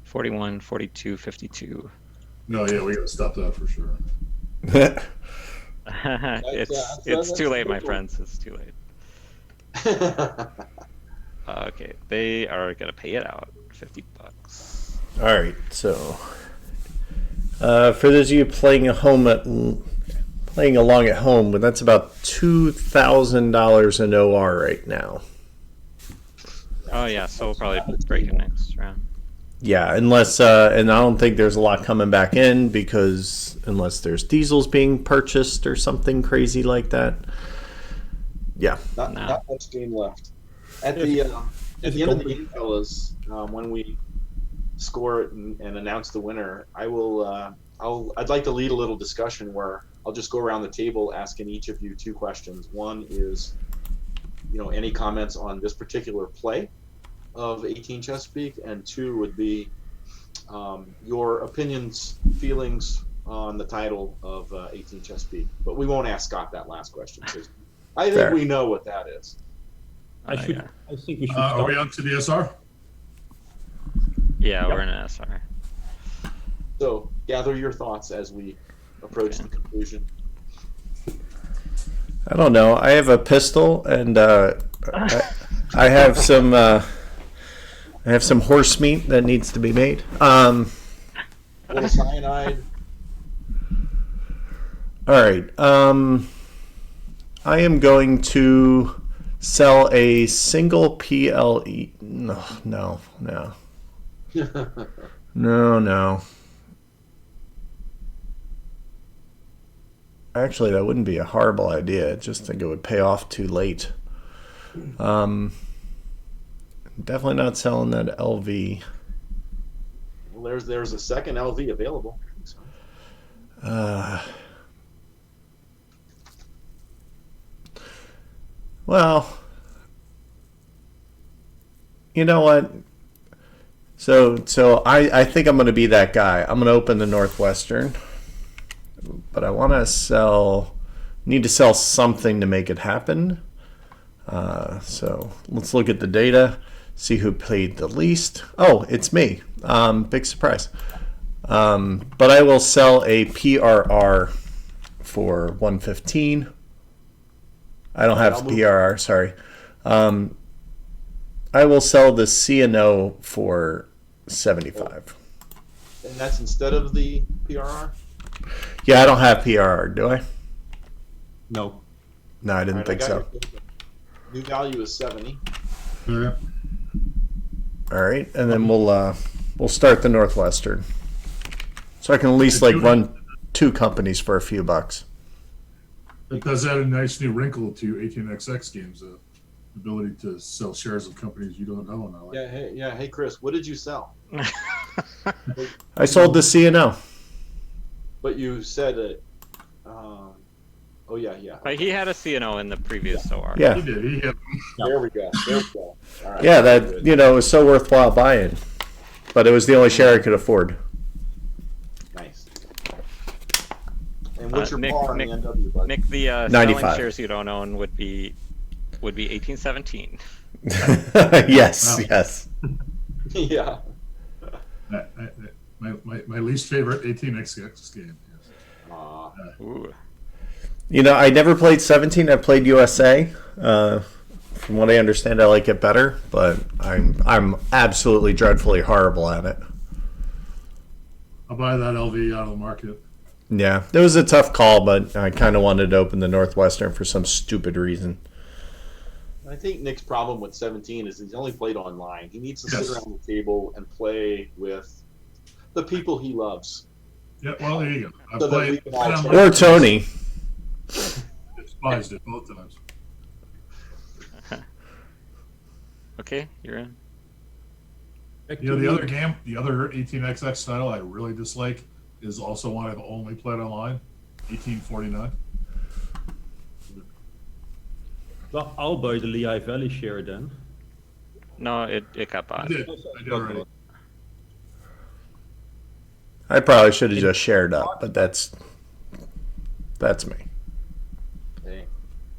Speaker 3: 41, 42, 52.
Speaker 4: No, yeah, we gotta stop that for sure.
Speaker 3: It's too late, my friends. It's too late. Okay, they are gonna pay it out. $50.
Speaker 1: All right, so for those of you playing along at home, but that's about $2,000 in OR right now.
Speaker 3: Oh yeah, so we'll probably break it next round.
Speaker 1: Yeah, unless and I don't think there's a lot coming back in, because unless there's diesels being purchased or something crazy like that. Yeah.
Speaker 2: Not much game left. At the end of the game, fellas, when we score it and announce the winner, I'd like to lead a little discussion where I'll just go around the table asking each of you 2 questions. One is, any comments on this particular play of 18 Chesapeake, and 2 would be your opinions, feelings on the title of 18 Chesapeake. But we won't ask Scott that last question, because I think
Speaker 1: Fair.
Speaker 2: we know what that is.
Speaker 5: I think we should
Speaker 4: Are
Speaker 5: start.
Speaker 4: we on to the SR?
Speaker 3: Yeah, we're in an SR.
Speaker 2: So gather your thoughts as we approach the conclusion.
Speaker 1: I don't know. I have a pistol, and I have some horse meat that needs to be made.
Speaker 2: A little cyanide.
Speaker 1: All right. I am going to sell a single PLE. No. Actually, that wouldn't be a horrible idea. I just think it would pay off too late. Definitely not selling that LV.
Speaker 2: Well, there's a second LV available. So.
Speaker 1: Well, you know what? So I think I'm going to be that guy. I'm going to open the Northwestern, but I want to need to sell something to make it happen. So let's look at the data, see who paid the least. Oh, it's me. Big surprise. But I will sell a PRR for 115. I don't have PRR, sorry. I will sell the CNO for 75.
Speaker 2: And that's instead of the PRR?
Speaker 1: Yeah, I don't have PRR, do I?
Speaker 5: No.
Speaker 1: No, I didn't think so.
Speaker 2: New value is 70.
Speaker 4: Yeah.
Speaker 1: All right, and then we'll start the Northwestern. So I can at least run 2 companies for a few bucks.
Speaker 4: It does add a nice new wrinkle to 18XX games, the ability to sell shares of companies you don't own. I like
Speaker 2: Hey, Chris, what did you sell?
Speaker 1: I sold the CNO.
Speaker 2: But you said it. Oh yeah.
Speaker 3: But he had a CNO in the previous OR.
Speaker 1: Yeah.
Speaker 4: He did. He had.
Speaker 2: There we go. All right.
Speaker 1: Yeah, that was so worthwhile buying. But it was the only share I could afford.
Speaker 2: Nice. And what's your
Speaker 3: Nick,
Speaker 2: par on the NW, bud?
Speaker 3: Nick, the
Speaker 1: 95.
Speaker 3: selling shares you don't own would be 1817.
Speaker 1: Yes,
Speaker 4: Wow.
Speaker 1: yes.
Speaker 2: Yeah.
Speaker 4: My least favorite 18XX game. Yes.
Speaker 3: Ooh.
Speaker 1: I never played 17. I played USA. From what I understand, I like it better, but I'm absolutely dreadfully horrible at it.
Speaker 4: I'll buy that LV out of the market.
Speaker 1: Yeah, it was a tough call, but I kind of wanted to open the Northwestern for some stupid reason.
Speaker 2: I think Nick's problem with 17 is he's only played online. He needs to sit
Speaker 4: Yes.
Speaker 2: around the table and play with the people he loves.
Speaker 4: Yeah, well, there you go. I
Speaker 2: So that we
Speaker 4: played.
Speaker 2: can all talk.
Speaker 1: Or Tony.
Speaker 4: Despised it both times.
Speaker 3: Okay, you're in.
Speaker 4: The other game, the other 18XX title I really dislike is also one I've only played online, 1849.
Speaker 5: Well, I'll buy the Lehigh Valley share then.
Speaker 3: No, it got
Speaker 4: I
Speaker 3: bought.
Speaker 4: did already.
Speaker 1: I probably should have just shared up, but that's me.
Speaker 2: Hey.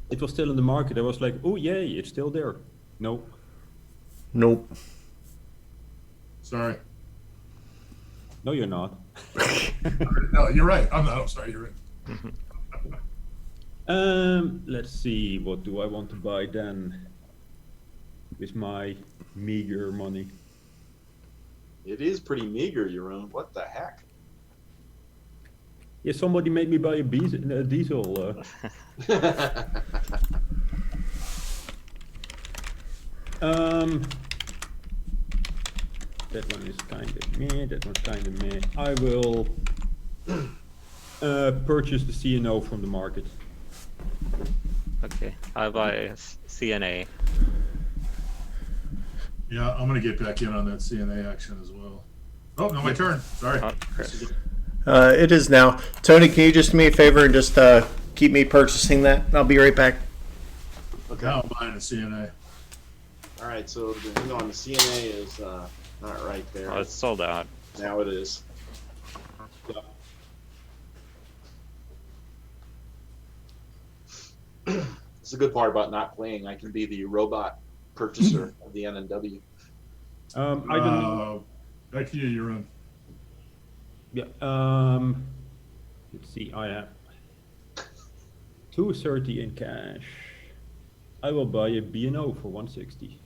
Speaker 5: It was still in the market. I was like, oh yay, it's still there. No.
Speaker 1: Nope.
Speaker 4: Sorry.
Speaker 5: No, you're not.
Speaker 4: No, you're right. I'm sorry. You're right.
Speaker 5: Let's see. What do I want to buy then? With my meager money.
Speaker 2: It is pretty meager, Jeroen. What the heck?
Speaker 5: Yeah, somebody made me buy a diesel. That one is kind of meh. That one's kind of meh. I will purchase the CNO from the market.
Speaker 3: Okay, I'll buy a CNA.
Speaker 4: Yeah, I'm gonna get back in on that CNA action as well. Oh, no, my turn. Sorry.
Speaker 3: Oh, Chris.
Speaker 1: It is now. Tony, can you just do me a favor and just keep me purchasing that? I'll be right back.
Speaker 2: Okay.
Speaker 4: Now I'm buying a CNA.
Speaker 2: All right. So the CNA is not right there.
Speaker 3: Oh, it's sold out.
Speaker 2: Now it is. Yep. It's the good part about not playing. I can be the robot purchaser of the NNW.
Speaker 5: I don't.
Speaker 4: Back to you, Jeroen.
Speaker 5: Yeah. Let's see. I have 230 in cash. I will buy a B&O for 160.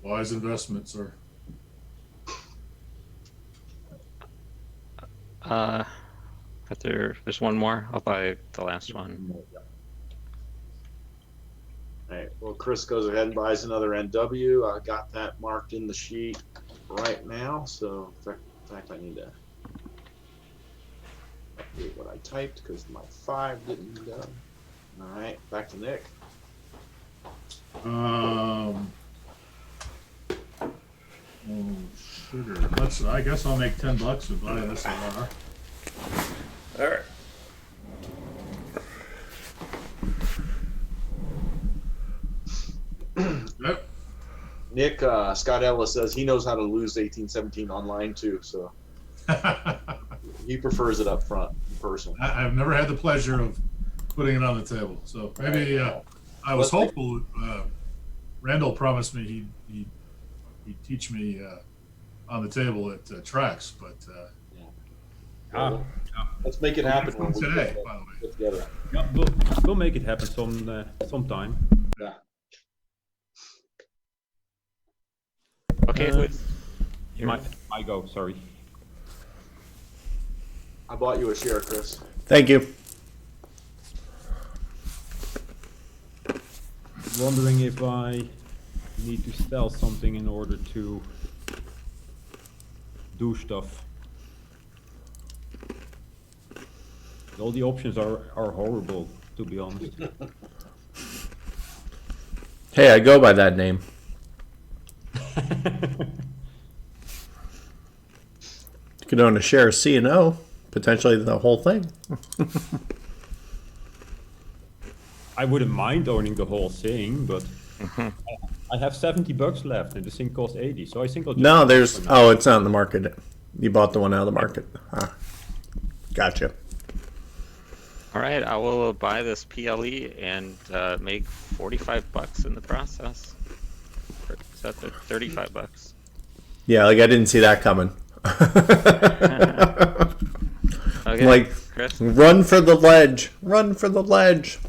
Speaker 4: Wise investment, sir.
Speaker 3: There's one more. I'll buy the last one.
Speaker 2: All right. Well, Chris goes ahead and buys another NW. I got that marked in the sheet right now. So, in fact I need to update what I typed because my 5 didn't go. All right. Back to Nick.
Speaker 4: Oh, sugar. I guess I'll make $10 to buy this SLR.
Speaker 2: Nick, Scott Ellis says he knows how to lose 1817 online too, so he prefers it up front in person.
Speaker 4: I've never had the pleasure of putting it on the table, so maybe I was hopeful. Randall promised me he'd teach me on the table at tracks, but
Speaker 2: let's make it happen when we
Speaker 4: today.
Speaker 2: get,
Speaker 4: By the way,
Speaker 2: get together.
Speaker 5: Yeah, we'll make it happen sometime.
Speaker 2: Yeah.
Speaker 3: Okay,
Speaker 5: I go. Sorry.
Speaker 2: I bought you a share, Chris.
Speaker 1: Thank you.
Speaker 5: Wondering if I need to sell something in order to do stuff. All the options are horrible, to be honest.
Speaker 1: Hey, I go by that name. You could own a share of C&O, potentially the whole thing.
Speaker 5: I wouldn't mind owning the whole thing, but I have $70 left, and this thing costs 80. So I think I'll just
Speaker 1: No, there's. Oh, it's not in the market. You bought the one out of the market. Ah, gotcha.
Speaker 3: all right, I will buy this PLE and make $45 in the process. Or is that the $35?
Speaker 1: Yeah, like I didn't see that coming.
Speaker 3: Okay,
Speaker 1: Like,
Speaker 3: Chris.
Speaker 1: run for the ledge. Run for the ledge.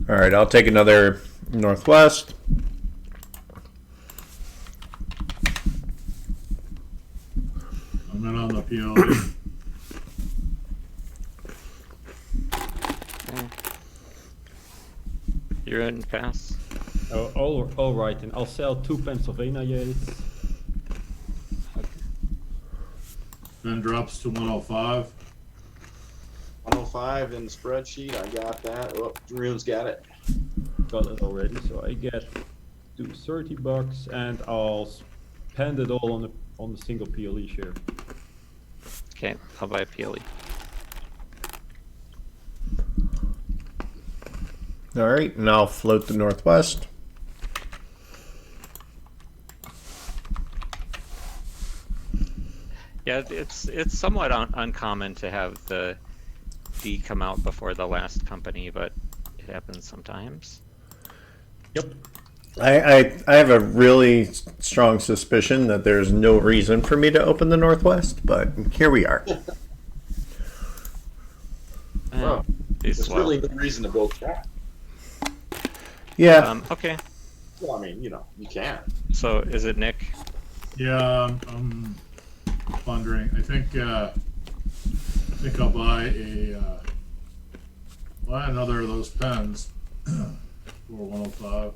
Speaker 1: All right, I'll take another Northwest.
Speaker 4: I'm in on the PLE.
Speaker 3: You're in pass.
Speaker 5: Oh, all right, and I'll sell 2 Pennsylvania Yates.
Speaker 4: Then drops to 105.
Speaker 2: 105 in the spreadsheet. I got that. Oh, Jeroen's got it.
Speaker 5: Got it already, so I get to $30, and I'll spend it all on the single PLE share.
Speaker 3: Okay, I'll buy a PLE.
Speaker 1: All right, and I'll float the Northwest.
Speaker 3: Yeah, it's somewhat uncommon to have the D come out before the last company, but it happens sometimes.
Speaker 5: Yep.
Speaker 1: I have a really strong suspicion that there's no reason for me to open the Northwest, but here we are.
Speaker 2: Well,
Speaker 3: These
Speaker 2: there's
Speaker 3: swell.
Speaker 2: really no reason to go track.
Speaker 1: Yeah.
Speaker 3: Okay,
Speaker 2: Well, I mean, you can.
Speaker 3: so is it Nick?
Speaker 4: Yeah, I'm pondering. I think I'll buy another of those pens for 105.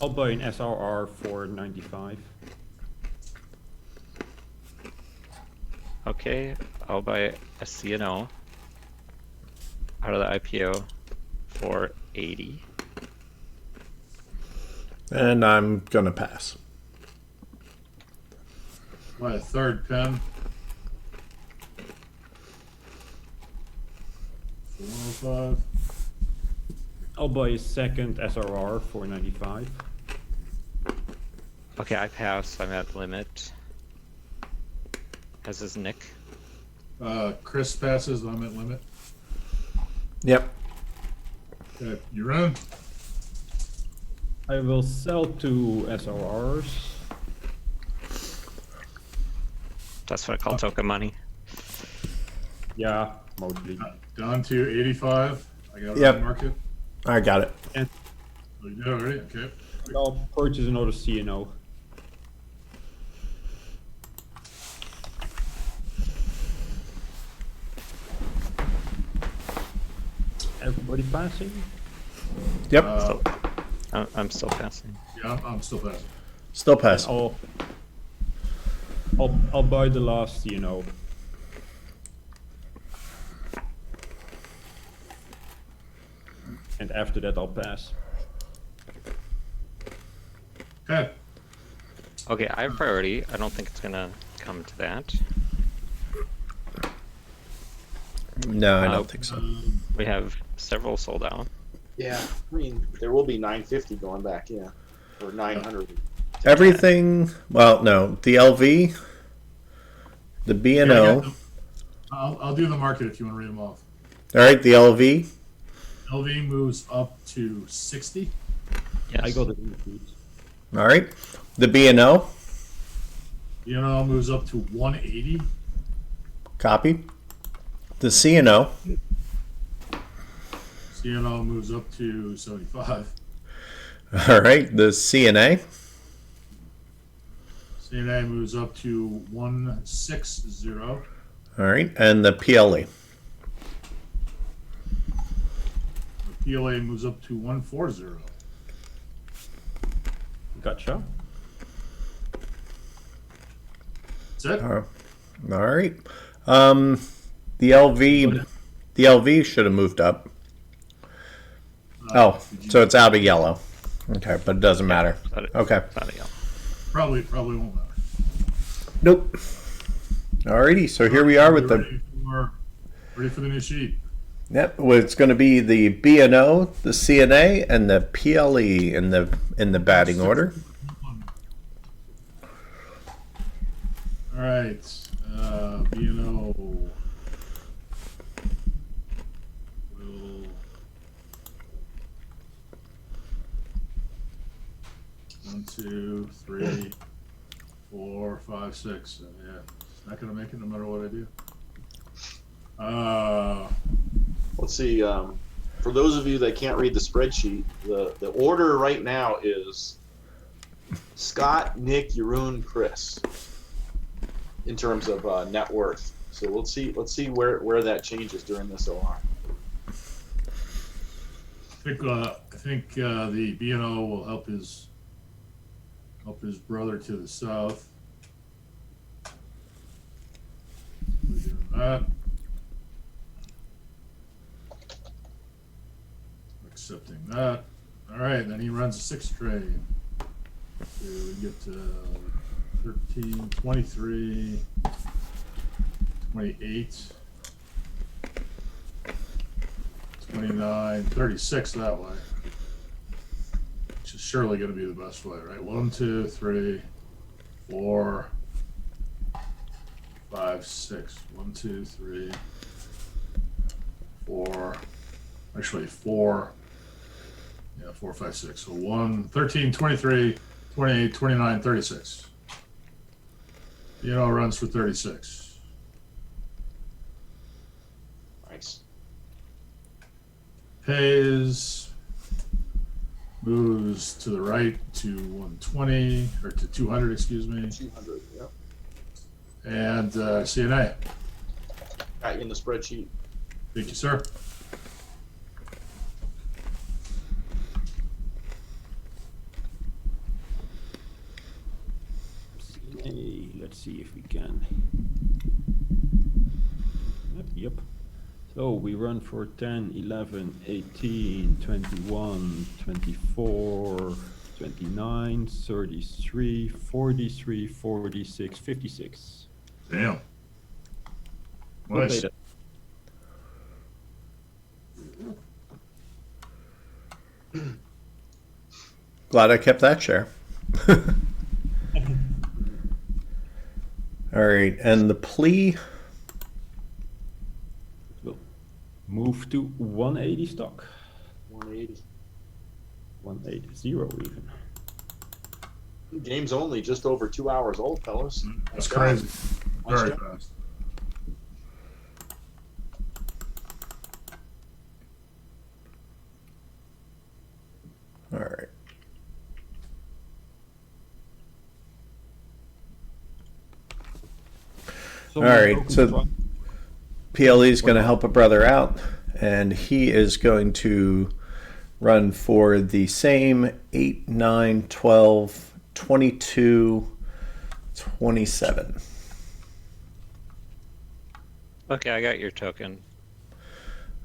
Speaker 5: I'll buy an SRR for 95.
Speaker 3: Okay, I'll buy a CNO out of the IPO for 80.
Speaker 1: And I'm gonna pass.
Speaker 4: Buy a third pen for 105.
Speaker 5: I'll buy a second SRR for 95.
Speaker 3: Okay, I pass. I'm at limit. As is Nick.
Speaker 4: Chris passes. I'm at limit.
Speaker 1: Yep.
Speaker 4: Okay, you're in.
Speaker 5: I will sell 2 SRRs.
Speaker 3: That's what I call token money.
Speaker 5: Yeah, mostly.
Speaker 4: Down to 85. I got it
Speaker 1: Yep.
Speaker 4: on the market.
Speaker 1: I got it.
Speaker 5: And
Speaker 4: Oh, you did already? Okay.
Speaker 5: I'll purchase another CNO. Everybody passing?
Speaker 1: Yep.
Speaker 3: I'm still passing.
Speaker 4: Yeah, I'm still passing.
Speaker 1: Still pass.
Speaker 5: I'll buy the last CNO. And after that, I'll pass.
Speaker 4: Okay.
Speaker 3: Okay, I have priority. I don't think it's gonna come to that.
Speaker 1: No, I don't think so.
Speaker 3: We have several sold out.
Speaker 2: Yeah, I mean, there will be 950 going back in, or 900.
Speaker 1: Everything, well, no, the LV, the
Speaker 4: Yeah, I got
Speaker 1: B&O,
Speaker 4: them. I'll do the market if you want to read them off.
Speaker 1: all right, the LV,
Speaker 4: LV moves up to 60.
Speaker 3: Yes.
Speaker 5: I got it in the feed.
Speaker 1: all right, the B&O,
Speaker 4: Moves up to 180.
Speaker 1: copy, the C&O,
Speaker 4: CNO moves up to 75.
Speaker 1: all right, the CNA,
Speaker 4: CNA moves up to 160.
Speaker 1: all right, and the PLE.
Speaker 4: The PLA moves up to 140.
Speaker 5: Gotcha.
Speaker 4: That's it.
Speaker 1: All right, the LV should have moved up. Oh, so it's out of yellow. Okay, but it doesn't matter. Okay.
Speaker 4: Probably won't matter.
Speaker 1: Nope. Alrighty, so here we are with the.
Speaker 4: Ready for the new sheet.
Speaker 1: Yep, well, it's going to be the B&O, the CNA, and the PLE in the batting order.
Speaker 4: All right, B&O will 1, 2, 3, 4, 5, 6. Yeah, it's not gonna make it no matter what I do.
Speaker 2: Let's see. For those of you that can't read the spreadsheet, the order right now is Scott, Nick, Jeroen, Chris, in terms of net worth. So let's see where that changes during this OR.
Speaker 4: I think the B&O will help his brother to the south. We're doing that. Accepting that. All right, then he runs a 6 trade. So we get to 13, 23, 28, 29, 36 that way. Which is surely going to be the best way, right? 1, 2, 3, 4, 5, 6. 1, 2, 3, 4. Actually, 4. Yeah, 4, 5, 6. So 1, 13, 23, 28, 29, 36. Runs for 36.
Speaker 2: Nice.
Speaker 4: Pays. Moves to the right to 120, or to 200, excuse me.
Speaker 2: 200. Yep.
Speaker 4: And CNA.
Speaker 2: Got you in the spreadsheet.
Speaker 4: Thank you, sir.
Speaker 5: Hey, let's see if we can. Yep. So we run for 10, 11, 18, 21, 24, 29, 33, 43, 46, 56.
Speaker 4: Damn.
Speaker 5: Good
Speaker 4: Nice.
Speaker 5: data.
Speaker 1: Glad I kept that share. All right, and the plea.
Speaker 5: We'll move to 180 stock.
Speaker 2: 180.
Speaker 5: 180 even.
Speaker 2: Game's only just over 2 hours old, fellas.
Speaker 4: That's
Speaker 2: Nice job.
Speaker 4: crazy.
Speaker 2: Nice
Speaker 4: Very
Speaker 2: job.
Speaker 4: fast.
Speaker 1: All right. All right, so PLE is going to help a brother out, and he is going to run for the same 8, 9, 12, 22, 27.
Speaker 3: Okay, I got your token.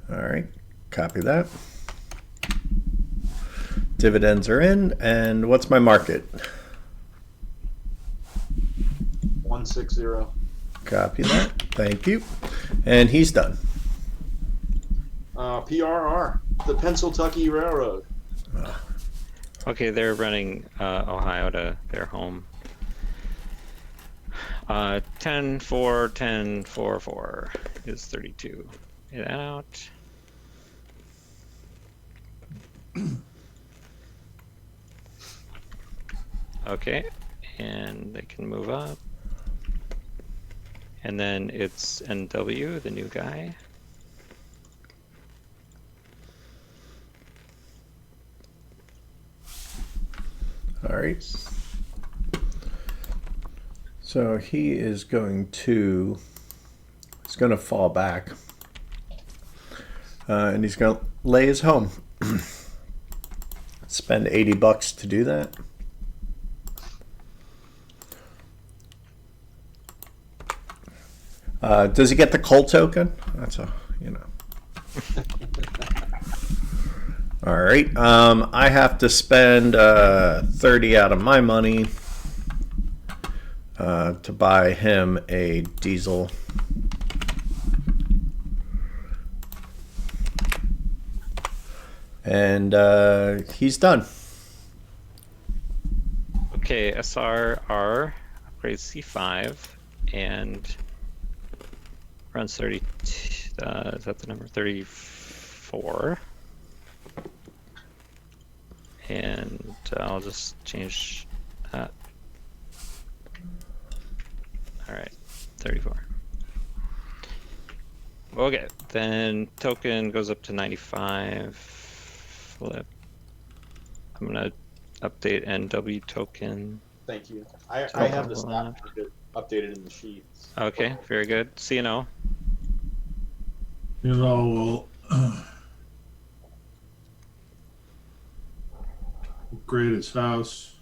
Speaker 1: All right, copy that. Dividends are in, and what's my market?
Speaker 2: 160.
Speaker 1: Copy that. Thank you. And he's done.
Speaker 2: PRR. the Pennsylvania Railroad.
Speaker 3: Okay, they're running Ohio to their home. 10 4 10 4 4 is 32. Get that out. Okay, and they can move up. And then it's NW, the new guy.
Speaker 1: All right. So he is going to, he's going to fall back. And he's going to lay his home. Spend $80 to do that. Does he get the coal token? That's a, you know. All right. I have to spend 30 out of my money to buy him a diesel. And he's done.
Speaker 3: Okay, SRR upgrades C5 and runs 30. Is that the number? 34. And I'll just change that. All right, 34. Okay, then token goes up to 95. Flip. I'm gonna update NW token.
Speaker 2: Thank you. I have the stock market updated in the sheets.
Speaker 3: Okay, very good. CNO.
Speaker 4: You know, we'll upgrade his house.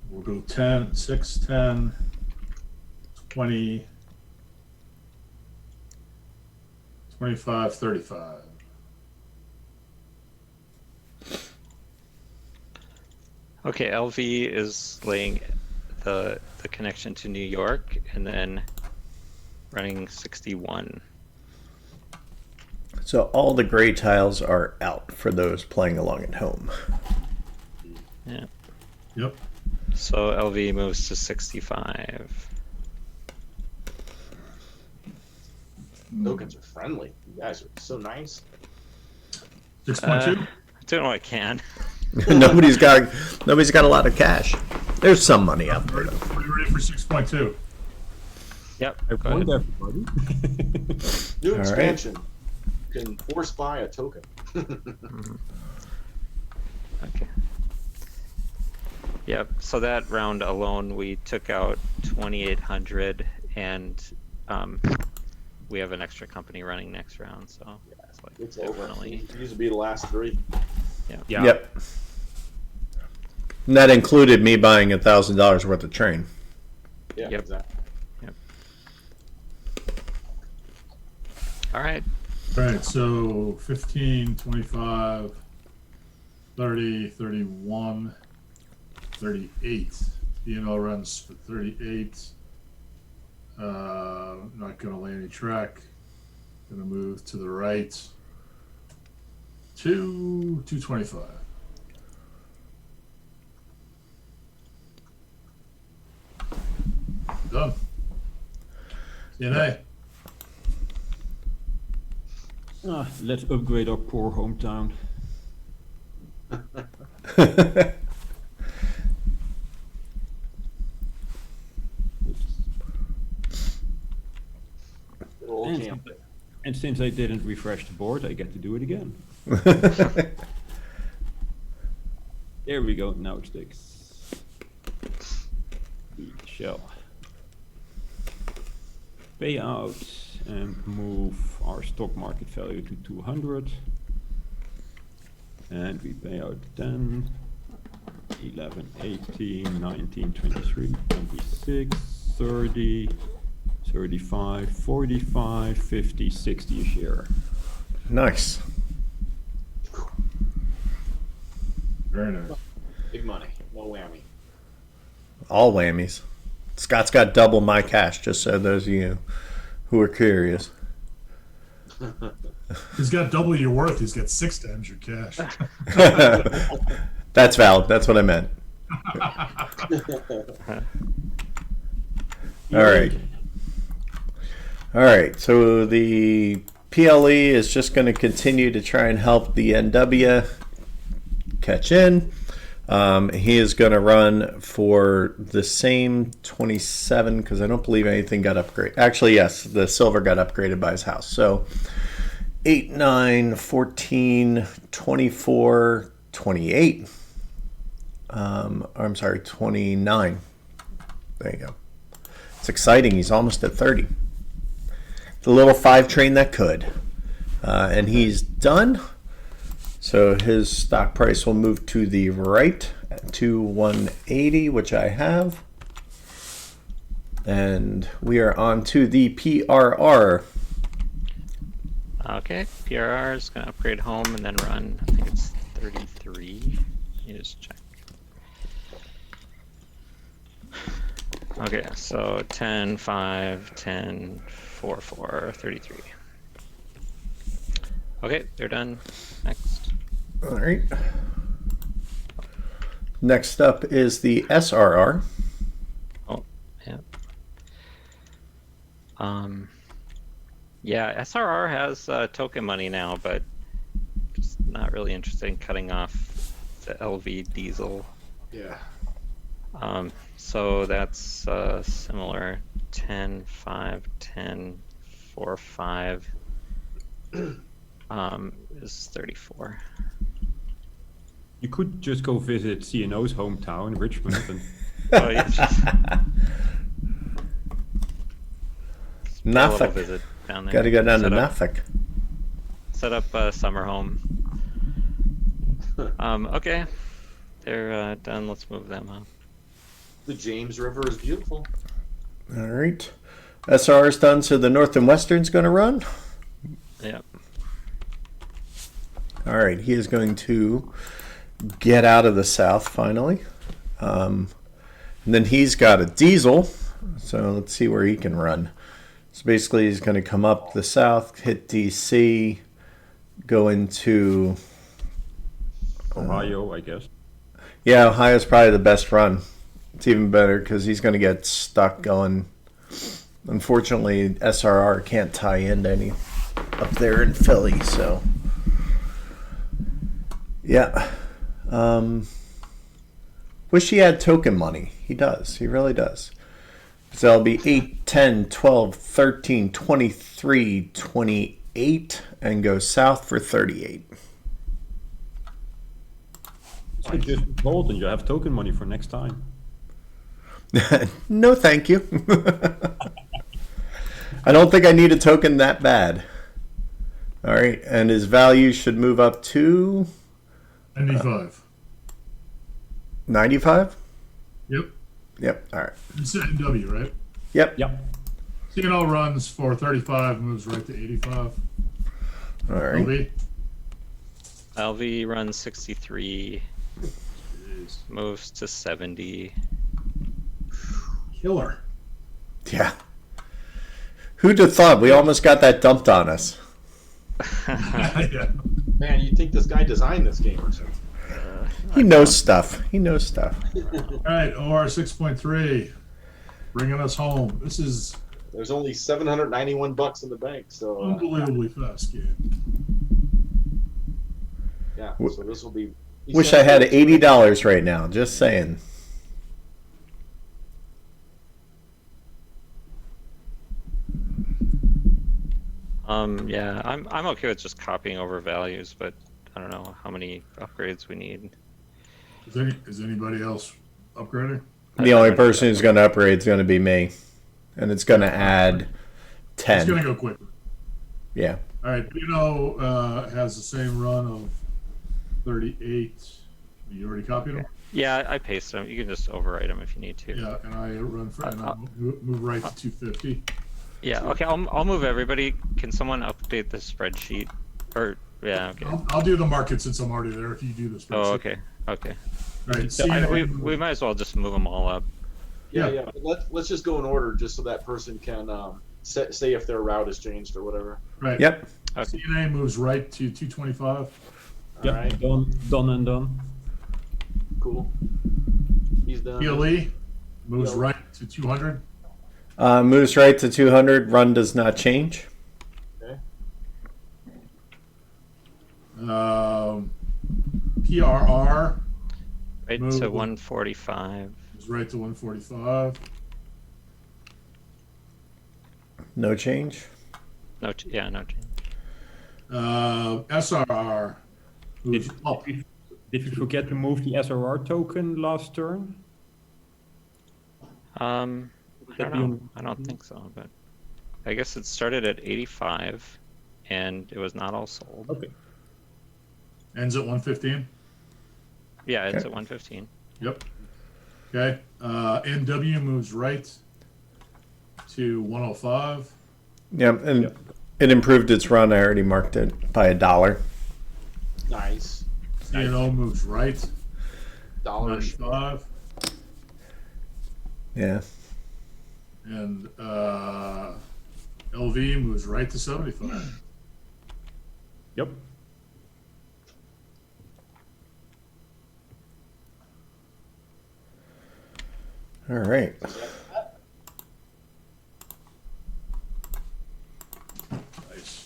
Speaker 4: We'll go 10, 6, 10, 20, 25, 35.
Speaker 3: Okay, LV is laying the connection to New York and then running 61.
Speaker 1: So all the gray tiles are out for those playing along at home.
Speaker 3: Yeah.
Speaker 4: Yep.
Speaker 3: So LV moves to 65.
Speaker 2: Tokens are friendly. You guys are so nice.
Speaker 4: 6.2.
Speaker 3: Doing what I can.
Speaker 1: nobody's got a lot of cash. There's some money out there.
Speaker 4: Are you ready for 6.2?
Speaker 3: Yep.
Speaker 5: I
Speaker 3: Go
Speaker 5: want
Speaker 3: ahead.
Speaker 5: everybody.
Speaker 2: New
Speaker 1: All right.
Speaker 2: expansion. You can force buy a token.
Speaker 3: Okay. Yep. So that round alone, we took out 2,800, and we have an extra company running next round. So it's like
Speaker 2: It's over.
Speaker 3: definitely.
Speaker 2: These will be the last three.
Speaker 3: Yeah.
Speaker 1: Yep. And that included me buying $1,000 worth of train.
Speaker 2: Yeah,
Speaker 3: Yep.
Speaker 2: exactly.
Speaker 3: All right.
Speaker 4: All right, so 15, 25, 30, 31, 38. DNL runs for 38. Not going to lay any track. Going to move to the right to 225. Done. DNA.
Speaker 5: Let's upgrade our poor hometown.
Speaker 2: Good old
Speaker 5: And,
Speaker 2: camp.
Speaker 5: and since I didn't refresh the board, I get to do it again. There we go, now it sticks. We shall pay out and move our stock market value to 200. And we pay out 10, 11, 18, 19, 23, 26, 30, 35, 45, 50, 60 a share.
Speaker 1: Nice.
Speaker 4: Very nice.
Speaker 2: Big money. No whammy.
Speaker 1: All whammies. Scott's got double my cash, just so those of you who are curious.
Speaker 4: He's got double your worth. He's got 6 times your cash.
Speaker 1: That's valid. That's what I meant. All right. All right. So the PLE is just going to continue to try and help the NW catch in. He is going to run for the same 27 because I don't believe anything got upgraded. Actually, yes, the silver got upgraded by his house. So 8, 9, 14, 24, 28. I'm sorry, 29. There you go. It's exciting. He's almost at 30. The little 5 train that could. And he's done. So his stock price will move to the right to 180, which I have. And we are on to the PRR.
Speaker 3: Okay, PRR is going to upgrade home and then run, I think it's 33. Let me just check. Okay, so 10, 5, 10, 4, 4, 33. Okay, they're done. Next.
Speaker 1: All right. Next up is the SRR.
Speaker 3: Oh, yeah. Yeah, SRR has token money now, but just not really interested in cutting off the LV diesel.
Speaker 2: Yeah.
Speaker 3: So that's similar. 10, 5, 10, 4, 5 is 34.
Speaker 5: You could just go visit CNO's hometown, Richmond, and
Speaker 3: Oh, yeah, just a little
Speaker 1: Norfolk.
Speaker 3: visit down there.
Speaker 1: Got to go down to
Speaker 3: Set up-
Speaker 1: Norfolk.
Speaker 3: Set up a summer home. Okay, they're done. Let's move them up.
Speaker 2: The James River is beautiful.
Speaker 1: All right. SR is done, so the North and Western's going to run.
Speaker 3: Yep.
Speaker 1: All right, he is going to get out of the South finally. And then he's got a diesel, so let's see where he can run. So basically he's going to come up the South, hit DC, go into...
Speaker 5: Ohio, I guess.
Speaker 1: Yeah, Ohio's probably the best run. It's even better because he's going to get stuck going. Unfortunately, SRR can't tie into any up there in Philly, so... Yeah. Wish he had token money. He does. He really does. So that'll be 8, 10, 12, 13, 23, 28, and go south for 38.
Speaker 5: So just hold and you have token money for next time.
Speaker 1: No, thank you. I don't think I need a token that bad. All right, and his value should move up to
Speaker 4: 95.
Speaker 1: 95?
Speaker 4: Yep.
Speaker 1: Yep, all right.
Speaker 4: You said NW, right?
Speaker 1: Yep.
Speaker 5: Yep.
Speaker 4: CNO runs for 35, moves right to 85.
Speaker 1: All right.
Speaker 4: LB?
Speaker 3: LV runs 63,
Speaker 4: Jeez.
Speaker 3: moves to 70.
Speaker 4: Killer.
Speaker 1: Yeah. Who'd have thought? We almost got that dumped on us.
Speaker 4: Yeah.
Speaker 2: Man, you'd think this guy designed this game or something.
Speaker 1: He knows stuff. He knows stuff.
Speaker 4: All right, OR 6.3, bringing us home. This is
Speaker 2: There's only $791 in the bank, so
Speaker 4: unbelievably fast game.
Speaker 2: yeah. So this will be.
Speaker 1: Wish I had $80 right now. Just saying.
Speaker 3: Yeah, I'm okay with just copying over values, but I don't know how many upgrades we need.
Speaker 4: Is anybody else upgrading?
Speaker 1: The only person who's going to upgrade is going to be me. And it's going to add
Speaker 4: It's gonna
Speaker 1: 10.
Speaker 4: go quicker.
Speaker 1: Yeah.
Speaker 4: All right, has the same run of 38. You already copied them?
Speaker 3: Yeah, I paste them. You can just overwrite them if you need to.
Speaker 4: Yeah, and I run for and I move right to 250.
Speaker 3: Yeah. Okay. I'll move everybody. Can someone update the spreadsheet? Or yeah. Okay.
Speaker 4: I'll do the market since I'm already there. If you do this.
Speaker 3: Oh, okay. Okay.
Speaker 4: All right.
Speaker 5: So
Speaker 3: We might as well just move them all up.
Speaker 2: Yeah. Let's just go in order, just so that person can say if their route has changed or whatever.
Speaker 4: Right.
Speaker 1: Yep.
Speaker 3: Okay.
Speaker 4: CNA moves right to 225.
Speaker 2: All
Speaker 5: Yep,
Speaker 2: right.
Speaker 5: done and done.
Speaker 2: Cool. He's done.
Speaker 4: PLE moves
Speaker 2: Yeah.
Speaker 4: right to 200.
Speaker 1: Moves right to 200. Run does not change.
Speaker 2: Okay.
Speaker 4: PRR
Speaker 3: Right
Speaker 4: Move
Speaker 3: to
Speaker 4: one.
Speaker 3: 145.
Speaker 4: moves right to 145.
Speaker 1: No change.
Speaker 3: No. Yeah. No change.
Speaker 4: SRR moves
Speaker 5: Did,
Speaker 4: up.
Speaker 5: did we forget to move the SRR token last turn?
Speaker 3: I
Speaker 5: that
Speaker 3: don't
Speaker 5: be
Speaker 3: know.
Speaker 5: on-
Speaker 3: I don't think so, but I guess it started at 85, and it was not all sold.
Speaker 5: Okay.
Speaker 4: Ends at 115.
Speaker 3: Yeah, it's
Speaker 1: Okay.
Speaker 3: at 115.
Speaker 4: Yep. Okay. NW moves right to 105.
Speaker 1: Yep. And
Speaker 5: Yep.
Speaker 1: it improved its run. I already marked it by $1.
Speaker 2: Nice.
Speaker 4: CNO moves right
Speaker 2: Dollars.
Speaker 4: 95.
Speaker 1: Yeah.
Speaker 4: And LV moves right to 75.
Speaker 5: Yep.
Speaker 1: All right.
Speaker 4: Nice.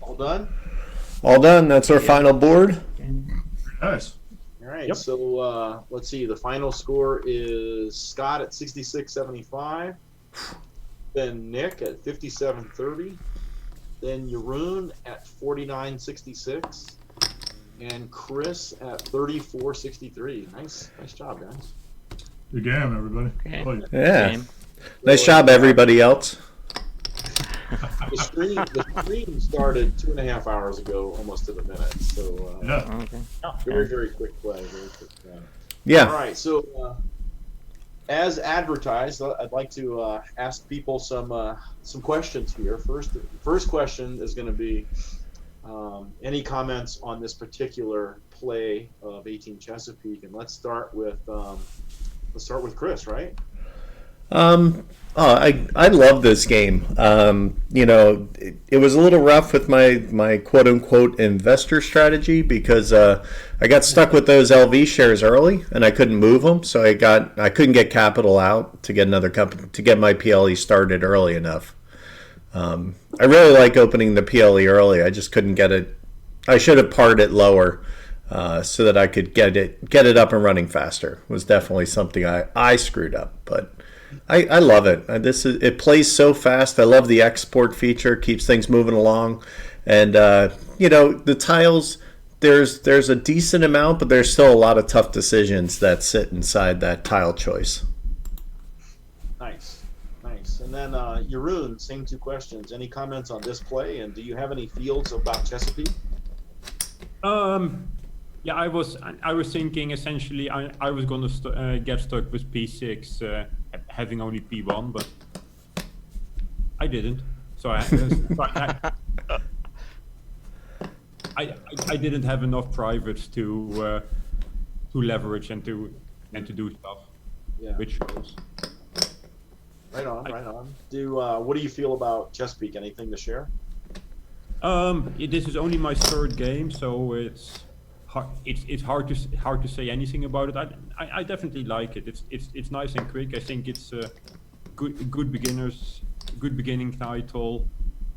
Speaker 2: All done.
Speaker 1: All done. That's our final board.
Speaker 4: Nice.
Speaker 2: All right.
Speaker 5: Yep.
Speaker 2: So let's see. The final score is Scott at 66.75. Then Nick at 57.30. Then Jeroen at 49.66. And Chris at 34.63. Nice job, guys.
Speaker 4: Good game, everybody.
Speaker 3: Okay.
Speaker 4: Oh, yeah.
Speaker 1: Yeah.
Speaker 3: Game.
Speaker 1: Nice job, everybody else.
Speaker 2: The stream started 2.5 hours ago, almost to the minute. So
Speaker 4: Yeah.
Speaker 3: Okay.
Speaker 2: very quick play. Very quick play. All
Speaker 1: Yeah.
Speaker 2: right. So as advertised, I'd like to ask people some questions here. First question is going to be any comments on this particular play of 18 Chesapeake, and let's start with Chris, right?
Speaker 1: I love this game. It was a little rough with my quote unquote investor strategy because I got stuck with those LV shares early and I couldn't move them, so I couldn't get capital out to get another company to get my PLE started early enough. I really like opening the PLE early. I just couldn't get it. I should have parred it lower so that I could get it up and running faster. It was definitely something I screwed up, but I love it. It plays so fast. I love the export feature. Keeps things moving along, and the tiles. There's a decent amount, but there's still a lot of tough decisions that sit inside that tile choice.
Speaker 2: Nice. And then Jeroen, same two questions. Any comments on this play, and do you have any feels about Chesapeake?
Speaker 5: Yeah, I was thinking essentially I was gonna get stuck with P6, having only P1, but I didn't. So I didn't have enough privates to leverage and to do stuff,
Speaker 2: Yeah.
Speaker 5: which shows.
Speaker 2: Right on. What do you feel about Chesapeake? Anything to share?
Speaker 5: This is only my third game, so it's hard to say anything about it. I definitely like it. It's nice and quick. I think it's a good beginning title,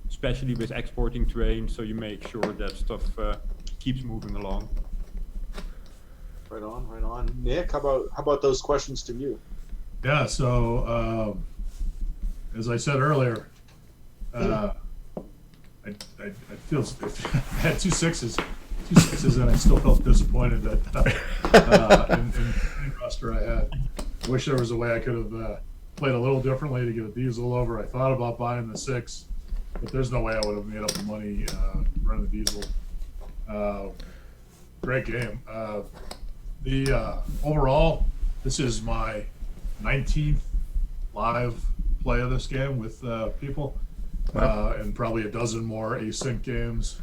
Speaker 5: especially with exporting terrain. So you make sure that stuff keeps moving along.
Speaker 2: Right on. Nick, how about those questions to you?
Speaker 4: Yeah, so as I said earlier, I feel I had two sixes, and I still felt disappointed that in the roster I had. I wish there was a way I could have played a little differently to get a diesel over. I thought about buying the 6, but there's no way I would have made up the money running the diesel. Great game. The overall, this is my 19th live play of this game with people, and probably a dozen more async games.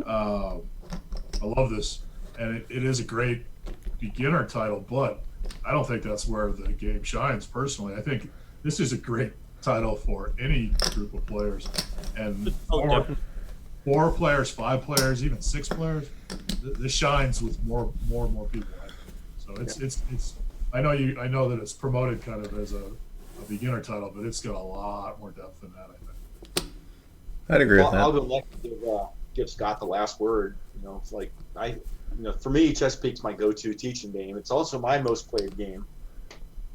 Speaker 4: I love this, and it is a great beginner title, but I don't think that's where the game shines personally. I think this is a great title for any group of players, and four players, 5 players, even 6 players. This shines with more and more people. So it's. I know that it's promoted kind of as a beginner title, but it's got a lot more depth than that, I think.
Speaker 1: I'd agree with that.
Speaker 2: I'll go next to give Scott the last word. It's like for me, Chesapeake's my go-to teaching game. It's also my most played game.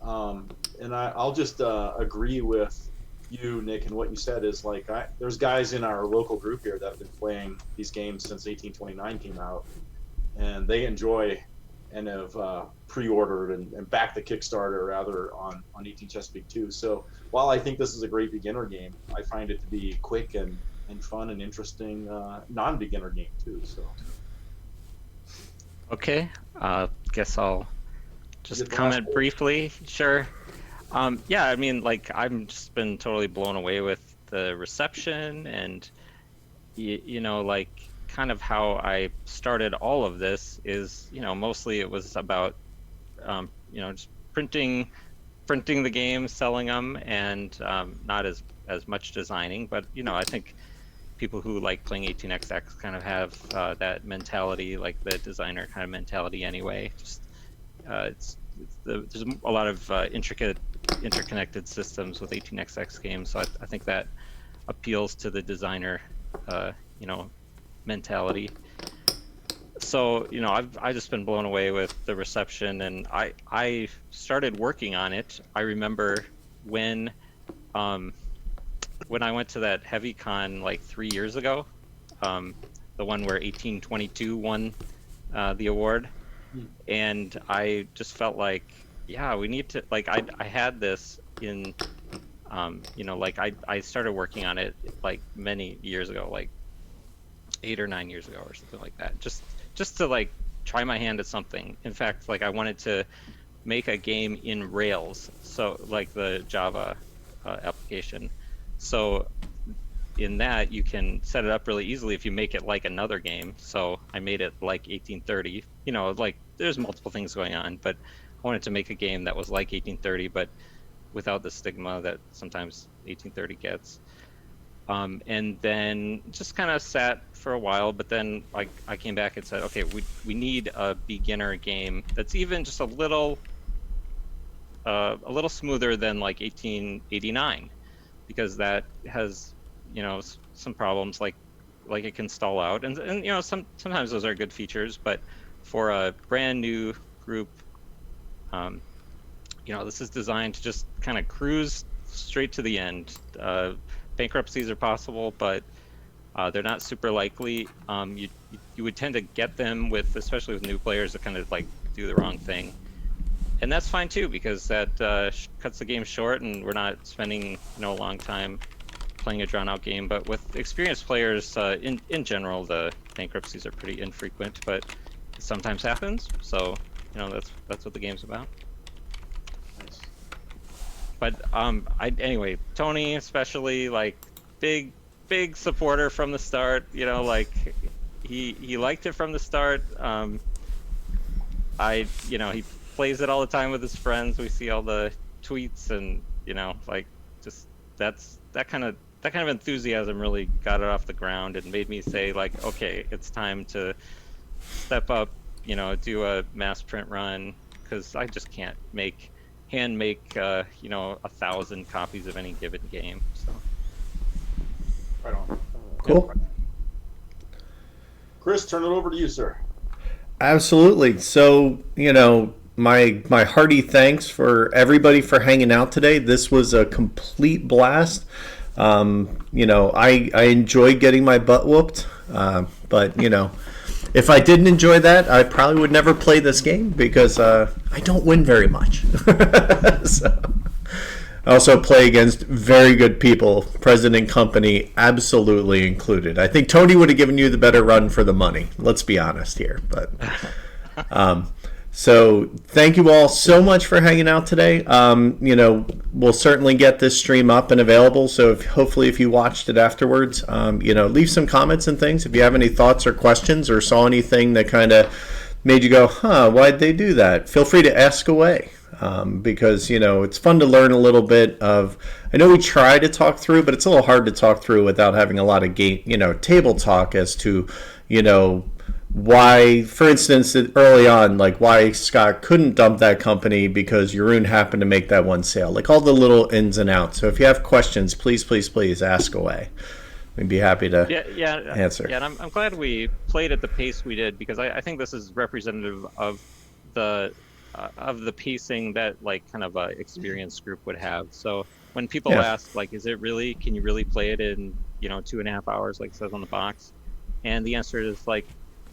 Speaker 2: And I'll just agree with you, Nick, and what you said is like there's guys in our local group here that have been playing these games since 1829 came out, and they enjoy and have pre-ordered and backed the Kickstarter rather on 18 Chesapeake too. So while I think this is a great beginner game, I find it to be quick and fun and interesting non-beginner game too. So
Speaker 3: Okay, guess I'll just comment briefly. Sure. Yeah, I mean, like I've just been totally blown away with the reception and like kind of how I started all of this is, mostly it was about, just printing the games, selling them, and not as much designing. But I think people who like playing 18xx kind of have that mentality, like the designer kind of mentality anyway. Just there's a lot of interconnected systems with 18xx games, so I think that appeals to the designer, mentality. So I've just been blown away with the reception, and I started working on it. I remember when I went to that Heavy Con like 3 years ago, the one where 1822 won the award, and I just felt like, yeah, we need to, like, I had this in like I started working on it like many years ago, like 8 or 9 years ago or something like that, just to like try my hand at something. In fact, like I wanted to make a game in Rails, so like the Java application. So in that you can set it up really easily if you make it like another game. So I made it like 1830. Like there's multiple things going on, but I wanted to make a game that was like 1830, but without the stigma that sometimes 1830 gets. And then just kind of sat for a while, but then I came back and said, okay, we need a beginner game that's even just a little smoother than like 1889, because that has some problems, like it can stall out, and sometimes those are good features, but for a brand new group, this is designed to just kind of cruise straight to the end. Bankruptcies are possible, but they're not super likely. You would tend to get them especially with new players that kind of like do the wrong thing, and that's fine too, because that cuts the game short, and we're not spending a long time playing a drawn-out game. But with experienced players, in general, the bankruptcies are pretty infrequent, but it sometimes happens. So that's what the game's about. But anyway, Tony especially, like big supporter from the start. Like he liked it from the start. He plays it all the time with his friends. We see all the tweets, and like just that kind of enthusiasm really got it off the ground and made me say, like, okay, it's time to step up, do a mass print run, because I just can't hand make 1,000 copies of any given game. So
Speaker 2: right on.
Speaker 1: Cool.
Speaker 2: Chris, turn it over to you, sir.
Speaker 1: Absolutely. So, my hearty thanks for everybody for hanging out today. This was a complete blast. I enjoyed getting my butt whooped, but if I didn't enjoy that, I probably would never play this game, because I don't win very much. So, I also play against very good people, President Company absolutely included. I think Tony would have given you the better run for the money. Let's be honest here. But so thank you all so much for hanging out today. We'll certainly get this stream up and available. So hopefully if you watched it afterwards, leave some comments and things. If you have any thoughts or questions or saw anything that kind of made you go, why'd they do that? Feel free to ask away. Because, it's fun to learn a little bit of, I know we try to talk through, but it's a little hard to talk through without having a lot of table talk as to, why, for instance, early on, like why Scott couldn't dump that company because Jeroen happened to make that one sale, like all the little ins and outs. So if you have questions, please ask away. We'd be happy to answer.
Speaker 3: Yeah, and I'm glad we played at the pace we did, because I think this is representative of the pacing that like kind of a experienced group would have. So when people ask like, can you really play it in 2.5 hours like it says on the box? And the answer is like,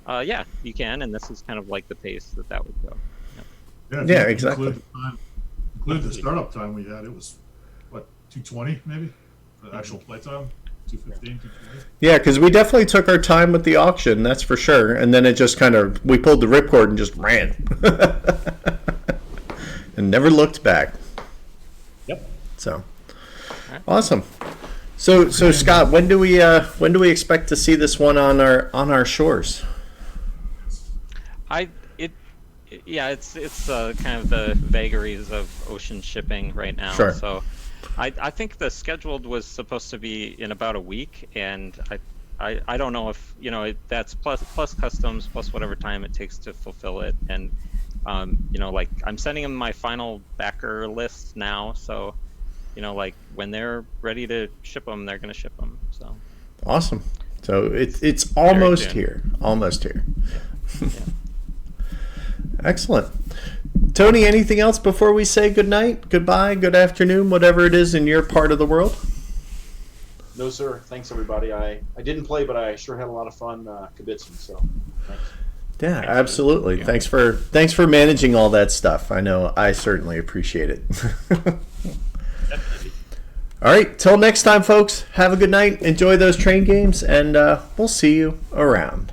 Speaker 3: yeah, you can, and this is kind of like the pace that would go.
Speaker 4: Yeah,
Speaker 1: exactly.
Speaker 4: Include the startup time we had, it was what, 2:20 maybe? The actual play time? 2:15, 2:20?
Speaker 1: Yeah, because we definitely took our time with the auction, that's for sure. And then it just we pulled the ripcord and just ran. And never looked back.
Speaker 5: Yep.
Speaker 1: So, awesome. So Scott, when do we expect to see this one on our shores?
Speaker 3: It's kind of the vagaries of ocean shipping right now.
Speaker 1: Sure.
Speaker 3: So I think the scheduled was supposed to be in about a week, and I don't know if that's plus customs plus whatever time it takes to fulfill it, and like I'm sending them my final backer list now, so like when they're ready to ship them, they're gonna ship them. So
Speaker 1: awesome. So it's almost here.
Speaker 3: Yeah.
Speaker 1: Excellent. Tony, anything else before we say good night, goodbye, good afternoon, whatever it is in your part of the world?
Speaker 2: No, sir. Thanks, everybody. I didn't play, but I sure had a lot of fun kibitzing. So thanks.
Speaker 1: Yeah, absolutely. Yeah. Thanks for managing all that stuff. I know I certainly appreciate it. All right, till next time, folks. Have a good night. Enjoy those train games, and we'll see you around.